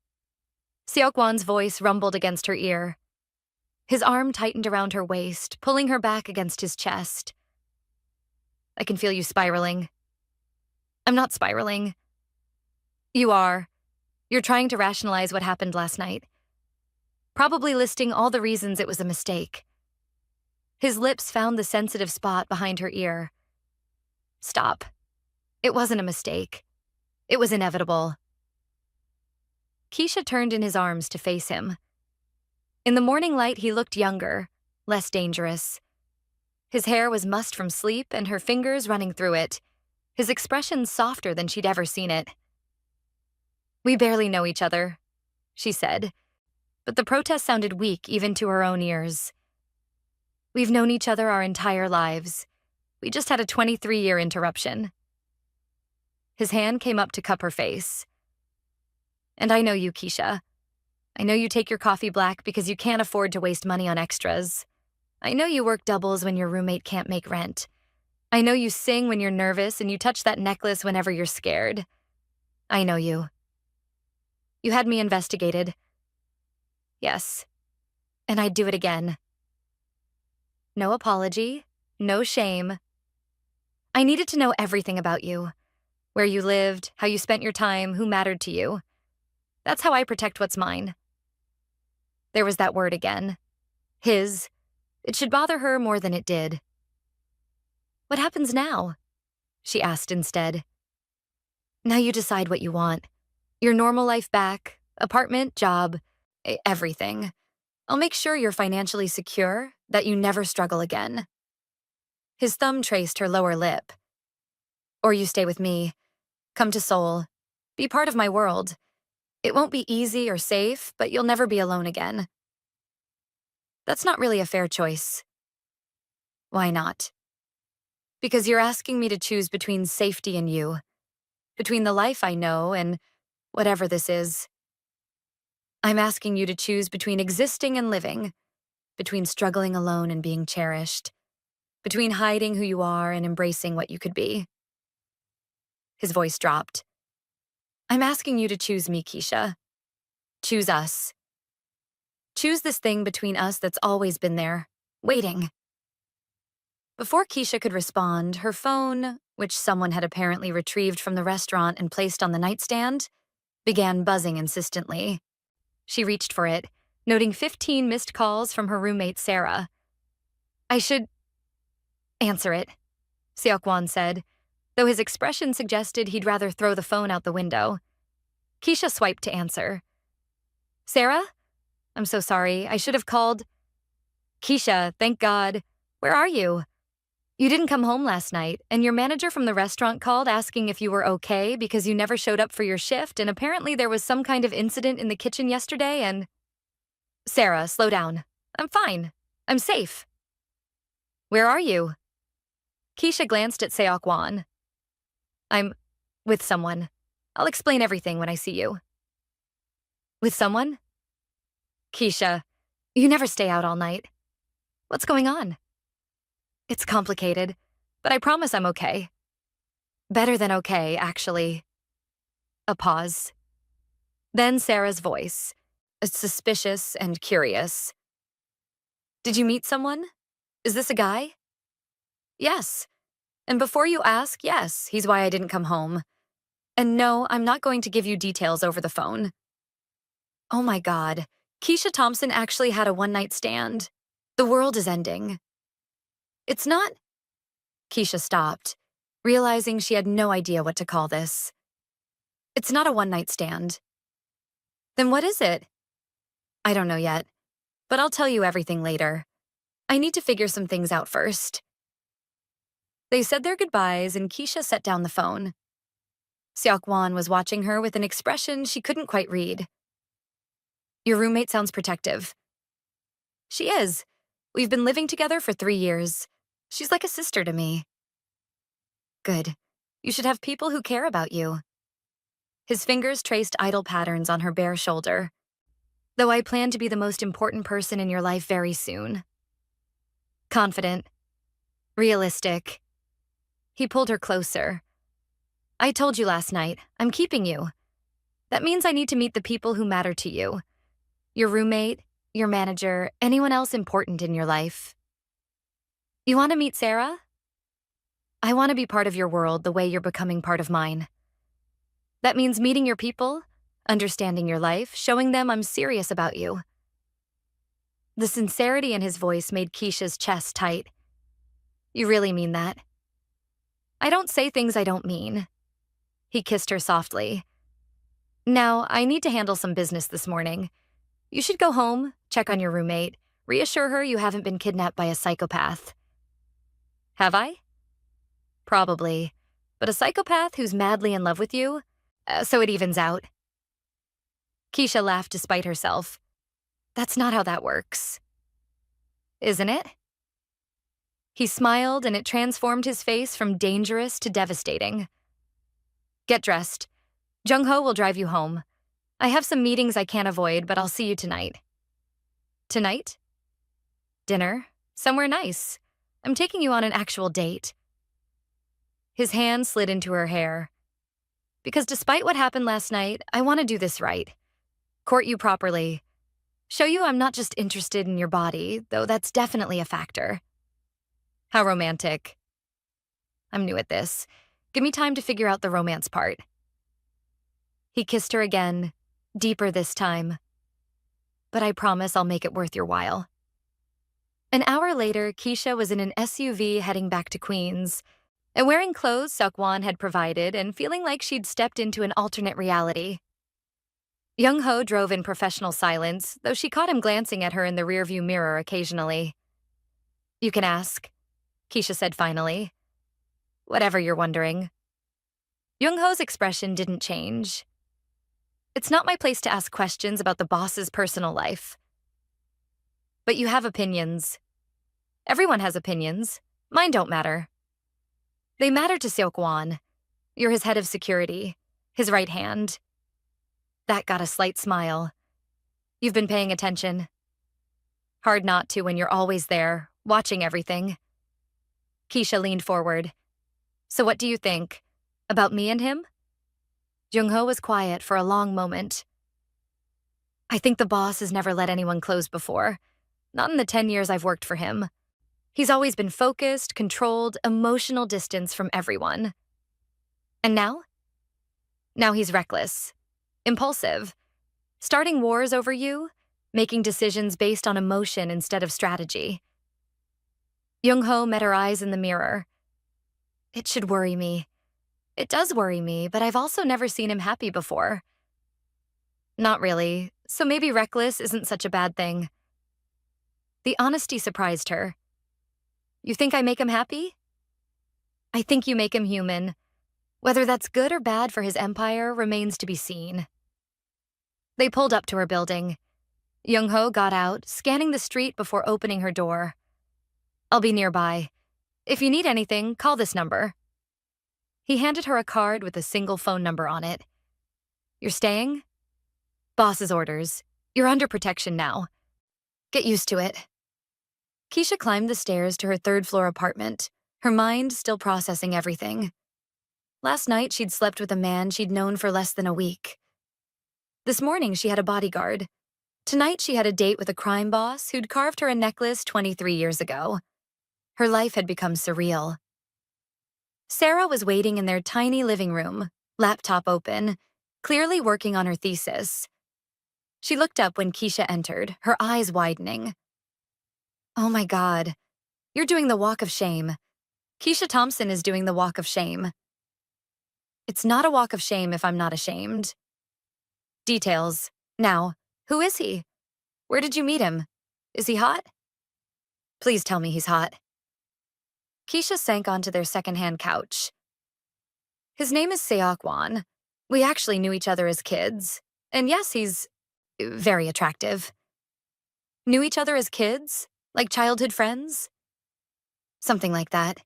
[SPEAKER 1] Seok-won's voice rumbled against her ear. His arm tightened around her waist, pulling her back against his chest. "I can feel you spiraling." "I'm not spiraling." "You are. You're trying to rationalize what happened last night. Probably listing all the reasons it was a mistake." His lips found the sensitive spot behind her ear. "Stop. It wasn't a mistake. It was inevitable." Keisha turned in his arms to face him. In the morning light, he looked younger, less dangerous. His hair was mussed from sleep and her fingers running through it, his expression softer than she'd ever seen it. "We barely know each other," she said, but the protest sounded weak even to her own ears. "We've known each other our entire lives. We just had a 23-year interruption." His hand came up to cup her face. "And I know you, Keisha. I know you take your coffee black because you can't afford to waste money on extras. I know you work doubles when your roommate can't make rent. I know you sing when you're nervous and you touch that necklace whenever you're scared. I know you. You had me investigated. Yes. And I'd do it again. No apology, no shame. I needed to know everything about you. Where you lived, how you spent your time, who mattered to you. That's how I protect what's mine." There was that word again. His. It should bother her more than it did. "What happens now?" she asked instead. "Now you decide what you want. Your normal life back, apartment, job, everything. I'll make sure you're financially secure, that you never struggle again." His thumb traced her lower lip. "Or you stay with me. Come to Seoul. Be part of my world. It won't be easy or safe, but you'll never be alone again." "That's not really a fair choice." "Why not?" "Because you're asking me to choose between safety and you. Between the life I know and whatever this is. I'm asking you to choose between existing and living. Between struggling alone and being cherished. Between hiding who you are and embracing what you could be." His voice dropped. "I'm asking you to choose me, Keisha. Choose us. Choose this thing between us that's always been there, waiting." Before Keisha could respond, her phone, which someone had apparently retrieved from the restaurant and placed on the nightstand, began buzzing insistently. She reached for it, noting 15 missed calls from her roommate Sarah. "I should answer it," Seok-won said, though his expression suggested he'd rather throw the phone out the window. Keisha swiped to answer. "Sarah? I'm so sorry. I should have called." "Keisha, thank God. Where are you? You didn't come home last night, and your manager from the restaurant called asking if you were okay because you never showed up for your shift, and apparently there was some kind of incident in the kitchen yesterday and—" "Sarah, slow down. I'm fine. I'm safe." "Where are you?" Keisha glanced at Seok-won. "I'm with someone. I'll explain everything when I see you." "With someone?" "Keisha, you never stay out all night. What's going on?" "It's complicated, but I promise I'm okay. Better than okay, actually." A pause. Then Sarah's voice, suspicious and curious. Did you meet someone? Is this a guy? Yes. And before you ask, yes, he's why I didn't come home. And no, I'm not going to give you details over the phone. Oh my God, Keisha Thompson actually had a one-night stand. The world is ending. It's not. Keisha stopped, realizing she had no idea what to call this. It's not a one-night stand. Then what is it? I don't know yet, but I'll tell you everything later. I need to figure some things out first. They said their goodbyes and Keisha set down the phone. Seok-won was watching her with an expression she couldn't quite read. Your roommate sounds protective. She is. We've been living together for 3 years. She's like a sister to me. Good. You should have people who care about you. His fingers traced idle patterns on her bare shoulder. Though I plan to be the most important person in your life very soon. Confident. Realistic. He pulled her closer. I told you last night, I'm keeping you. That means I need to meet the people who matter to you. Your roommate, your manager, anyone else important in your life. You want to meet Sarah? I want to be part of your world the way you're becoming part of mine. That means meeting your people, understanding your life, showing them I'm serious about you. The sincerity in his voice made Keisha's chest tight. You really mean that? I don't say things I don't mean. He kissed her softly. Now, I need to handle some business this morning. You should go home, check on your roommate, reassure her you haven't been kidnapped by a psychopath. Have I? Probably. But a psychopath who's madly in love with you? So it evens out. Keisha laughed despite herself. That's not how that works. Isn't it? He smiled and it transformed his face from dangerous to devastating. Get dressed. Jung-ho will drive you home. I have some meetings I can't avoid, but I'll see you tonight. Tonight? Dinner? Somewhere nice. I'm taking you on an actual date. His hand slid into her hair. Because despite what happened last night, I want to do this right. Court you properly. Show you I'm not just interested in your body, though that's definitely a factor. How romantic. I'm new at this. Give me time to figure out the romance part. He kissed her again, deeper this time. But I promise I'll make it worth your while. An hour later, Keisha was in an SUV heading back to Queens, and wearing clothes Seok-won had provided and feeling like she'd stepped into an alternate reality. Jung-ho drove in professional silence, though she caught him glancing at her in the rearview mirror occasionally. You can ask, Keisha said finally. Whatever you're wondering. Jung-ho's expression didn't change. It's not my place to ask questions about the boss's personal life. But you have opinions. Everyone has opinions. Mine don't matter. They matter to Seok-won. You're his head of security, his right hand. That got a slight smile. You've been paying attention. Hard not to when you're always there, watching everything. Keisha leaned forward. So what do you think? About me and him? Jung-ho was quiet for a long moment. I think the boss has never let anyone close before. Not in the 10 years I've worked for him. He's always been focused, controlled, emotional distance from everyone. And now? Now he's reckless, impulsive, starting wars over you, making decisions based on emotion instead of strategy. Jung-ho met her eyes in the mirror. It should worry me. It does worry me, but I've also never seen him happy before. Not really, so maybe reckless isn't such a bad thing. The honesty surprised her. You think I make him happy? I think you make him human. Whether that's good or bad for his empire remains to be seen. They pulled up to her building. Jung-ho got out, scanning the street before opening her door. I'll be nearby. If you need anything, call this number. He handed her a card with a single phone number on it. You're staying? Boss's orders. You're under protection now. Get used to it. Keisha climbed the stairs to her third-floor apartment, her mind still processing everything. Last night, she'd slept with a man she'd known for less than a week. This morning, she had a bodyguard. Tonight, she had a date with a crime boss who'd carved her a necklace 23 years ago. Her life had become surreal. Sarah was waiting in their tiny living room, laptop open, clearly working on her thesis. She looked up when Keisha entered, her eyes widening. Oh my God, you're doing the walk of shame. Keisha Thompson is doing the walk of shame. It's not a walk of shame if I'm not ashamed. Details. Now, who is he? Where did you meet him? Is he hot? Please tell me he's hot. Keisha sank onto their secondhand couch. His name is Seok-wan. We actually knew each other as kids. And yes, he's very attractive. Knew each other as kids? Like childhood friends? Something like that.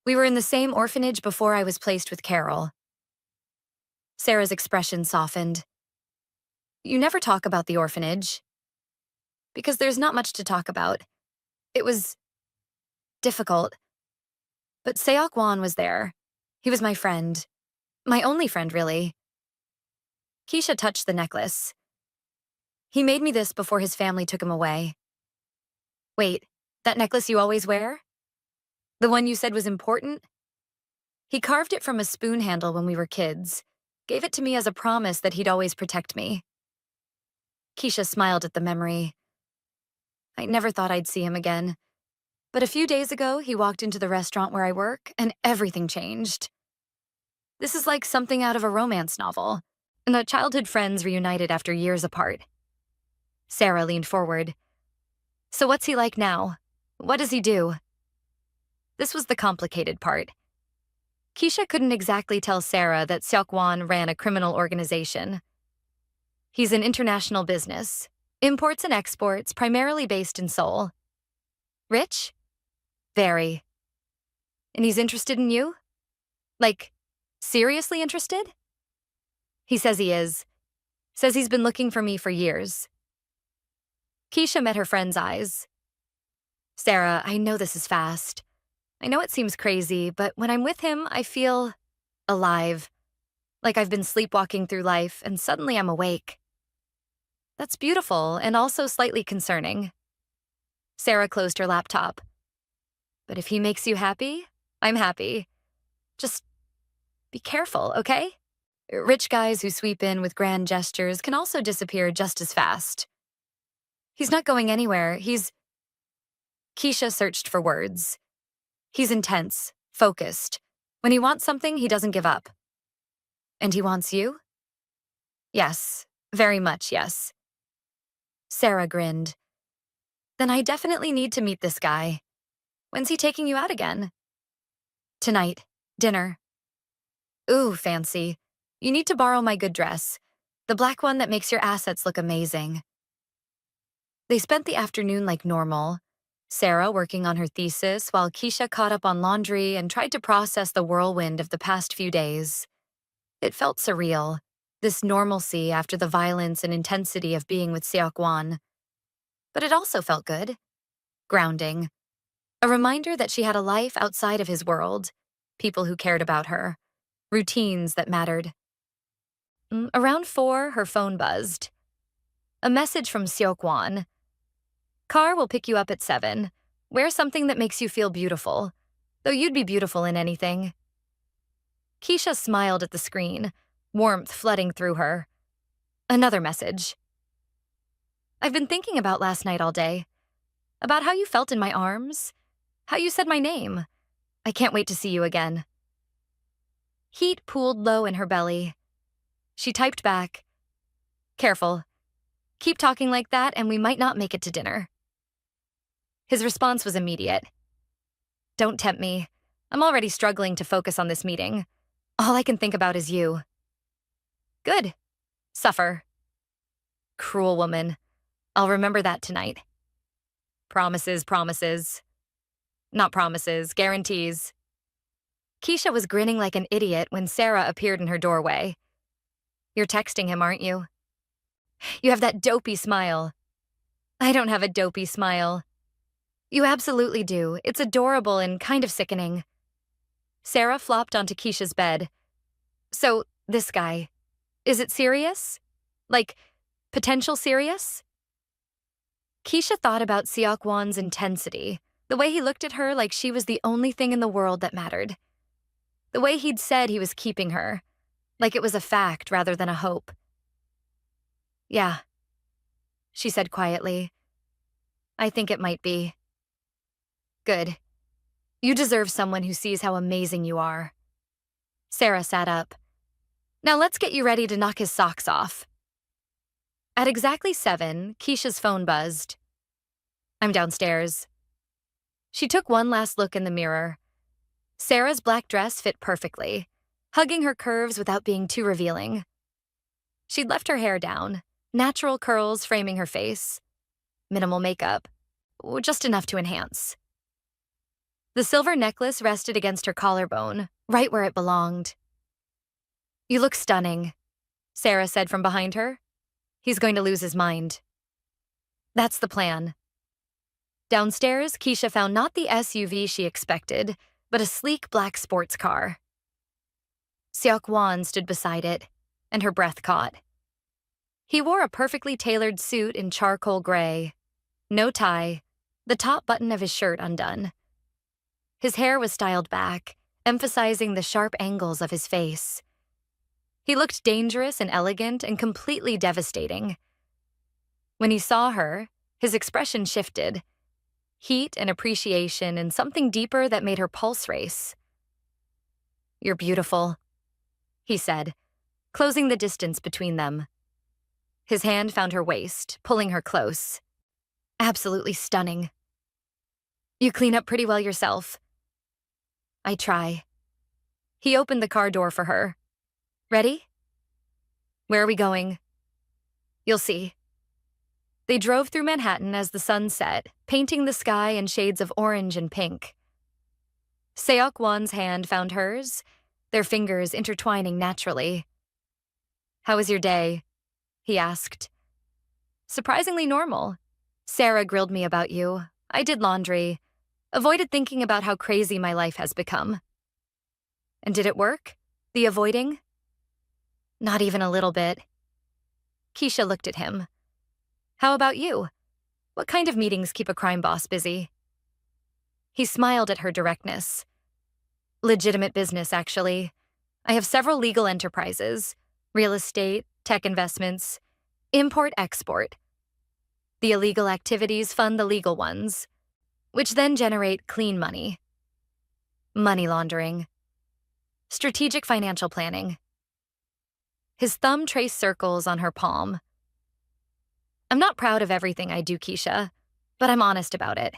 [SPEAKER 1] We were in the same orphanage before I was placed with Carol. Sarah's expression softened. You never talk about the orphanage. Because there's not much to talk about. It was difficult. But Seok-wan was there. He was my friend. My only friend, really. Keisha touched the necklace. He made me this before his family took him away. Wait, that necklace you always wear? The one you said was important? He carved it from a spoon handle when we were kids. Gave it to me as a promise that he'd always protect me. Keisha smiled at the memory. I never thought I'd see him again. But a few days ago, he walked into the restaurant where I work, and everything changed. This is like something out of a romance novel, and the childhood friends reunited after years apart. Sarah leaned forward. So what's he like now? What does he do? This was the complicated part. Keisha couldn't exactly tell Sarah that Seok-wan ran a criminal organization. He's an international business, imports and exports, primarily based in Seoul. Rich? Very. And he's interested in you? Like, seriously interested? He says he is. Says he's been looking for me for years. Keisha met her friend's eyes. Sarah, I know this is fast. I know it seems crazy, but when I'm with him, I feel alive. Like I've been sleepwalking through life, and suddenly I'm awake. That's beautiful, and also slightly concerning. Sarah closed her laptop. But if he makes you happy, I'm happy. Just be careful, okay? Rich guys who sweep in with grand gestures can also disappear just as fast. He's not going anywhere. Keisha searched for words. He's intense, focused. When he wants something, he doesn't give up. And he wants you? Yes, very much yes. Sarah grinned. Then I definitely need to meet this guy. When's he taking you out again? Tonight. Dinner. Ooh, fancy. You need to borrow my good dress. The black one that makes your assets look amazing. They spent the afternoon like normal. Sarah working on her thesis while Keisha caught up on laundry and tried to process the whirlwind of the past few days. It felt surreal, this normalcy after the violence and intensity of being with Seok-wan. But it also felt good. Grounding. A reminder that she had a life outside of his world, people who cared about her, routines that mattered. Around 4, her phone buzzed. A message from Seok-wan. Car will pick you up at 7. Wear something that makes you feel beautiful, though you'd be beautiful in anything. Keisha smiled at the screen, warmth flooding through her. Another message. I've been thinking about last night all day. About how you felt in my arms. How you said my name. I can't wait to see you again. Heat pooled low in her belly. She typed back. Careful. Keep talking like that and we might not make it to dinner. His response was immediate. Don't tempt me. I'm already struggling to focus on this meeting. All I can think about is you. Good. Suffer. Cruel woman. I'll remember that tonight. Promises, promises. Not promises, guarantees. Keisha was grinning like an idiot when Sarah appeared in her doorway. You're texting him, aren't you? You have that dopey smile. I don't have a dopey smile. You absolutely do. It's adorable and kind of sickening. Sarah flopped onto Keisha's bed. So, this guy. Is it serious? Like, potential serious? Keisha thought about Seok-won's intensity, the way he looked at her like she was the only thing in the world that mattered. The way he'd said he was keeping her, like it was a fact rather than a hope. Yeah, she said quietly. I think it might be. Good. You deserve someone who sees how amazing you are. Sarah sat up. Now let's get you ready to knock his socks off. At exactly 7, Keisha's phone buzzed. I'm downstairs. She took one last look in the mirror. Sarah's black dress fit perfectly, hugging her curves without being too revealing. She'd left her hair down, natural curls framing her face. Minimal makeup, just enough to enhance. The silver necklace rested against her collarbone, right where it belonged. You look stunning, Sarah said from behind her. He's going to lose his mind. That's the plan. Downstairs, Keisha found not the SUV she expected, but a sleek black sports car. Seok-won stood beside it, and her breath caught. He wore a perfectly tailored suit in charcoal gray. No tie, the top button of his shirt undone. His hair was styled back, emphasizing the sharp angles of his face. He looked dangerous and elegant and completely devastating. When he saw her, his expression shifted. Heat and appreciation and something deeper that made her pulse race. You're beautiful, he said, closing the distance between them. His hand found her waist, pulling her close. Absolutely stunning. You clean up pretty well yourself. I try. He opened the car door for her. Ready? Where are we going? You'll see. They drove through Manhattan as the sun set, painting the sky in shades of orange and pink. Seok-won's hand found hers, their fingers intertwining naturally. How was your day? He asked. Surprisingly normal. Sarah grilled me about you. I did laundry. Avoided thinking about how crazy my life has become. And did it work? The avoiding? Not even a little bit. Keisha looked at him. How about you? What kind of meetings keep a crime boss busy? He smiled at her directness. Legitimate business, actually. I have several legal enterprises. Real estate, tech investments, import-export. The illegal activities fund the legal ones, which then generate clean money. Money laundering. Strategic financial planning. His thumb traced circles on her palm. I'm not proud of everything I do, Keisha, but I'm honest about it.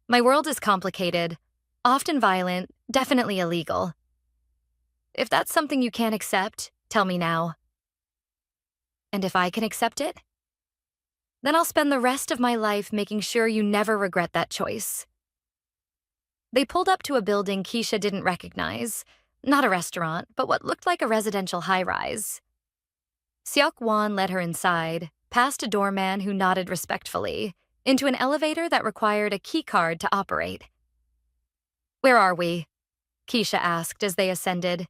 [SPEAKER 1] My world is complicated, often violent, definitely illegal. If that's something you can't accept, tell me now. And if I can accept it, then I'll spend the rest of my life making sure you never regret that choice. They pulled up to a building Keisha didn't recognize, not a restaurant, but what looked like a residential high-rise. Seok-won led her inside, past a doorman who nodded respectfully, into an elevator that required a keycard to operate. Where are we? Keisha asked as they ascended.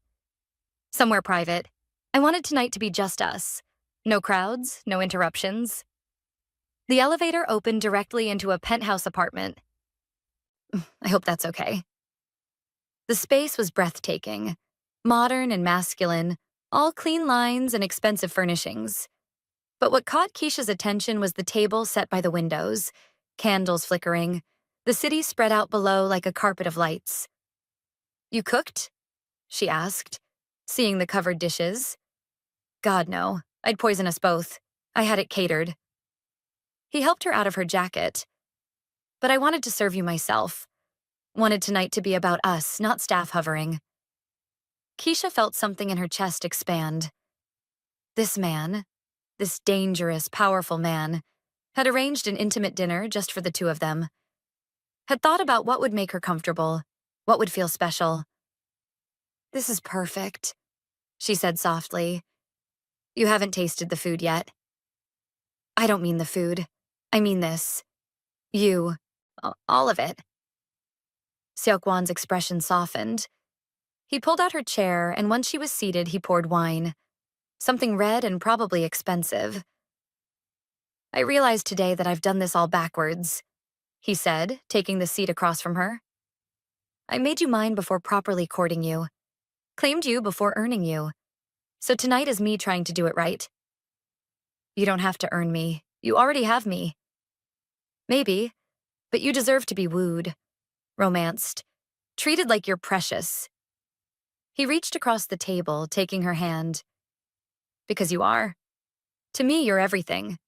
[SPEAKER 1] Somewhere private. I wanted tonight to be just us. No crowds, no interruptions. The elevator opened directly into a penthouse apartment. I hope that's okay. The space was breathtaking, modern and masculine, all clean lines and expensive furnishings. But what caught Keisha's attention was the table set by the windows, candles flickering, the city spread out below like a carpet of lights. You cooked? She asked, seeing the covered dishes. God, no. I'd poison us both. I had it catered. He helped her out of her jacket. But I wanted to serve you myself. Wanted tonight to be about us, not staff hovering. Keisha felt something in her chest expand. This man, this dangerous, powerful man, had arranged an intimate dinner just for the two of them. Had thought about what would make her comfortable, what would feel special. This is perfect, she said softly. You haven't tasted the food yet. I don't mean the food. I mean this. You. All of it. Seok-won's expression softened. He pulled out her chair, and once she was seated, he poured wine. something red and probably expensive. I realized today that I've done this all backwards, he said, taking the seat across from her. I made you mine before properly courting you, claimed you before earning you. So tonight is me trying to do it right. You don't have to earn me. You already have me. Maybe, but you deserve to be wooed, romanced, treated like you're precious. He reached across the table, taking her hand. Because you are. To me, you're everything.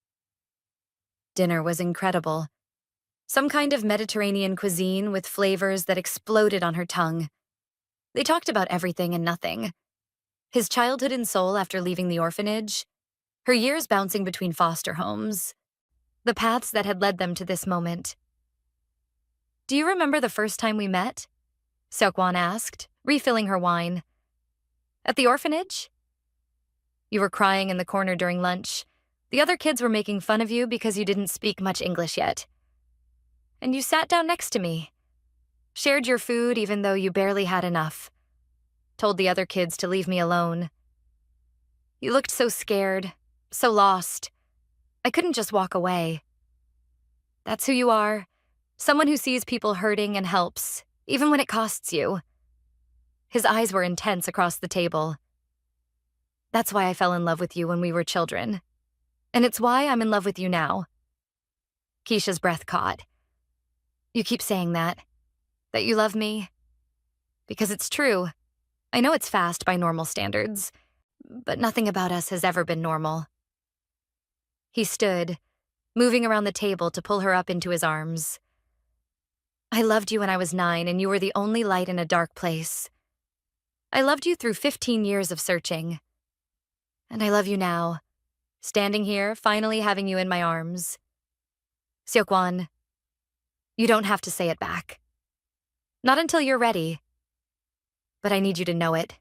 [SPEAKER 1] Dinner was incredible. Some kind of Mediterranean cuisine with flavors that exploded on her tongue. They talked about everything and nothing. His childhood in Seoul after leaving the orphanage, her years bouncing between foster homes, the paths that had led them to this moment. Do you remember the first time we met? Seok-won asked, refilling her wine. At the orphanage? You were crying in the corner during lunch. The other kids were making fun of you because you didn't speak much English yet. And you sat down next to me, shared your food even though you barely had enough, told the other kids to leave me alone. You looked so scared, so lost. I couldn't just walk away. That's who you are, someone who sees people hurting and helps, even when it costs you. His eyes were intense across the table. That's why I fell in love with you when we were children. And it's why I'm in love with you now. Keisha's breath caught. You keep saying that you love me. Because it's true. I know it's fast by normal standards, but nothing about us has ever been normal. He stood, moving around the table to pull her up into his arms. I loved you when I was 9, and you were the only light in a dark place. I loved you through 15 years of searching. And I love you now, standing here, finally having you in my arms. Seok-won, you don't have to say it back. Not until you're ready. But I need you to know it.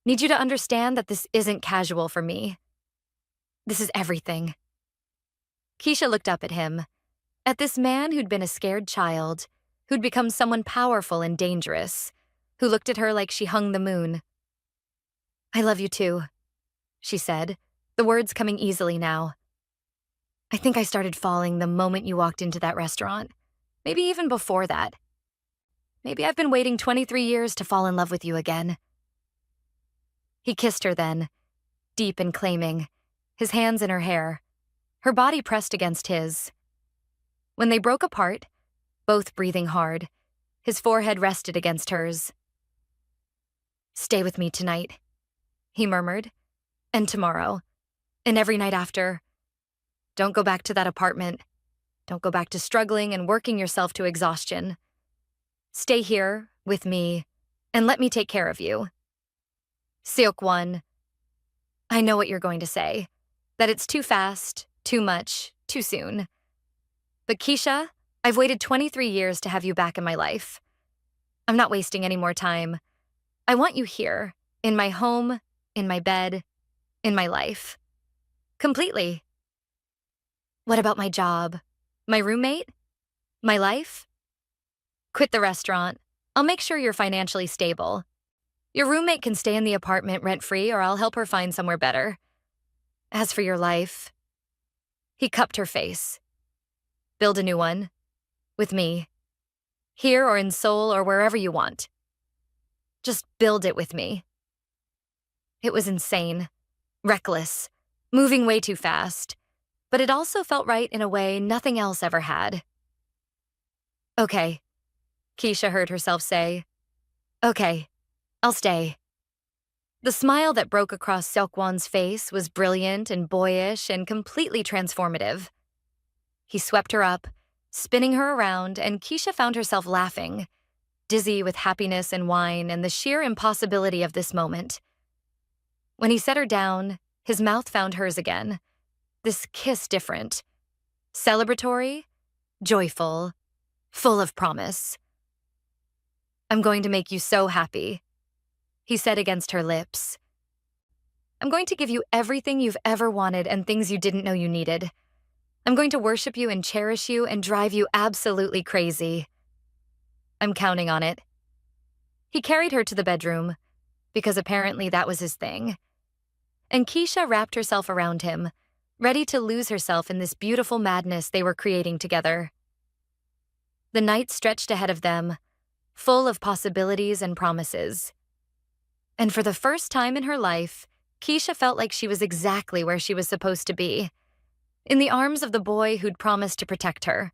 [SPEAKER 1] Need you to understand that this isn't casual for me. This is everything. Keisha looked up at him, at this man who'd been a scared child, who'd become someone powerful and dangerous, who looked at her like she hung the moon. I love you too, she said, the words coming easily now. I think I started falling the moment you walked into that restaurant, maybe even before that. Maybe I've been waiting 23 years to fall in love with you again. He kissed her then, deep and claiming, his hands in her hair, her body pressed against his. When they broke apart, both breathing hard, his forehead rested against hers. Stay with me tonight, he murmured, and tomorrow, and every night after. Don't go back to that apartment. Don't go back to struggling and working yourself to exhaustion. Stay here, with me, and let me take care of you. Seok-won, I know what you're going to say, that it's too fast, too much, too soon. But Keisha, I've waited 23 years to have you back in my life. I'm not wasting any more time. I want you here, in my home, in my bed, in my life. Completely. What about my job? My roommate? My life? Quit the restaurant. I'll make sure you're financially stable. Your roommate can stay in the apartment rent-free, or I'll help her find somewhere better. As for your life, he cupped her face. Build a new one. With me. Here or in Seoul or wherever you want. Just build it with me. It was insane. Reckless. Moving way too fast. But it also felt right in a way nothing else ever had. Okay, Keisha heard herself say. Okay, I'll stay. The smile that broke across Seok-won's face was brilliant and boyish and completely transformative. He swept her up, spinning her around, and Keisha found herself laughing, dizzy with happiness and wine and the sheer impossibility of this moment. When he set her down, his mouth found hers again. This kiss different. Celebratory, joyful, full of promise. I'm going to make you so happy, he said against her lips. I'm going to give you everything you've ever wanted and things you didn't know you needed. I'm going to worship you and cherish you and drive you absolutely crazy. I'm counting on it. He carried her to the bedroom, because apparently that was his thing. and Keisha wrapped herself around him, ready to lose herself in this beautiful madness they were creating together. The night stretched ahead of them, full of possibilities and promises. And for the first time in her life, Keisha felt like she was exactly where she was supposed to be, in the arms of the boy who'd promised to protect her,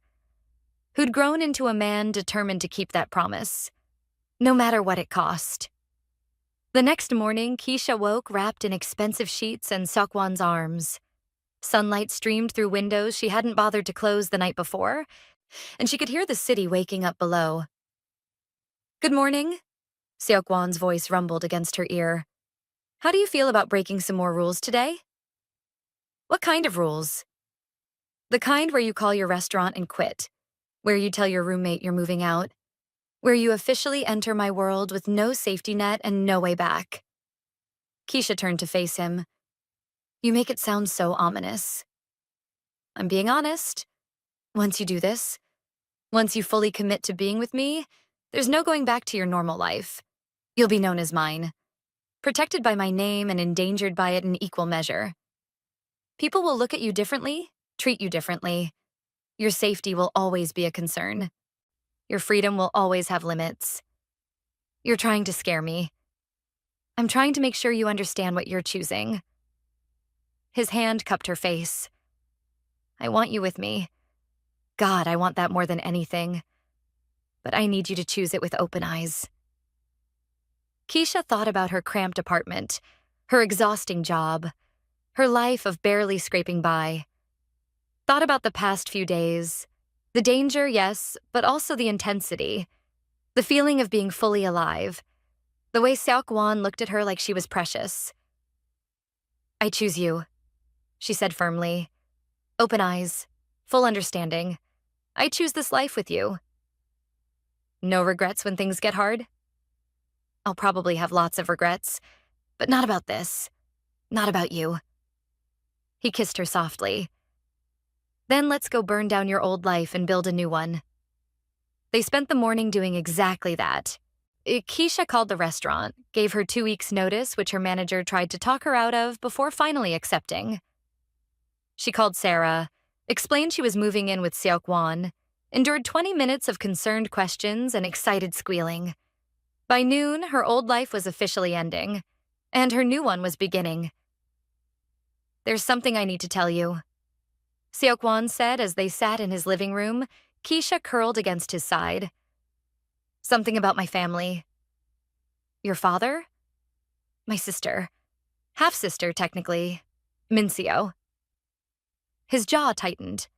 [SPEAKER 1] who'd grown into a man determined to keep that promise, no matter what it cost. The next morning, Keisha woke wrapped in expensive sheets and Seokwan's arms. Sunlight streamed through windows she hadn't bothered to close the night before, and she could hear the city waking up below. "Good morning," Seokwan's voice rumbled against her ear. "How do you feel about breaking some more rules today?" "What kind of rules?" "The kind where you call your restaurant and quit, where you tell your roommate you're moving out, where you officially enter my world with no safety net and no way back." Keisha turned to face him. "You make it sound so ominous." "I'm being honest. Once you do this, once you fully commit to being with me, there's no going back to your normal life. You'll be known as mine, protected by my name and endangered by it in equal measure. People will look at you differently, treat you differently. Your safety will always be a concern. Your freedom will always have limits. You're trying to scare me. I'm trying to make sure you understand what you're choosing." His hand cupped her face. "I want you with me. God, I want that more than anything. But I need you to choose it with open eyes." Keisha thought about her cramped apartment, her exhausting job, her life of barely scraping by. Thought about the past few days. The danger, yes, but also the intensity. The feeling of being fully alive. The way Seokwan looked at her like she was precious. "I choose you," she said firmly. "Open eyes, full understanding. I choose this life with you." "No regrets when things get hard?" "I'll probably have lots of regrets, but not about this. Not about you." He kissed her softly. "Then let's go burn down your old life and build a new one." They spent the morning doing exactly that. Keisha called the restaurant, gave her 2 weeks' notice, which her manager tried to talk her out of before finally accepting. She called Sarah, explained she was moving in with Seokwan, endured 20 minutes of concerned questions and excited squealing. By noon, her old life was officially ending, and her new one was beginning. "There's something I need to tell you," Seokwan said as they sat in his living room, Keisha curled against his side. "Something about my family." "Your father?" "My sister. Half-sister, technically. Minseo." His jaw tightened.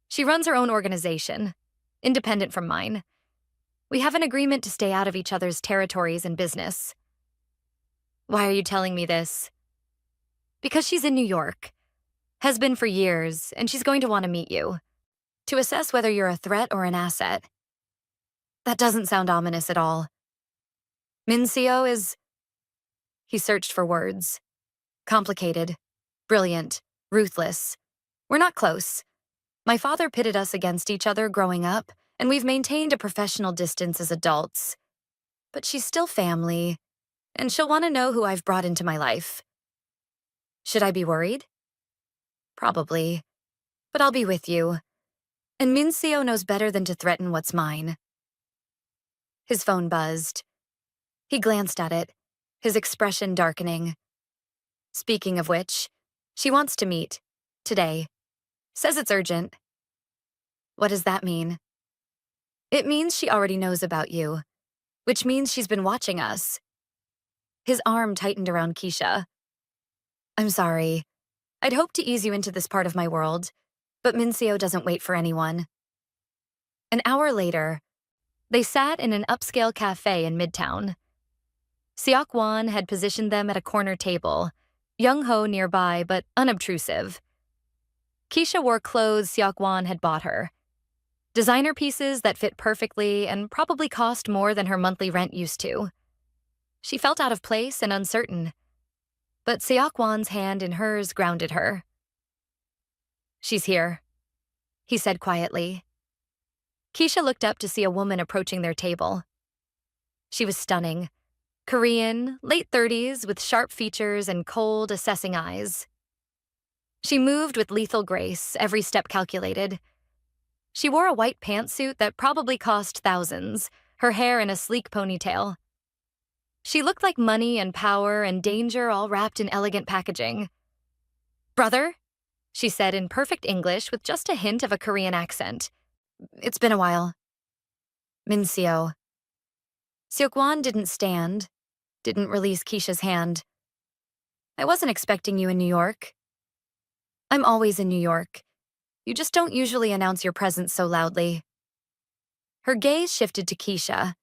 [SPEAKER 1] "She runs her own organization, independent from mine. We have an agreement to stay out of each other's territories and business." "Why are you telling me this?" "Because she's in New York. Has been for years, and she's going to want to meet you, to assess whether you're a threat or an asset." That doesn't sound ominous at all. "Minseo is..." He searched for words. "Complicated, brilliant, ruthless. We're not close. My father pitted us against each other growing up, and we've maintained a professional distance as adults. But she's still family, and she'll want to know who I've brought into my life." "Should I be worried?" "Probably. But I'll be with you. And Minseo knows better than to threaten what's mine." His phone buzzed. He glanced at it, his expression darkening. "Speaking of which, she wants to meet. Today. Says it's urgent." "What does that mean?" "It means she already knows about you, which means she's been watching us." His arm tightened around Keisha. "I'm sorry. I'd hoped to ease you into this part of my world, but Minseo doesn't wait for anyone." An hour later, they sat in an upscale cafe in Midtown. Seokwan had positioned them at a corner table, Young-ho nearby but unobtrusive. Keisha wore clothes Seokwan had bought her. Designer pieces that fit perfectly and probably cost more than her monthly rent used to. She felt out of place and uncertain, but Seokwan's hand in hers grounded her. "She's here," he said quietly. Keisha looked up to see a woman approaching their table. She was stunning, Korean, late 30s, with sharp features and cold, assessing eyes. She moved with lethal grace, every step calculated. She wore a white pantsuit that probably cost thousands, her hair in a sleek ponytail. She looked like money and power and danger all wrapped in elegant packaging. "Brother?" she said in perfect English with just a hint of a Korean accent. "It's been a while." "Min-seo." Seok-won didn't stand, didn't release Keisha's hand. "I wasn't expecting you in New York." "I'm always in New York. You just don't usually announce your presence so loudly." Her gaze shifted to Keisha.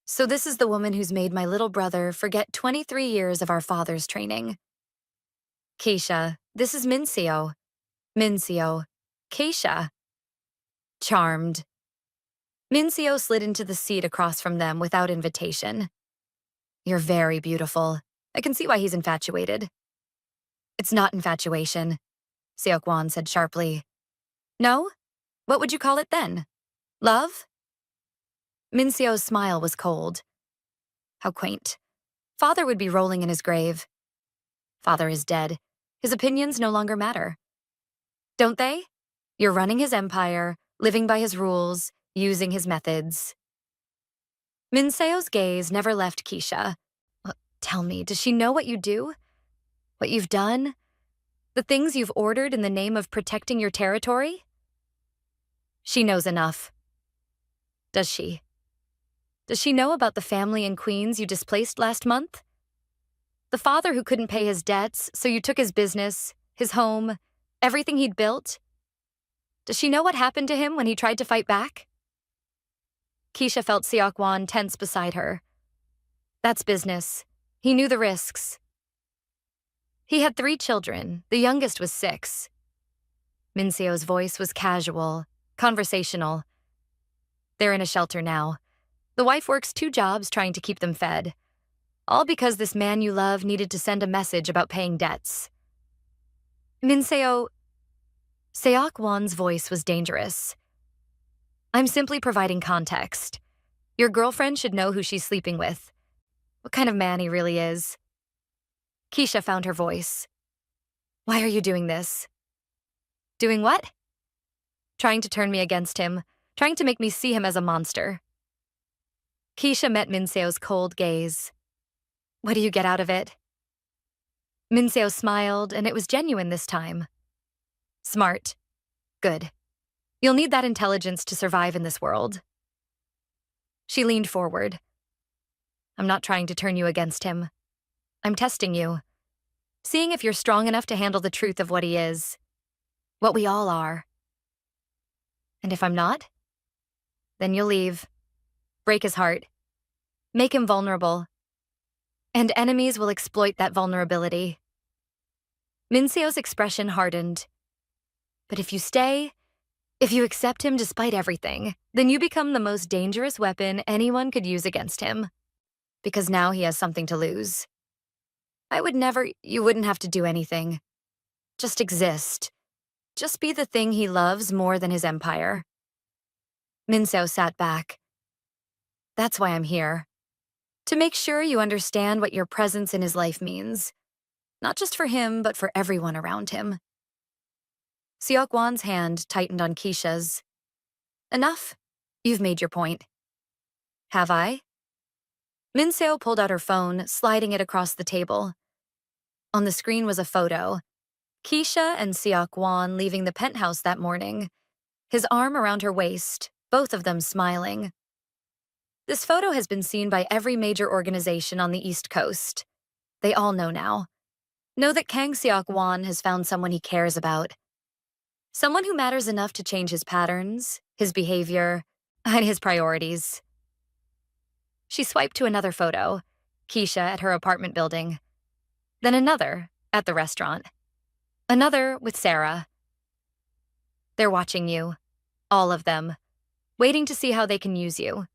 [SPEAKER 1] "So this is the woman who's made my little brother forget 23 years of our father's training." "Keisha, this is Min-seo." "Min-seo." "Keisha." Charmed. Min-seo slid into the seat across from them without invitation. "You're very beautiful. I can see why he's infatuated." "It's not infatuation," Seok-won said sharply. "No? What would you call it then? Love?" Min-seo's smile was cold. How quaint. Father would be rolling in his grave. Father is dead. His opinions no longer matter. Don't they? You're running his empire, living by his rules, using his methods. Min-seo's gaze never left Keisha. Tell me, does she know what you do? What you've done? The things you've ordered in the name of protecting your territory? She knows enough. Does she? Does she know about the family in Queens you displaced last month? The father who couldn't pay his debts, so you took his business, his home, everything he'd built? Does she know what happened to him when he tried to fight back? Keisha felt Seok-won tense beside her. That's business. He knew the risks. He had 3 children. The youngest was 6. Min-seo's voice was casual, conversational. They're in a shelter now. The wife works 2 jobs trying to keep them fed. All because this man you love needed to send a message about paying debts. Min-seo... Seok-won's voice was dangerous. I'm simply providing context. Your girlfriend should know who she's sleeping with. What kind of man he really is. Keisha found her voice. Why are you doing this? Doing what? Trying to turn me against him, trying to make me see him as a monster. Keisha met Min-seo's cold gaze. What do you get out of it? Min-seo smiled, and it was genuine this time. Smart. Good. You'll need that intelligence to survive in this world. She leaned forward. I'm not trying to turn you against him. I'm testing you. Seeing if you're strong enough to handle the truth of what he is. What we all are. And if I'm not? Then you'll leave. Break his heart. Make him vulnerable. And enemies will exploit that vulnerability. Min-seo's expression hardened. But if you stay, if you accept him despite everything, then you become the most dangerous weapon anyone could use against him. Because now he has something to lose. You wouldn't have to do anything. Just exist. Just be the thing he loves more than his empire. Min-seo sat back. That's why I'm here. To make sure you understand what your presence in his life means. Not just for him, but for everyone around him. Seok-won's hand tightened on Keisha's. Enough. You've made your point. Have I? Min-seo pulled out her phone, sliding it across the table. On the screen was a photo. Keisha and Seok-won leaving the penthouse that morning, his arm around her waist, both of them smiling. This photo has been seen by every major organization on the East Coast. They all know now. Know that Kang Seok-won has found someone he cares about. Someone who matters enough to change his patterns, his behavior, and his priorities. She swiped to another photo, Keisha at her apartment building. Then another, at the restaurant. Another with Sarah. They're watching you. All of them. Waiting to see how they can use you.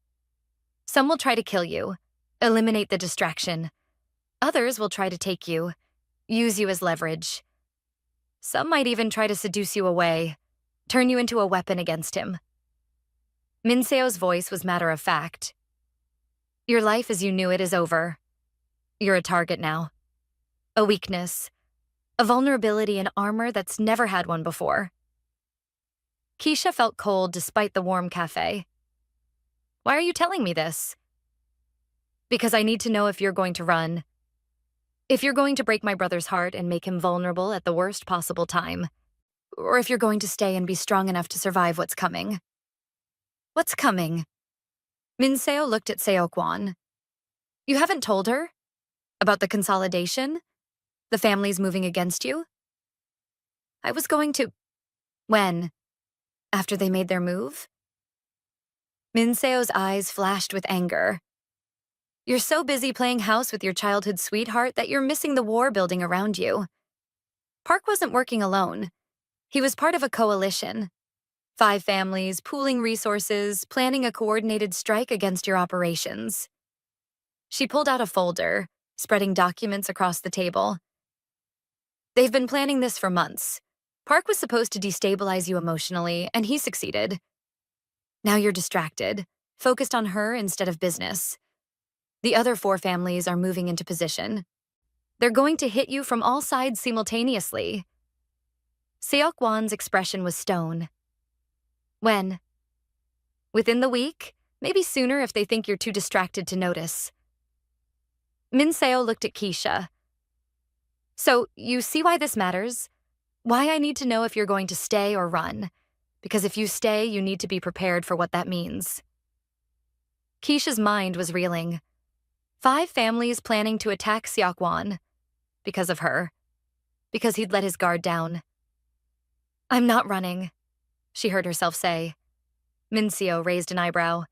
[SPEAKER 1] Some will try to kill you, eliminate the distraction. Others will try to take you, use you as leverage. Some might even try to seduce you away, turn you into a weapon against him. Min-seo's voice was matter of fact. Your life as you knew it is over. You're a target now. A weakness. A vulnerability in armor that's never had one before. Keisha felt cold despite the warm cafe. Why are you telling me this? Because I need to know if you're going to run. If you're going to break my brother's heart and make him vulnerable at the worst possible time. Or if you're going to stay and be strong enough to survive what's coming. What's coming? Minseo looked at Seokwon. You haven't told her? About the consolidation? The families moving against you? I was going to… When? After they made their move? Minseo's eyes flashed with anger. You're so busy playing house with your childhood sweetheart that you're missing the war building around you. Park wasn't working alone. He was part of a coalition. 5 families, pooling resources, planning a coordinated strike against your operations. She pulled out a folder, spreading documents across the table. They've been planning this for months. Park was supposed to destabilize you emotionally, and he succeeded. Now you're distracted, focused on her instead of business. The other 4 families are moving into position. They're going to hit you from all sides simultaneously. Seokwon's expression was stone. When? Within the week? Maybe sooner if they think you're too distracted to notice. Minseo looked at Keisha. So, you see why this matters? Why I need to know if you're going to stay or run. Because if you stay, you need to be prepared for what that means. Keisha's mind was reeling. 5 families planning to attack Seokwon. Because of her. Because he'd let his guard down. I'm not running, she heard herself say. Minseo raised an eyebrow.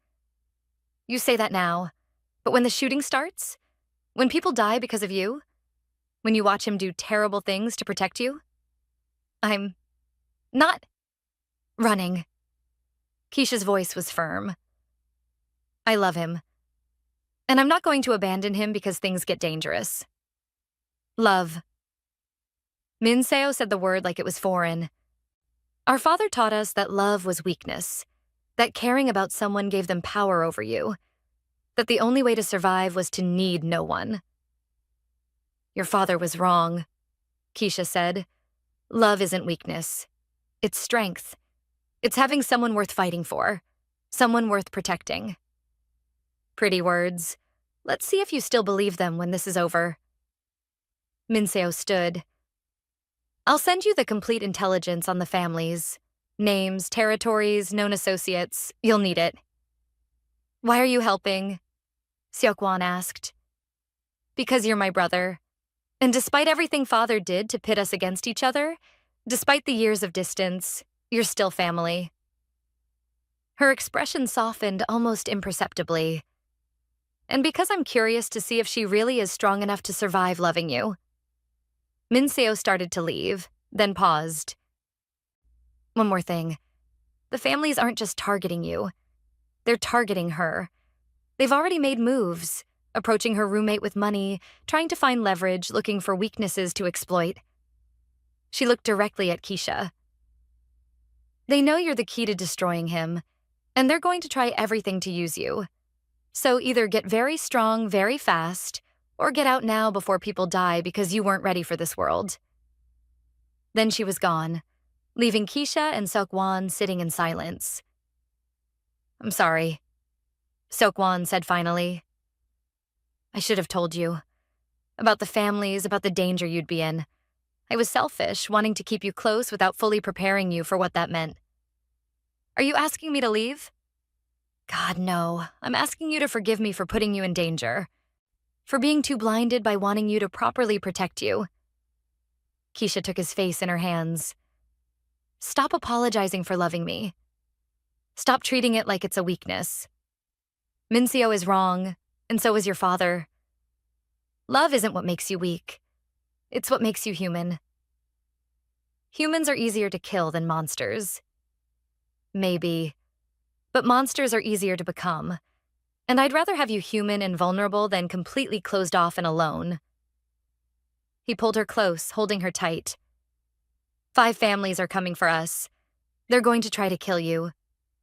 [SPEAKER 1] You say that now, but when the shooting starts? When people die because of you? When you watch him do terrible things to protect you? I'm not running. Keisha's voice was firm. I love him. And I'm not going to abandon him because things get dangerous. Love. Minseo said the word like it was foreign. Our father taught us that love was weakness, that caring about someone gave them power over you, that the only way to survive was to need no one. Your father was wrong, Keisha said. Love isn't weakness. It's strength. It's having someone worth fighting for, someone worth protecting. Pretty words. Let's see if you still believe them when this is over. Minseo stood. I'll send you the complete intelligence on the families. Names, territories, known associates. You'll need it. Why are you helping? Seokwon asked. Because you're my brother. And despite everything father did to pit us against each other, despite the years of distance, you're still family. Her expression softened almost imperceptibly. And because I'm curious to see if she really is strong enough to survive loving you. Minseo started to leave, then paused. One more thing. The families aren't just targeting you. They're targeting her. They've already made moves, approaching her roommate with money, trying to find leverage, looking for weaknesses to exploit. She looked directly at Keisha. They know you're the key to destroying him, and they're going to try everything to use you. So either get very strong very fast, or get out now before people die because you weren't ready for this world. Then she was gone, leaving Keisha and Seokwon sitting in silence. I'm sorry, Seokwon said finally. I should have told you. About the families, about the danger you'd be in. I was selfish, wanting to keep you close without fully preparing you for what that meant. Are you asking me to leave? God, no. I'm asking you to forgive me for putting you in danger. For being too blinded by wanting you to properly protect you. Keisha took his face in her hands. Stop apologizing for loving me. Stop treating it like it's a weakness. Minseo is wrong, and so is your father. Love isn't what makes you weak. It's what makes you human. Humans are easier to kill than monsters. Maybe. But monsters are easier to become. And I'd rather have you human and vulnerable than completely closed off and alone. He pulled her close, holding her tight. 5 families are coming for us. They're going to try to kill you,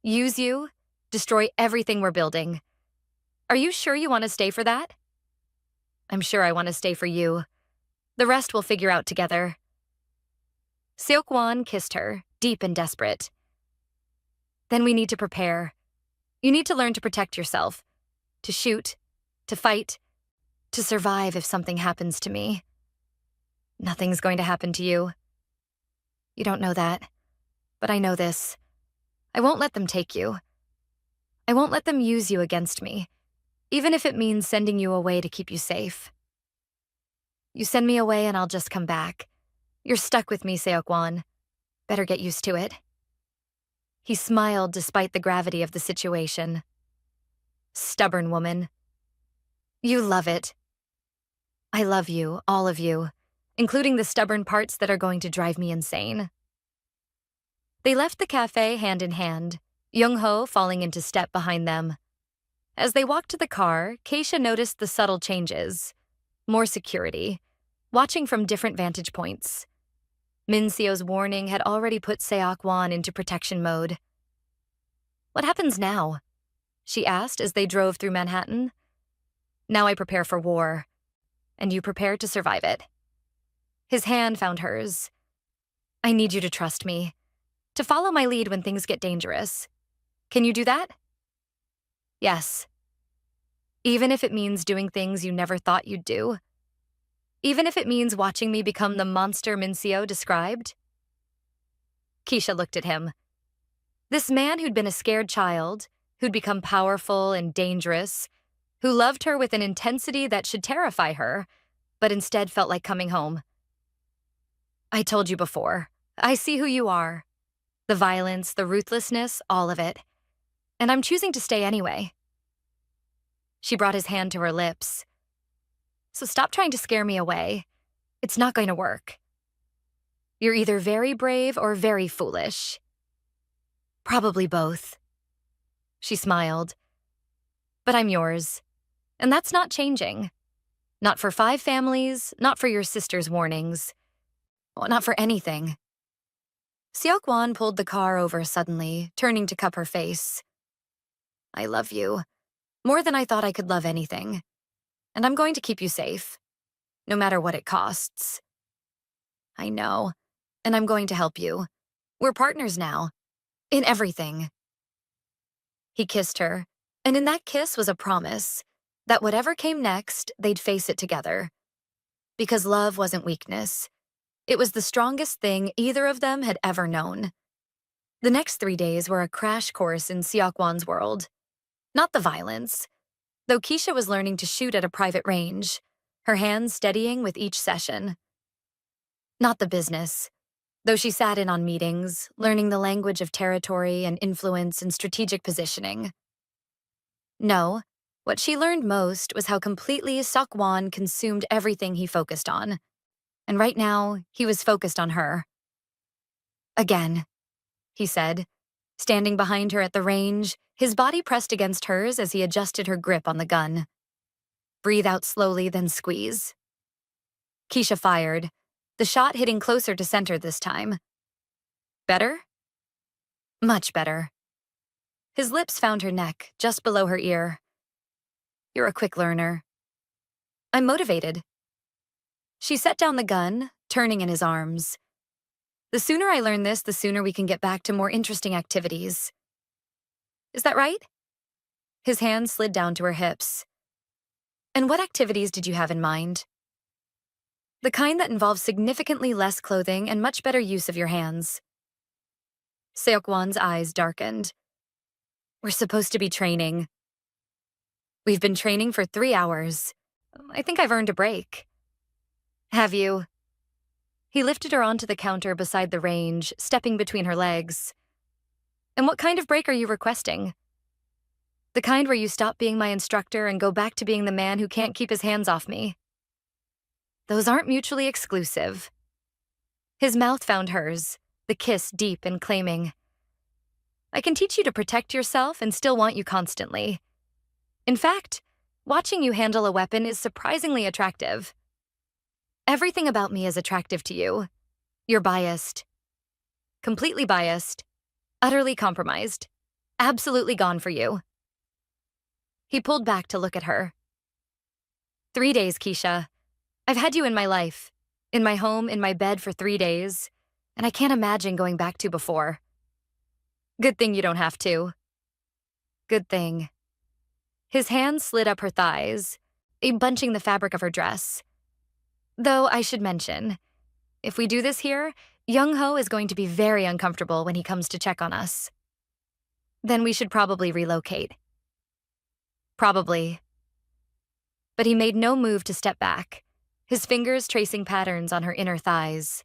[SPEAKER 1] use you, destroy everything we're building. Are you sure you want to stay for that? I'm sure I want to stay for you. The rest we'll figure out together. Seok-won kissed her, deep and desperate. Then we need to prepare. You need to learn to protect yourself, to shoot, to fight, to survive if something happens to me. Nothing's going to happen to you. You don't know that, but I know this. I won't let them take you. I won't let them use you against me, even if it means sending you away to keep you safe. You send me away and I'll just come back. You're stuck with me, Seok-won. Better get used to it. He smiled despite the gravity of the situation. Stubborn woman. You love it. I love you, all of you, including the stubborn parts that are going to drive me insane. They left the cafe hand in hand, Young-ho falling into step behind them. As they walked to the car, Keisha noticed the subtle changes. More security, watching from different vantage points. Min-seo's warning had already put Seok-won into protection mode. What happens now? She asked as they drove through Manhattan. Now I prepare for war, and you prepare to survive it. His hand found hers. I need you to trust me, to follow my lead when things get dangerous. Can you do that? Yes. Even if it means doing things you never thought you'd do? Even if it means watching me become the monster Min-seo described? Keisha looked at him. This man who'd been a scared child, who'd become powerful and dangerous, who loved her with an intensity that should terrify her, but instead felt like coming home. I told you before, I see who you are. The violence, the ruthlessness, all of it. And I'm choosing to stay anyway. She brought his hand to her lips. So stop trying to scare me away. It's not going to work. You're either very brave or very foolish. Probably both. She smiled. But I'm yours. And that's not changing. Not for 5 families, not for your sister's warnings. Not for anything. Seok-won pulled the car over suddenly, turning to cup her face. I love you. More than I thought I could love anything. And I'm going to keep you safe, no matter what it costs. I know, and I'm going to help you. We're partners now, in everything. He kissed her, and in that kiss was a promise that whatever came next, they'd face it together. Because love wasn't weakness. It was the strongest thing either of them had ever known. The next 3 days were a crash course in Seok-won's world. Not the violence, though Keisha was learning to shoot at a private range, her hands steadying with each session. Not the business, though she sat in on meetings, learning the language of territory and influence and strategic positioning. No, what she learned most was how completely Seok-won consumed everything he focused on. And right now, he was focused on her. Again, he said, standing behind her at the range, his body pressed against hers as he adjusted her grip on the gun. Breathe out slowly, then squeeze. Keisha fired, the shot hitting closer to center this time. Better? Much better. His lips found her neck, just below her ear. You're a quick learner. I'm motivated. She set down the gun, turning in his arms. The sooner I learn this, the sooner we can get back to more interesting activities. Is that right? His hand slid down to her hips. And what activities did you have in mind? The kind that involves significantly less clothing and much better use of your hands. Seok-won's eyes darkened. We're supposed to be training. We've been training for 3 hours. I think I've earned a break. Have you? He lifted her onto the counter beside the range, stepping between her legs. And what kind of break are you requesting? The kind where you stop being my instructor and go back to being the man who can't keep his hands off me. Those aren't mutually exclusive. His mouth found hers, the kiss deep and claiming. I can teach you to protect yourself and still want you constantly. In fact, watching you handle a weapon is surprisingly attractive. Everything about me is attractive to you. You're biased. Completely biased. Utterly compromised. Absolutely gone for you. He pulled back to look at her. 3 days, Keisha. I've had you in my life, in my home, in my bed for 3 days, and I can't imagine going back to before. Good thing you don't have to. Good thing. His hand slid up her thighs, bunching the fabric of her dress. Though I should mention, if we do this here, Young-ho is going to be very uncomfortable when he comes to check on us. Then we should probably relocate. Probably. But he made no move to step back, his fingers tracing patterns on her inner thighs.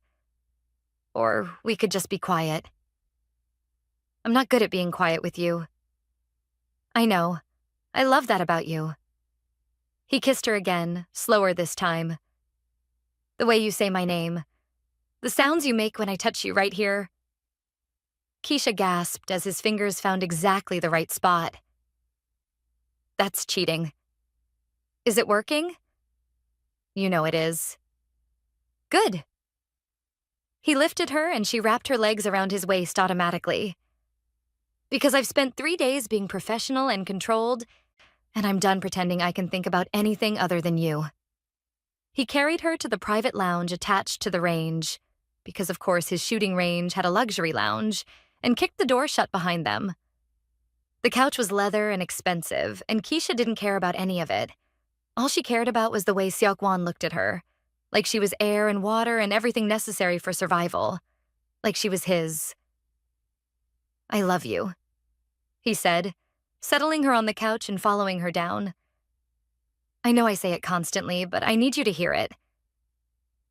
[SPEAKER 1] Or we could just be quiet. I'm not good at being quiet with you. I know. I love that about you. He kissed her again, slower this time. The way you say my name. The sounds you make when I touch you right here. Keisha gasped as his fingers found exactly the right spot. That's cheating. Is it working? You know it is. Good. He lifted her and she wrapped her legs around his waist automatically. Because I've spent 3 days being professional and controlled, and I'm done pretending I can think about anything other than you. He carried her to the private lounge attached to the range, because of course his shooting range had a luxury lounge, and kicked the door shut behind them. The couch was leather and expensive, and Keisha didn't care about any of it. All she cared about was the way Seok-won looked at her, like she was air and water and everything necessary for survival, like she was his. I love you, he said, settling her on the couch and following her down. I know I say it constantly, but I need you to hear it.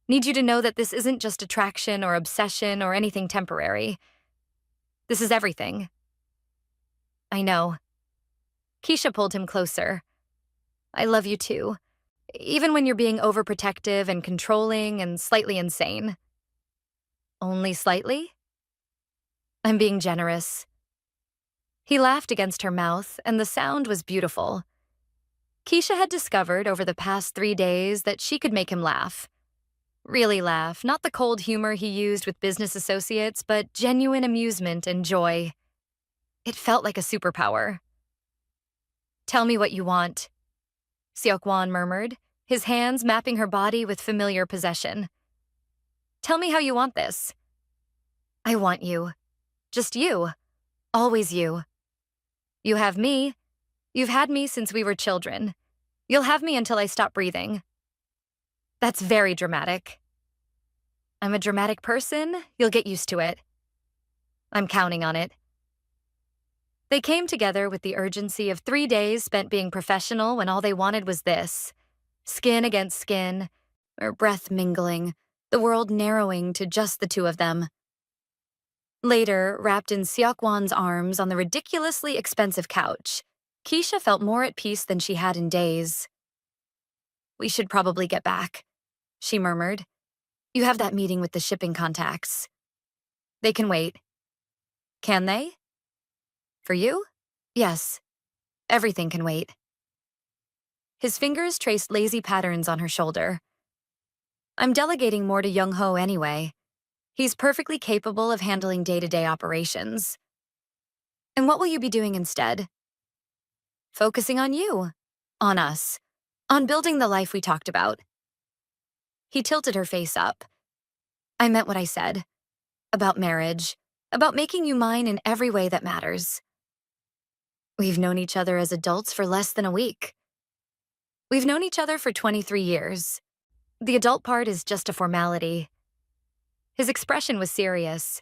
[SPEAKER 1] Need you to know that this isn't just attraction or obsession or anything temporary. This is everything. I know. Keisha pulled him closer. I love you too, even when you're being overprotective and controlling and slightly insane. Only slightly? I'm being generous. He laughed against her mouth, and the sound was beautiful. Keisha had discovered over the past 3 days that she could make him laugh. Really laugh, not the cold humor he used with business associates, but genuine amusement and joy. It felt like a superpower. Tell me what you want, Seok-won murmured, his hands mapping her body with familiar possession. Tell me how you want this. I want you. Just you. Always you. You have me. You've had me since we were children. You'll have me until I stop breathing. That's very dramatic. I'm a dramatic person. You'll get used to it. I'm counting on it. They came together with the urgency of 3 days spent being professional when all they wanted was this. Skin against skin, or breath mingling, the world narrowing to just the two of them. Later, wrapped in Seok-won's arms on the ridiculously expensive couch, Keisha felt more at peace than she had in days. We should probably get back, she murmured. You have that meeting with the shipping contacts. They can wait. Can they? For you? Yes. Everything can wait. His fingers traced lazy patterns on her shoulder. I'm delegating more to Young-ho anyway. He's perfectly capable of handling day-to-day operations. And what will you be doing instead? Focusing on you. On us. On building the life we talked about. He tilted her face up. I meant what I said. About marriage. About making you mine in every way that matters. We've known each other as adults for less than a week. We've known each other for 23 years. The adult part is just a formality. His expression was serious.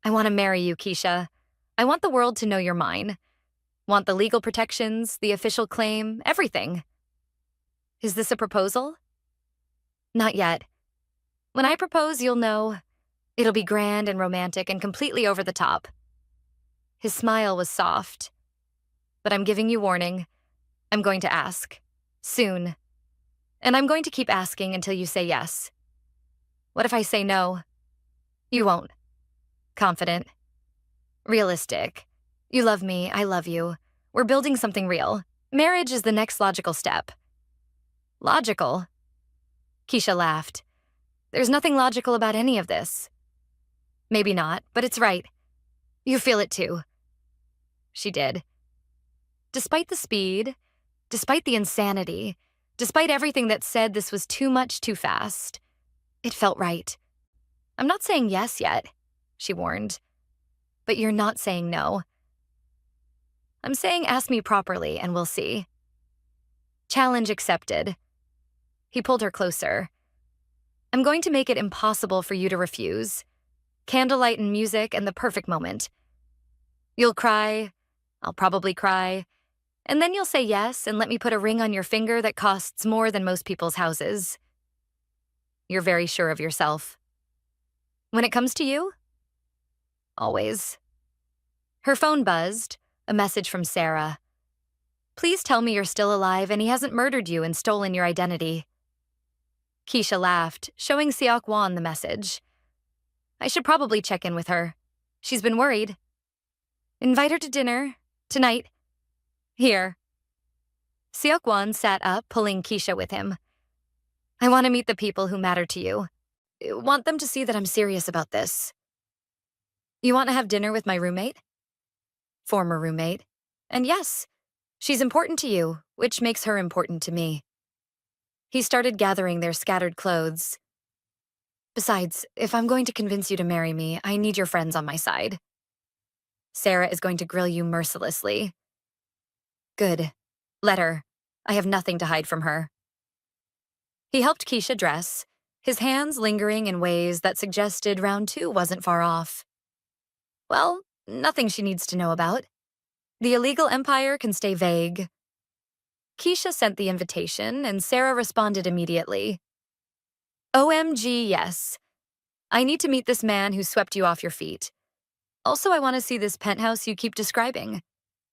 [SPEAKER 1] I want to marry you, Keisha. I want the world to know you're mine. Want the legal protections, the official claim, everything. Is this a proposal? Not yet. When I propose, you'll know. It'll be grand and romantic and completely over the top. His smile was soft. But I'm giving you warning. I'm going to ask. Soon. And I'm going to keep asking until you say yes. What if I say no? You won't. Confident. Realistic. You love me, I love you. We're building something real. Marriage is the next logical step. Logical? Keisha laughed. There's nothing logical about any of this. Maybe not, but it's right. You feel it too. She did. Despite the speed, Despite the insanity, despite everything that said this was too much too fast, it felt right. I'm not saying yes yet, she warned. But you're not saying no. I'm saying ask me properly and we'll see. Challenge accepted. He pulled her closer. I'm going to make it impossible for you to refuse. Candlelight and music and the perfect moment. You'll cry, I'll probably cry, and then you'll say yes and let me put a ring on your finger that costs more than most people's houses. You're very sure of yourself. When it comes to you? Always. Her phone buzzed, a message from Sarah. Please tell me you're still alive and he hasn't murdered you and stolen your identity. Keisha laughed, showing Seok-won the message. I should probably check in with her. She's been worried. Invite her to dinner, tonight. Here. Seok-won sat up, pulling Keisha with him. I want to meet the people who matter to you. I want them to see that I'm serious about this. You want to have dinner with my roommate? Former roommate. And yes, she's important to you, which makes her important to me. He started gathering their scattered clothes. Besides, if I'm going to convince you to marry me, I need your friends on my side. Sarah is going to grill you mercilessly. Good. Let her. I have nothing to hide from her. He helped Keisha dress, his hands lingering in ways that suggested round 2 wasn't far off. Well, nothing she needs to know about. The illegal empire can stay vague. Keisha sent the invitation, and Sarah responded immediately. OMG, yes. I need to meet this man who swept you off your feet. Also, I want to see this penthouse you keep describing.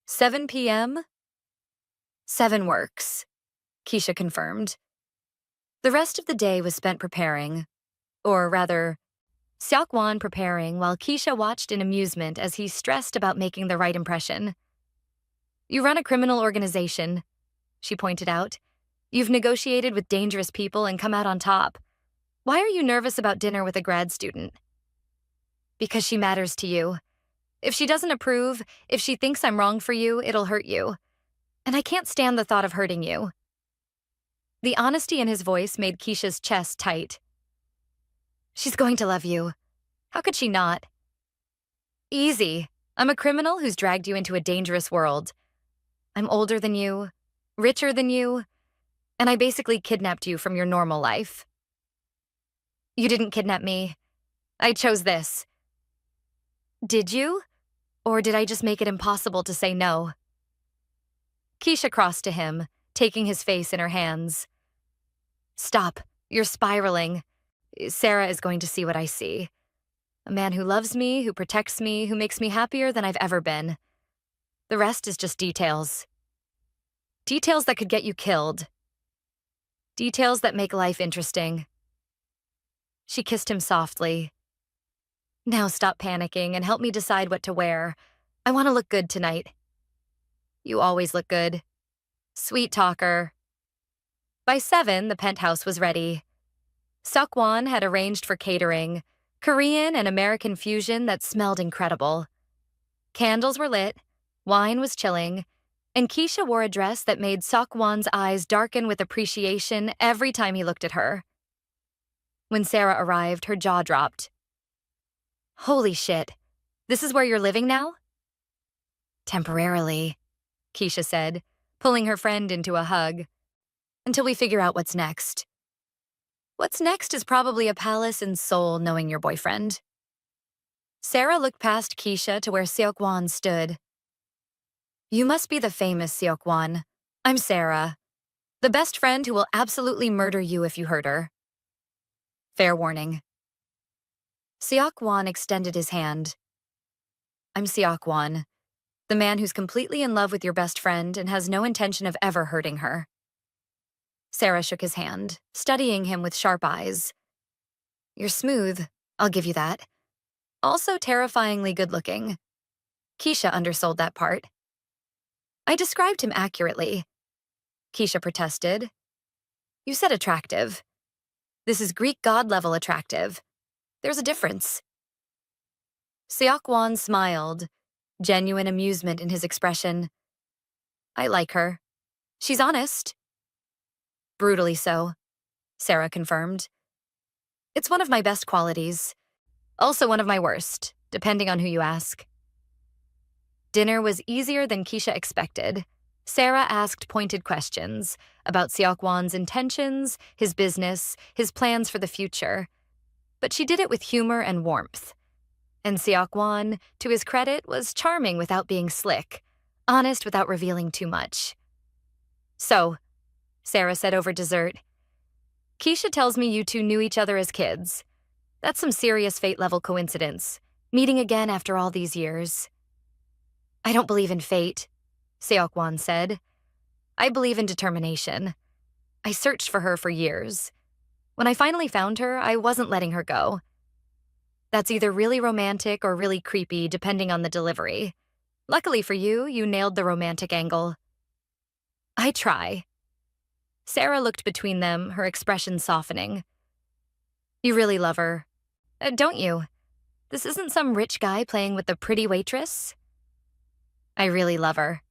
[SPEAKER 1] 7 p.m.? 7 works, Keisha confirmed. The rest of the day was spent preparing. Or rather, Seok-won preparing while Keisha watched in amusement as he stressed about making the right impression. You run a criminal organization, she pointed out. You've negotiated with dangerous people and come out on top. Why are you nervous about dinner with a grad student? Because she matters to you. If she doesn't approve, if she thinks I'm wrong for you, it'll hurt you. And I can't stand the thought of hurting you. The honesty in his voice made Keisha's chest tight. She's going to love you. How could she not? Easy. I'm a criminal who's dragged you into a dangerous world. I'm older than you, richer than you, and I basically kidnapped you from your normal life. You didn't kidnap me. I chose this. Did you? Or did I just make it impossible to say no? Keisha crossed to him, taking his face in her hands. Stop. You're spiraling. Sarah is going to see what I see. A man who loves me, who protects me, who makes me happier than I've ever been. The rest is just details. Details that could get you killed. Details that make life interesting. She kissed him softly. Now stop panicking and help me decide what to wear. I want to look good tonight. You always look good. Sweet talker. By 7, the penthouse was ready. Seok-won had arranged for catering, Korean and American fusion that smelled incredible. Candles were lit, wine was chilling, and Keisha wore a dress that made Seok-won's eyes darken with appreciation every time he looked at her. When Sarah arrived, her jaw dropped. Holy shit, this is where you're living now? Temporarily, Keisha said, pulling her friend into a hug. Until we figure out what's next. What's next is probably a palace in Seoul knowing your boyfriend. Sarah looked past Keisha to where Seok-won stood. You must be the famous Seok-won. I'm Sarah, the best friend who will absolutely murder you if you hurt her. Fair warning. Seok-won extended his hand. I'm Seok-won, the man who's completely in love with your best friend and has no intention of ever hurting her. Sarah shook his hand, studying him with sharp eyes. You're smooth, I'll give you that. Also terrifyingly good-looking. Keisha undersold that part. I described him accurately. Keisha protested. You said attractive. This is Greek god-level attractive. There's a difference. Seok-won smiled, genuine amusement in his expression. I like her. She's honest. Brutally so, Sarah confirmed. It's one of my best qualities. Also one of my worst, depending on who you ask. Dinner was easier than Keisha expected. Sarah asked pointed questions about Seok-won's intentions, his business, his plans for the future. But she did it with humor and warmth. And Seok-won, to his credit, was charming without being slick, honest without revealing too much. So, Sarah said over dessert, Keisha tells me you two knew each other as kids. That's some serious fate-level coincidence, meeting again after all these years. I don't believe in fate, Seok-won said. I believe in determination. I searched for her for years. When I finally found her, I wasn't letting her go. That's either really romantic or really creepy, depending on the delivery. Luckily for you, you nailed the romantic angle. I try. Sarah looked between them, her expression softening. You really love her. Don't you? This isn't some rich guy playing with the pretty waitress. I really love her.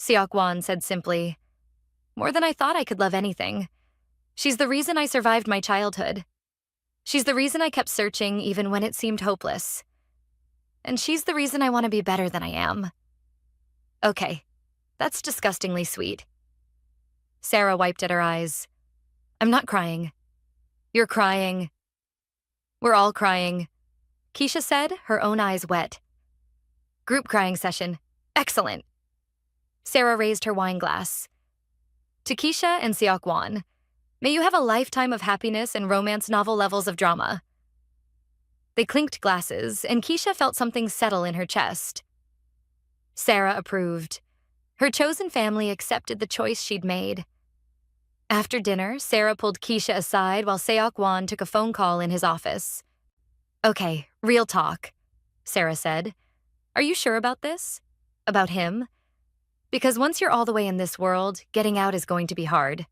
[SPEAKER 1] Seok-won said simply. More than I thought I could love anything. She's the reason I survived my childhood. She's the reason I kept searching even when it seemed hopeless. And she's the reason I want to be better than I am. Okay, that's disgustingly sweet. Sarah wiped at her eyes. I'm not crying. You're crying. We're all crying, Keisha said, her own eyes wet. Group crying session. Excellent. Sarah raised her wine glass. To Keisha and Seok-won, may you have a lifetime of happiness and romance novel levels of drama. They clinked glasses, and Keisha felt something settle in her chest. Sarah approved. Her chosen family accepted the choice she'd made. After dinner, Sarah pulled Keisha aside while Seok-won took a phone call in his office. Okay, real talk, Sarah said. Are you sure about this? About him? Because once you're all the way in this world, getting out is going to be hard.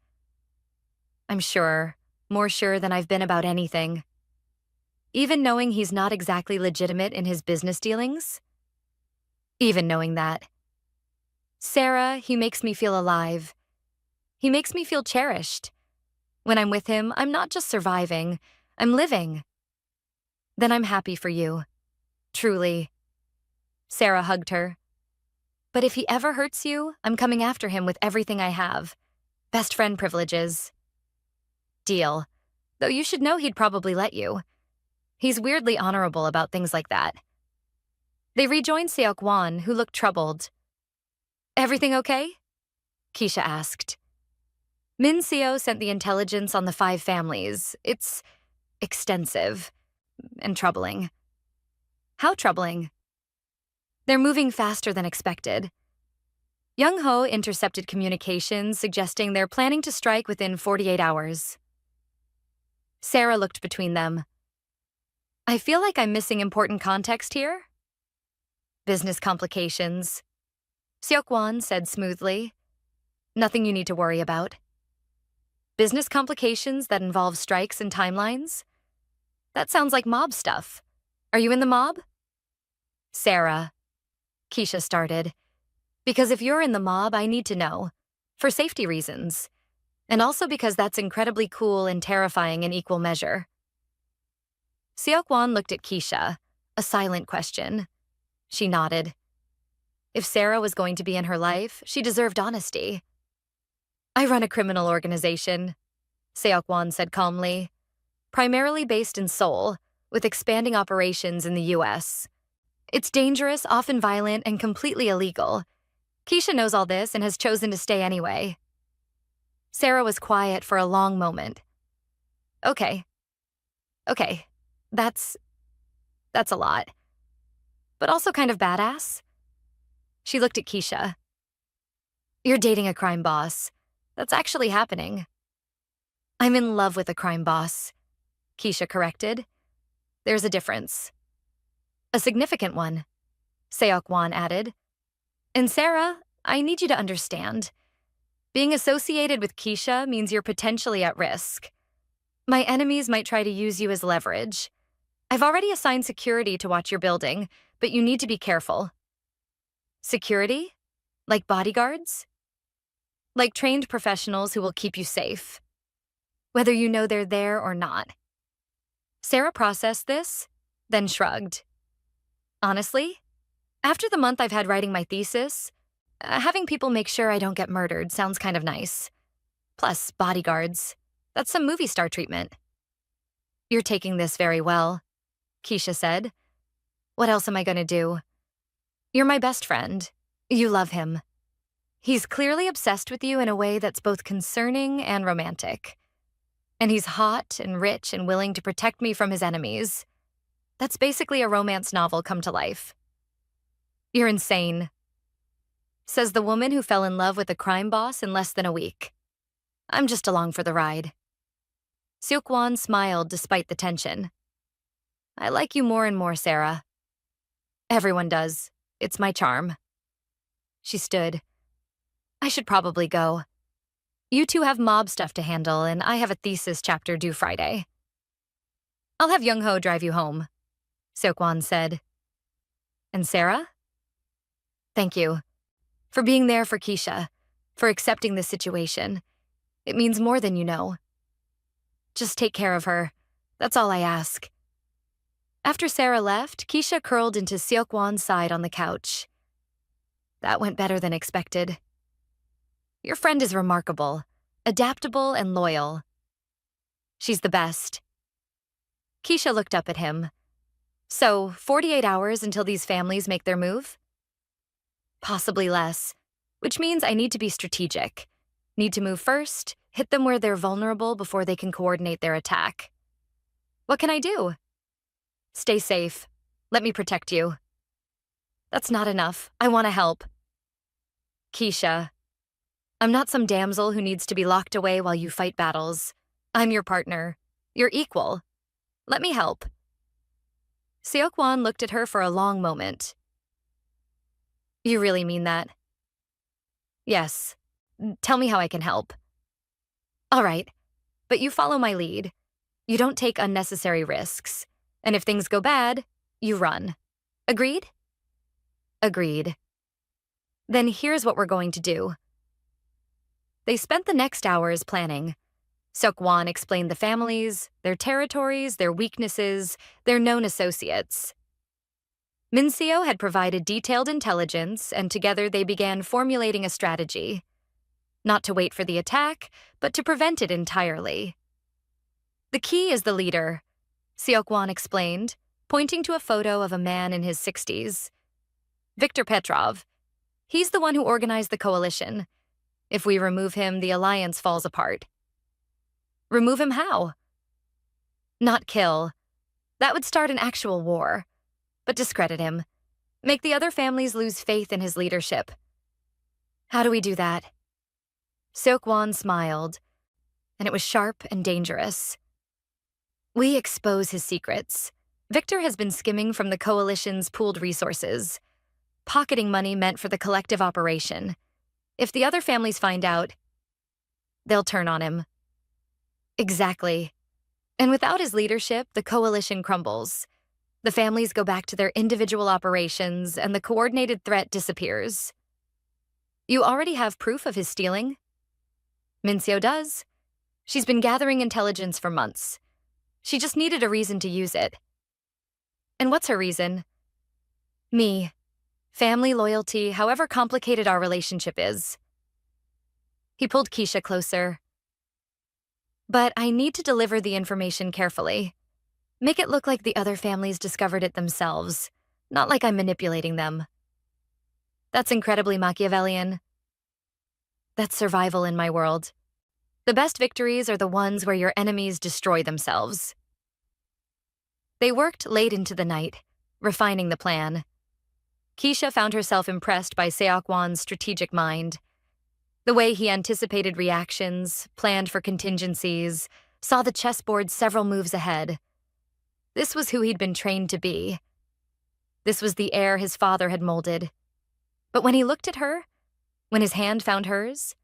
[SPEAKER 1] I'm sure, more sure than I've been about anything. Even knowing he's not exactly legitimate in his business dealings? Even knowing that. Sarah, he makes me feel alive. He makes me feel cherished. When I'm with him, I'm not just surviving, I'm living. Then I'm happy for you. Truly. Sarah hugged her. But if he ever hurts you, I'm coming after him with everything I have. Best friend privileges. Deal. Though you should know he'd probably let you. He's weirdly honorable about things like that. They rejoined Seok-won, who looked troubled. Everything okay? Keisha asked. Min Seo sent the intelligence on the 5 families. It's extensive and troubling. How troubling? They're moving faster than expected. Young Ho intercepted communications suggesting they're planning to strike within 48 hours. Sarah looked between them. I feel like I'm missing important context here. Business complications. Seok-won said smoothly. Nothing you need to worry about. Business complications that involve strikes and timelines? That sounds like mob stuff. Are you in the mob? Sarah, Keisha started. Because if you're in the mob, I need to know. For safety reasons. And also because that's incredibly cool and terrifying in equal measure. Seok-won looked at Keisha, a silent question. She nodded. If Sarah was going to be in her life, she deserved honesty. I run a criminal organization, Seok-won said calmly. Primarily based in Seoul, with expanding operations in the US. It's dangerous, often violent, and completely illegal. Keisha knows all this and has chosen to stay anyway. Sarah was quiet for a long moment. Okay, that's a lot. But also kind of badass. She looked at Keisha. You're dating a crime boss. That's actually happening. I'm in love with a crime boss, Keisha corrected. There's a difference. A significant one, Seok-won added. And Sarah, I need you to understand. Being associated with Keisha means you're potentially at risk. My enemies might try to use you as leverage. I've already assigned security to watch your building, but you need to be careful. Security? Like bodyguards? like trained professionals who will keep you safe, whether you know they're there or not. Sarah processed this, then shrugged. Honestly, after the month I've had writing my thesis, having people make sure I don't get murdered sounds kind of nice. Plus, bodyguards. That's some movie star treatment. You're taking this very well, Keisha said. What else am I going to do? You're my best friend. You love him. He's clearly obsessed with you in a way that's both concerning and romantic. And he's hot and rich and willing to protect me from his enemies. That's basically a romance novel come to life. You're insane, says the woman who fell in love with a crime boss in less than a week. I'm just along for the ride. Seok-won smiled despite the tension. I like you more and more, Sarah. Everyone does. It's my charm. She stood. I should probably go. You two have mob stuff to handle, and I have a thesis chapter due Friday. I'll have Young-ho drive you home, Seok-won said. And Sarah? Thank you. For being there for Keisha, for accepting this situation. It means more than you know. Just take care of her. That's all I ask. After Sarah left, Keisha curled into Seok-won's side on the couch. That went better than expected. Your friend is remarkable, adaptable and loyal. She's the best. Keisha looked up at him. So, 48 hours until these families make their move? Possibly less, which means I need to be strategic. Need to move first, hit them where they're vulnerable before they can coordinate their attack. What can I do? Stay safe. Let me protect you. That's not enough. I want to help. Keisha, I'm not some damsel who needs to be locked away while you fight battles. I'm your partner. Your equal. Let me help. Seok-won looked at her for a long moment. You really mean that? Yes. Tell me how I can help. All right, but you follow my lead. You don't take unnecessary risks. And if things go bad, you run. Agreed? Agreed. Then here's what we're going to do. They spent the next hours planning. Seok-won explained the families, their territories, their weaknesses, their known associates. Min-seo had provided detailed intelligence, and together they began formulating a strategy. Not to wait for the attack, but to prevent it entirely. The key is the leader, Seok-won explained, pointing to a photo of a man in his 60s. Viktor Petrov. He's the one who organized the coalition. If we remove him, the alliance falls apart. Remove him how? Not kill. That would start an actual war. But discredit him. Make the other families lose faith in his leadership. How do we do that? Seok-won smiled, and it was sharp and dangerous. We expose his secrets. Victor has been skimming from the coalition's pooled resources, pocketing money meant for the collective operation. If the other families find out, they'll turn on him. Exactly. And without his leadership, the coalition crumbles. The families go back to their individual operations, and the coordinated threat disappears. You already have proof of his stealing? Min-seo does. She's been gathering intelligence for months. She just needed a reason to use it. And what's her reason? Me. Family loyalty, however complicated our relationship is. He pulled Keisha closer. But I need to deliver the information carefully. Make it look like the other families discovered it themselves, not like I'm manipulating them. That's incredibly Machiavellian. That's survival in my world. The best victories are the ones where your enemies destroy themselves. They worked late into the night, refining the plan. Keisha found herself impressed by Seok-won's strategic mind. The way he anticipated reactions, planned for contingencies, saw the chessboard several moves ahead. This was who he'd been trained to be. This was the heir his father had molded. But when he looked at her, when his hand found hers,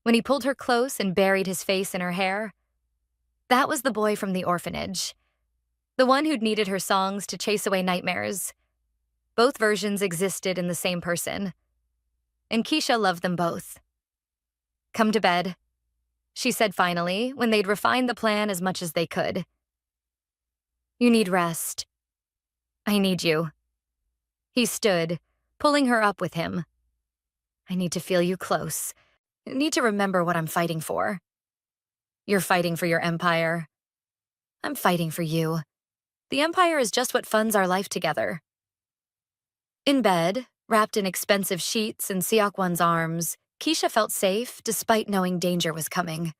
[SPEAKER 1] when he pulled her close and buried his face in her hair, that was the boy from the orphanage. The one who'd needed her songs to chase away nightmares. Both versions existed in the same person. And Keisha loved them both. Come to bed, she said finally, when they'd refined the plan as much as they could. You need rest. I need you. He stood, pulling her up with him. I need to feel you close. I need to remember what I'm fighting for. You're fighting for your empire. I'm fighting for you. The empire is just what funds our life together. In bed, wrapped in expensive sheets in Seok-won's arms, Keisha felt safe despite knowing danger was coming.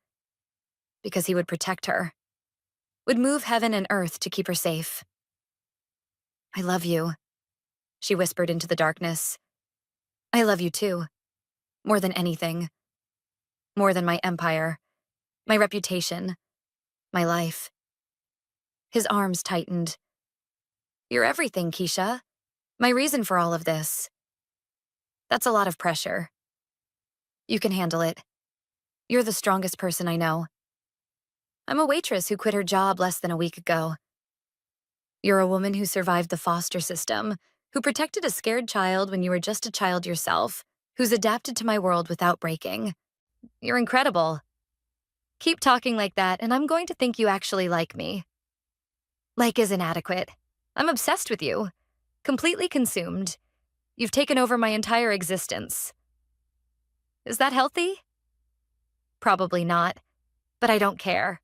[SPEAKER 1] Because he would protect her. Would move heaven and earth to keep her safe. I love you, she whispered into the darkness. I love you too. More than anything. More than my empire, my reputation, my life. His arms tightened. You're everything, Keisha. My reason for all of this. That's a lot of pressure. You can handle it. You're the strongest person I know. I'm a waitress who quit her job less than a week ago. You're a woman who survived the foster system, who protected a scared child when you were just a child yourself, who's adapted to my world without breaking. You're incredible. Keep talking like that, and I'm going to think you actually like me. Like is inadequate. I'm obsessed with you. Completely consumed. You've taken over my entire existence. Is that healthy? Probably not, but I don't care.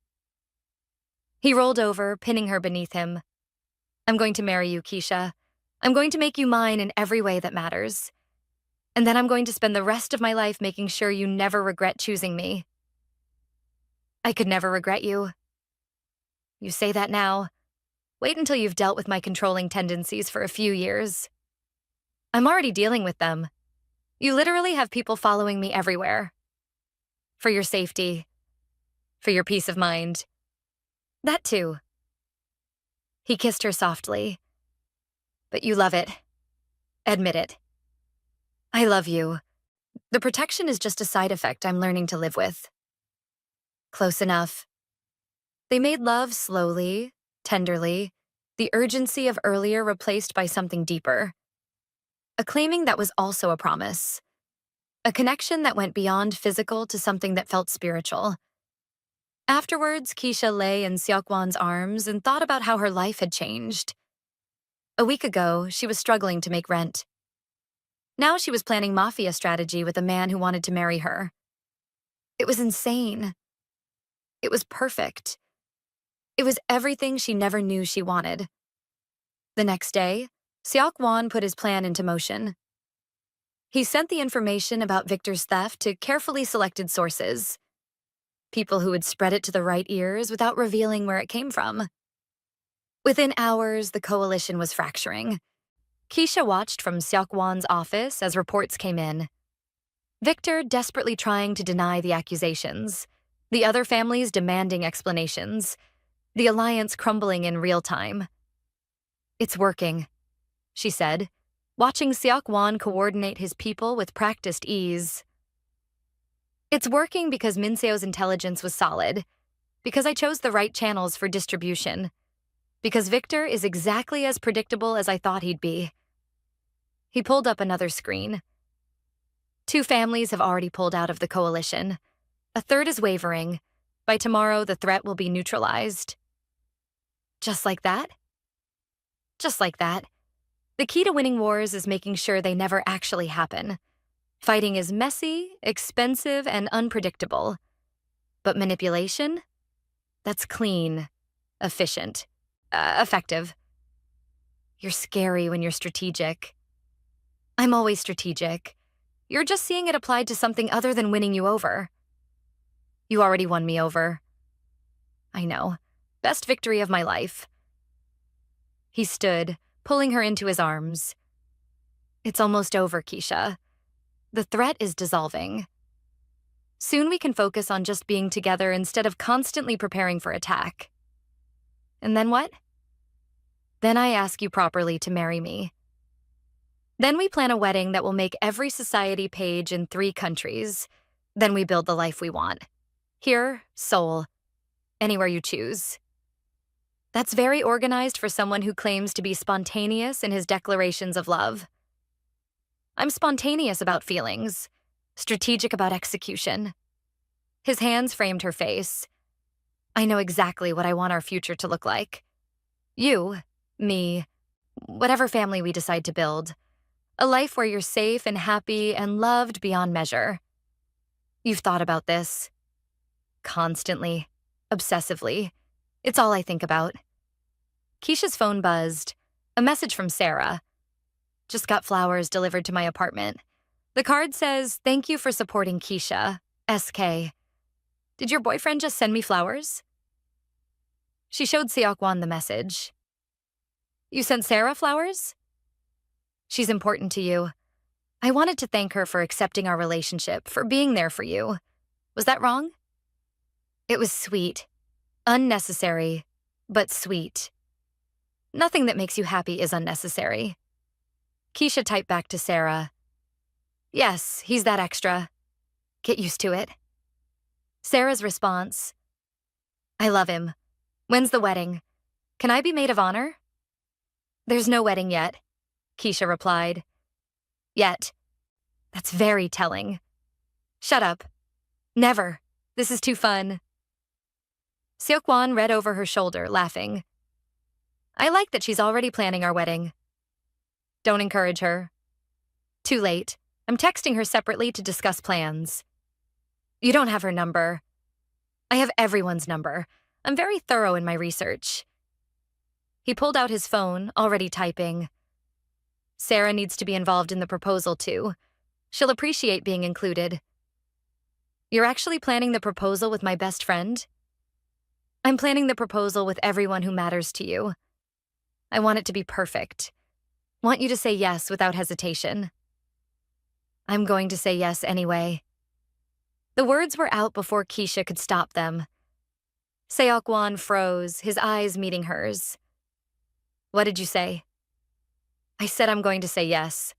[SPEAKER 1] He rolled over, pinning her beneath him. I'm going to marry you, Keisha. I'm going to make you mine in every way that matters. And then I'm going to spend the rest of my life making sure you never regret choosing me. I could never regret you. You say that now. Wait until you've dealt with my controlling tendencies for a few years. I'm already dealing with them. You literally have people following me everywhere. For your safety. For your peace of mind. That too. He kissed her softly. But you love it. Admit it. I love you. The protection is just a side effect I'm learning to live with. Close enough. They made love slowly, tenderly, the urgency of earlier replaced by something deeper. A claiming that was also a promise. A connection that went beyond physical to something that felt spiritual. Afterwards, Keisha lay in Seok-won's arms and thought about how her life had changed. A week ago, she was struggling to make rent. Now she was planning Mafia strategy with a man who wanted to marry her. It was insane. It was perfect. It was everything she never knew she wanted. The next day, Seok-won put his plan into motion. He sent the information about Victor's theft to carefully selected sources. People who would spread it to the right ears without revealing where it came from. Within hours, the coalition was fracturing. Keisha watched from Seok-won's office as reports came in. Victor desperately trying to deny the accusations. The other families demanding explanations. The alliance crumbling in real time. It's working, she said, watching Seok-won coordinate his people with practiced ease. It's working because Minseo's intelligence was solid, because I chose the right channels for distribution, because Victor is exactly as predictable as I thought he'd be. He pulled up another screen. 2 families have already pulled out of the coalition. A third is wavering. By tomorrow, the threat will be neutralized. Just like that? Just like that. The key to winning wars is making sure they never actually happen. Fighting is messy, expensive, and unpredictable. But manipulation? That's clean, efficient, effective. You're scary when you're strategic. I'm always strategic. You're just seeing it applied to something other than winning you over. You already won me over. I know. Best victory of my life. He stood, pulling her into his arms. It's almost over, Keisha. The threat is dissolving. Soon we can focus on just being together instead of constantly preparing for attack. And then what? Then I ask you properly to marry me. Then we plan a wedding that will make every society page in 3 countries. Then we build the life we want. Here, Seoul. Anywhere you choose. That's very organized for someone who claims to be spontaneous in his declarations of love. I'm spontaneous about feelings, strategic about execution. His hands framed her face. I know exactly what I want our future to look like. You, me, whatever family we decide to build. A life where you're safe and happy and loved beyond measure. You've thought about this. Constantly. Obsessively. It's all I think about. Keisha's phone buzzed. A message from Sarah. Just got flowers delivered to my apartment. The card says, "Thank you for supporting Keisha. SK. Did your boyfriend just send me flowers?" She showed Seok-won the message. You sent Sarah flowers? She's important to you. I wanted to thank her for accepting our relationship, for being there for you. Was that wrong? It was sweet. Unnecessary, but sweet. Nothing that makes you happy is unnecessary. Keisha typed back to Sarah. Yes, he's that extra. Get used to it. Sarah's response. I love him. When's the wedding? Can I be maid of honor? There's no wedding yet, Keisha replied. Yet. That's very telling. Shut up. Never. This is too fun. Seok-won read over her shoulder, laughing. I like that she's already planning our wedding. Don't encourage her. Too late. I'm texting her separately to discuss plans. You don't have her number. I have everyone's number. I'm very thorough in my research. He pulled out his phone, already typing. Sarah needs to be involved in the proposal too. She'll appreciate being included. You're actually planning the proposal with my best friend? I'm planning the proposal with everyone who matters to you. I want it to be perfect. Want you to say yes without hesitation. I'm going to say yes anyway. The words were out before Keisha could stop them. Seok-won froze, his eyes meeting hers. What did you say? I said I'm going to say yes.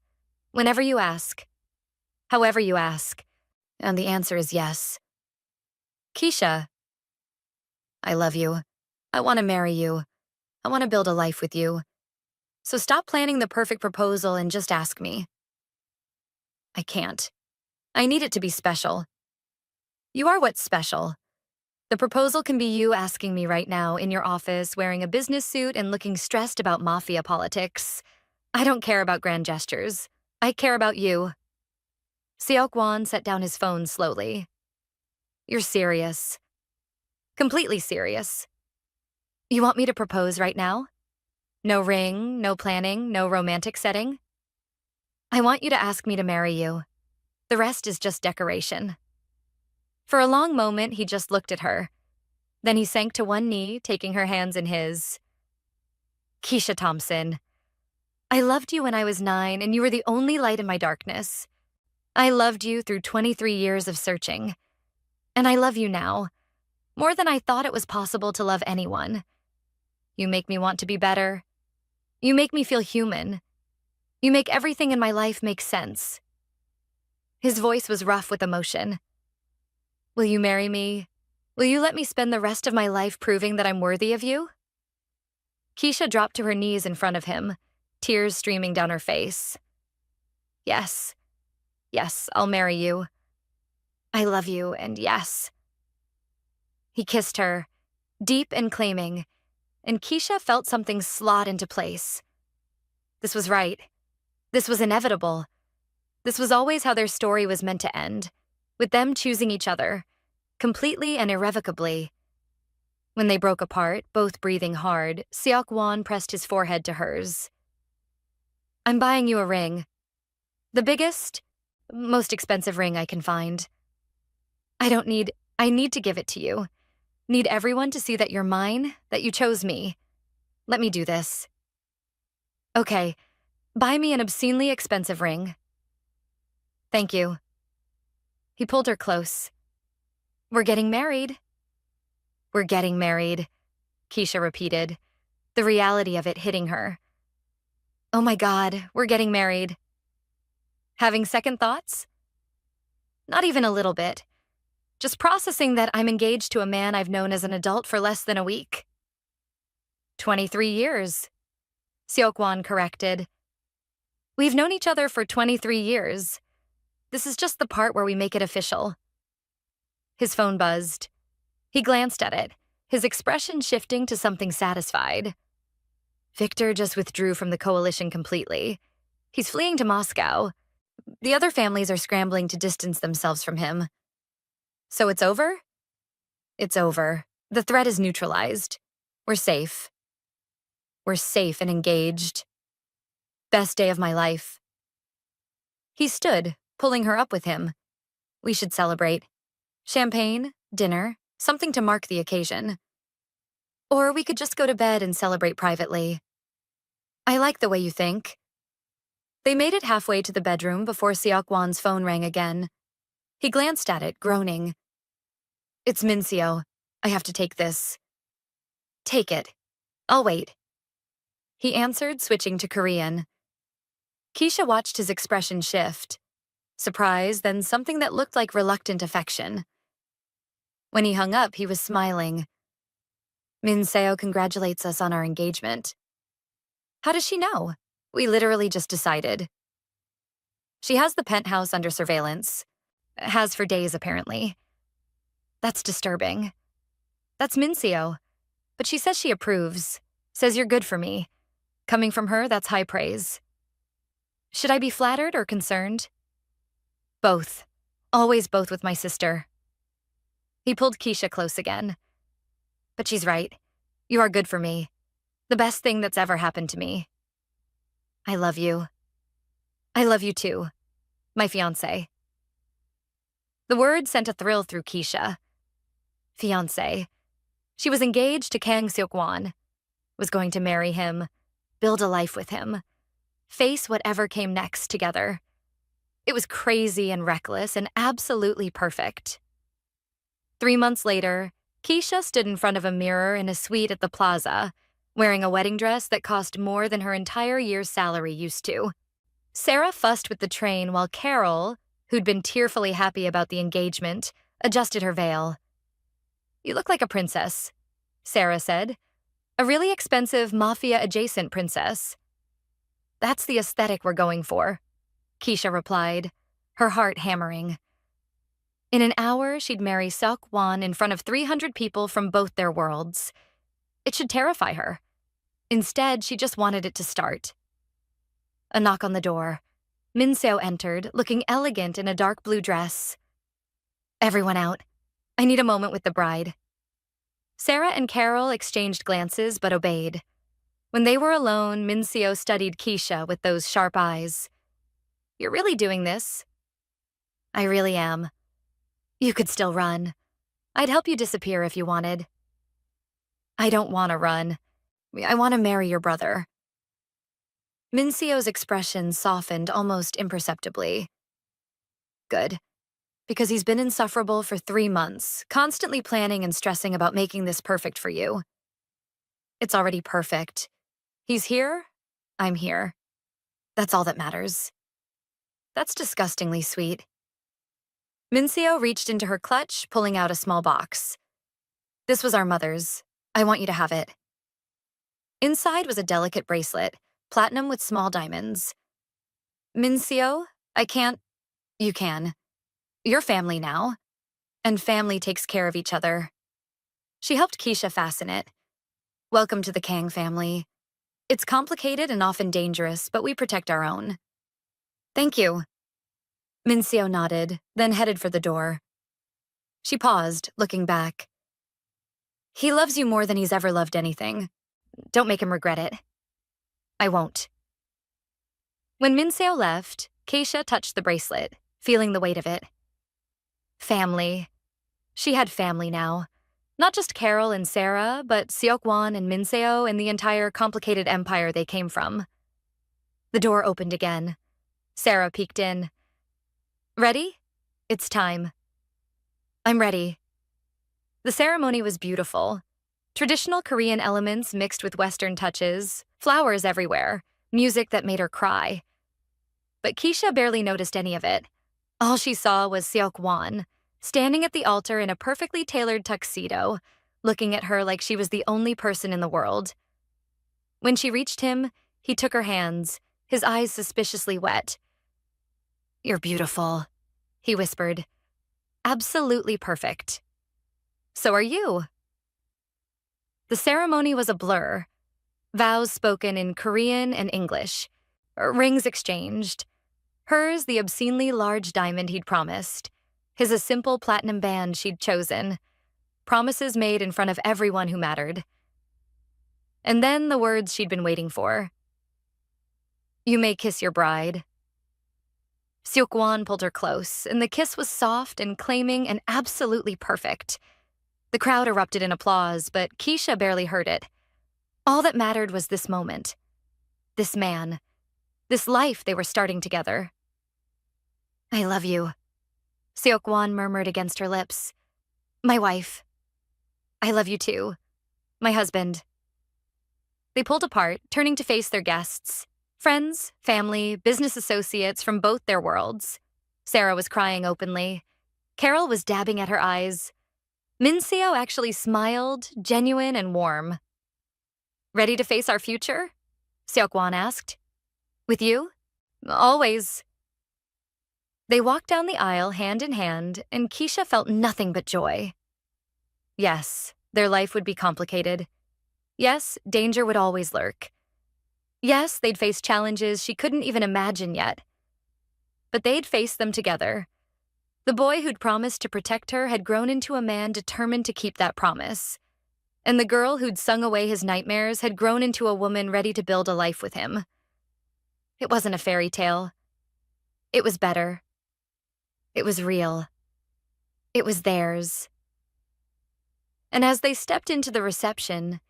[SPEAKER 1] Whenever you ask. However you ask. And the answer is yes. Keisha. I love you. I want to marry you. I want to build a life with you. So stop planning the perfect proposal and just ask me. I can't. I need it to be special. You are what's special. The proposal can be you asking me right now in your office wearing a business suit and looking stressed about Mafia politics. I don't care about grand gestures. I care about you. Seok-won set down his phone slowly. You're serious. Completely serious. You want me to propose right now? No ring, no planning, no romantic setting? I want you to ask me to marry you. The rest is just decoration. For a long moment, he just looked at her. Then he sank to one knee, taking her hands in his. Keisha Thompson. I loved you when I was 9, and you were the only light in my darkness. I loved you through 23 years of searching. And I love you now, more than I thought it was possible to love anyone. You make me want to be better. You make me feel human. You make everything in my life make sense. His voice was rough with emotion. Will you marry me? Will you let me spend the rest of my life proving that I'm worthy of you? Keisha dropped to her knees in front of him, tears streaming down her face. Yes. Yes, I'll marry you. I love you, and yes. He kissed her, deep and claiming, and Keisha felt something slot into place. This was right. This was inevitable. This was always how their story was meant to end, with them choosing each other, completely and irrevocably. When they broke apart, both breathing hard, Seok-won pressed his forehead to hers. I'm buying you a ring. The biggest, most expensive ring I can find. I need to give it to you. Need everyone to see that you're mine, that you chose me. Let me do this. Okay, buy me an obscenely expensive ring. Thank you. He pulled her close. We're getting married. We're getting married, Keisha repeated, the reality of it hitting her. Oh my God, we're getting married. Having second thoughts? Not even a little bit. Just processing that I'm engaged to a man I've known as an adult for less than a week. 23 years, Seok-won corrected. We've known each other for 23 years. This is just the part where we make it official. His phone buzzed. He glanced at it, his expression shifting to something satisfied. Victor just withdrew from the coalition completely. He's fleeing to Moscow. The other families are scrambling to distance themselves from him. So it's over? It's over. The threat is neutralized. We're safe. We're safe and engaged. Best day of my life. He stood, pulling her up with him. We should celebrate. Champagne, dinner, something to mark the occasion. Or we could just go to bed and celebrate privately. I like the way you think. They made it halfway to the bedroom before Seok-won's phone rang again. He glanced at it, groaning. It's Minseo. I have to take this. Take it. I'll wait. He answered, switching to Korean. Keisha watched his expression shift. Surprise, then something that looked like reluctant affection. When he hung up, he was smiling. Minseo congratulates us on our engagement. How does she know? We literally just decided. She has the penthouse under surveillance. Has for days, apparently. That's disturbing. That's Minseo. But she says she approves. Says you're good for me. Coming from her, that's high praise. Should I be flattered or concerned? Both. Always both with my sister. He pulled Keisha close again. But she's right. You are good for me. The best thing that's ever happened to me. I love you. I love you too. My fiancé. The word sent a thrill through Keisha. Fiancé. She was engaged to Kang Seok-won. Was going to marry him. Build a life with him. Face whatever came next together. It was crazy and reckless and absolutely perfect. 3 months later, Keisha stood in front of a mirror in a suite at the plaza, wearing a wedding dress that cost more than her entire year's salary used to. Sarah fussed with the train while Carol, who'd been tearfully happy about the engagement, adjusted her veil. You look like a princess, Sarah said. A really expensive Mafia-adjacent princess. That's the aesthetic we're going for, Keisha replied, her heart hammering. In an hour, she'd marry Seok-won in front of 300 people from both their worlds. It should terrify her. Instead, she just wanted it to start. A knock on the door. Minseo entered, looking elegant in a dark blue dress. Everyone out. I need a moment with the bride. Sarah and Carol exchanged glances but obeyed. When they were alone, Minseo studied Keisha with those sharp eyes. You're really doing this? I really am. You could still run. I'd help you disappear if you wanted. I don't want to run. I want to marry your brother. Minseo's expression softened almost imperceptibly. Good. Because he's been insufferable for 3 months, constantly planning and stressing about making this perfect for you. It's already perfect. He's here, I'm here. That's all that matters. That's disgustingly sweet. Minseo reached into her clutch, pulling out a small box. This was our mother's. I want you to have it. Inside was a delicate bracelet, platinum with small diamonds. Minseo, I can't. You can. You're family now. And family takes care of each other. She helped Keisha fasten it. Welcome to the Kang family. It's complicated and often dangerous, but we protect our own. Thank you. Minseo nodded, then headed for the door. She paused, looking back. He loves you more than he's ever loved anything. Don't make him regret it. I won't. When Minseo left, Keisha touched the bracelet, feeling the weight of it. Family. She had family now. Not just Carol and Sarah, but Seok-won and Minseo and the entire complicated empire they came from. The door opened again. Sarah peeked in. Ready? It's time. I'm ready. The ceremony was beautiful. Traditional Korean elements mixed with Western touches, flowers everywhere, music that made her cry. But Keisha barely noticed any of it. All she saw was Seok-won, standing at the altar in a perfectly tailored tuxedo, looking at her like she was the only person in the world. When she reached him, he took her hands, his eyes suspiciously wet. You're beautiful, he whispered. absolutely perfect. So are you. The ceremony was a blur. Vows spoken in Korean and English. Rings exchanged. Hers, the obscenely large diamond he'd promised. His, a simple platinum band she'd chosen. Promises made in front of everyone who mattered. And then the words she'd been waiting for. You may kiss your bride. Seok-won pulled her close, and the kiss was soft and claiming and absolutely perfect. The crowd erupted in applause, but Keisha barely heard it. All that mattered was this moment. This man. This life they were starting together. I love you, Seok-won murmured against her lips. My wife. I love you too. My husband. They pulled apart, turning to face their guests. Friends, family, business associates from both their worlds. Sarah was crying openly. Carol was dabbing at her eyes. Min-seo actually smiled, genuine and warm. Ready to face our future? Seok-won asked. With you? Always. They walked down the aisle hand in hand, and Keisha felt nothing but joy. Yes, their life would be complicated. Yes, danger would always lurk. Yes, they'd face challenges she couldn't even imagine yet. But they'd face them together. The boy who'd promised to protect her had grown into a man determined to keep that promise. And the girl who'd sung away his nightmares had grown into a woman ready to build a life with him. It wasn't a fairy tale. It was better. It was real. It was theirs. And as they stepped into the reception,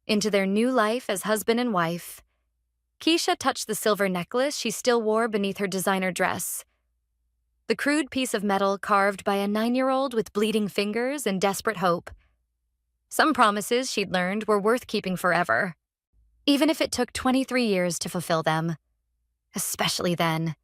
[SPEAKER 1] into their new life as husband and wife, Keisha touched the silver necklace she still wore beneath her designer dress. The crude piece of metal carved by a 9-year-old with bleeding fingers and desperate hope. Some promises she'd learned were worth keeping forever, even if it took 23 years to fulfill them. Especially then.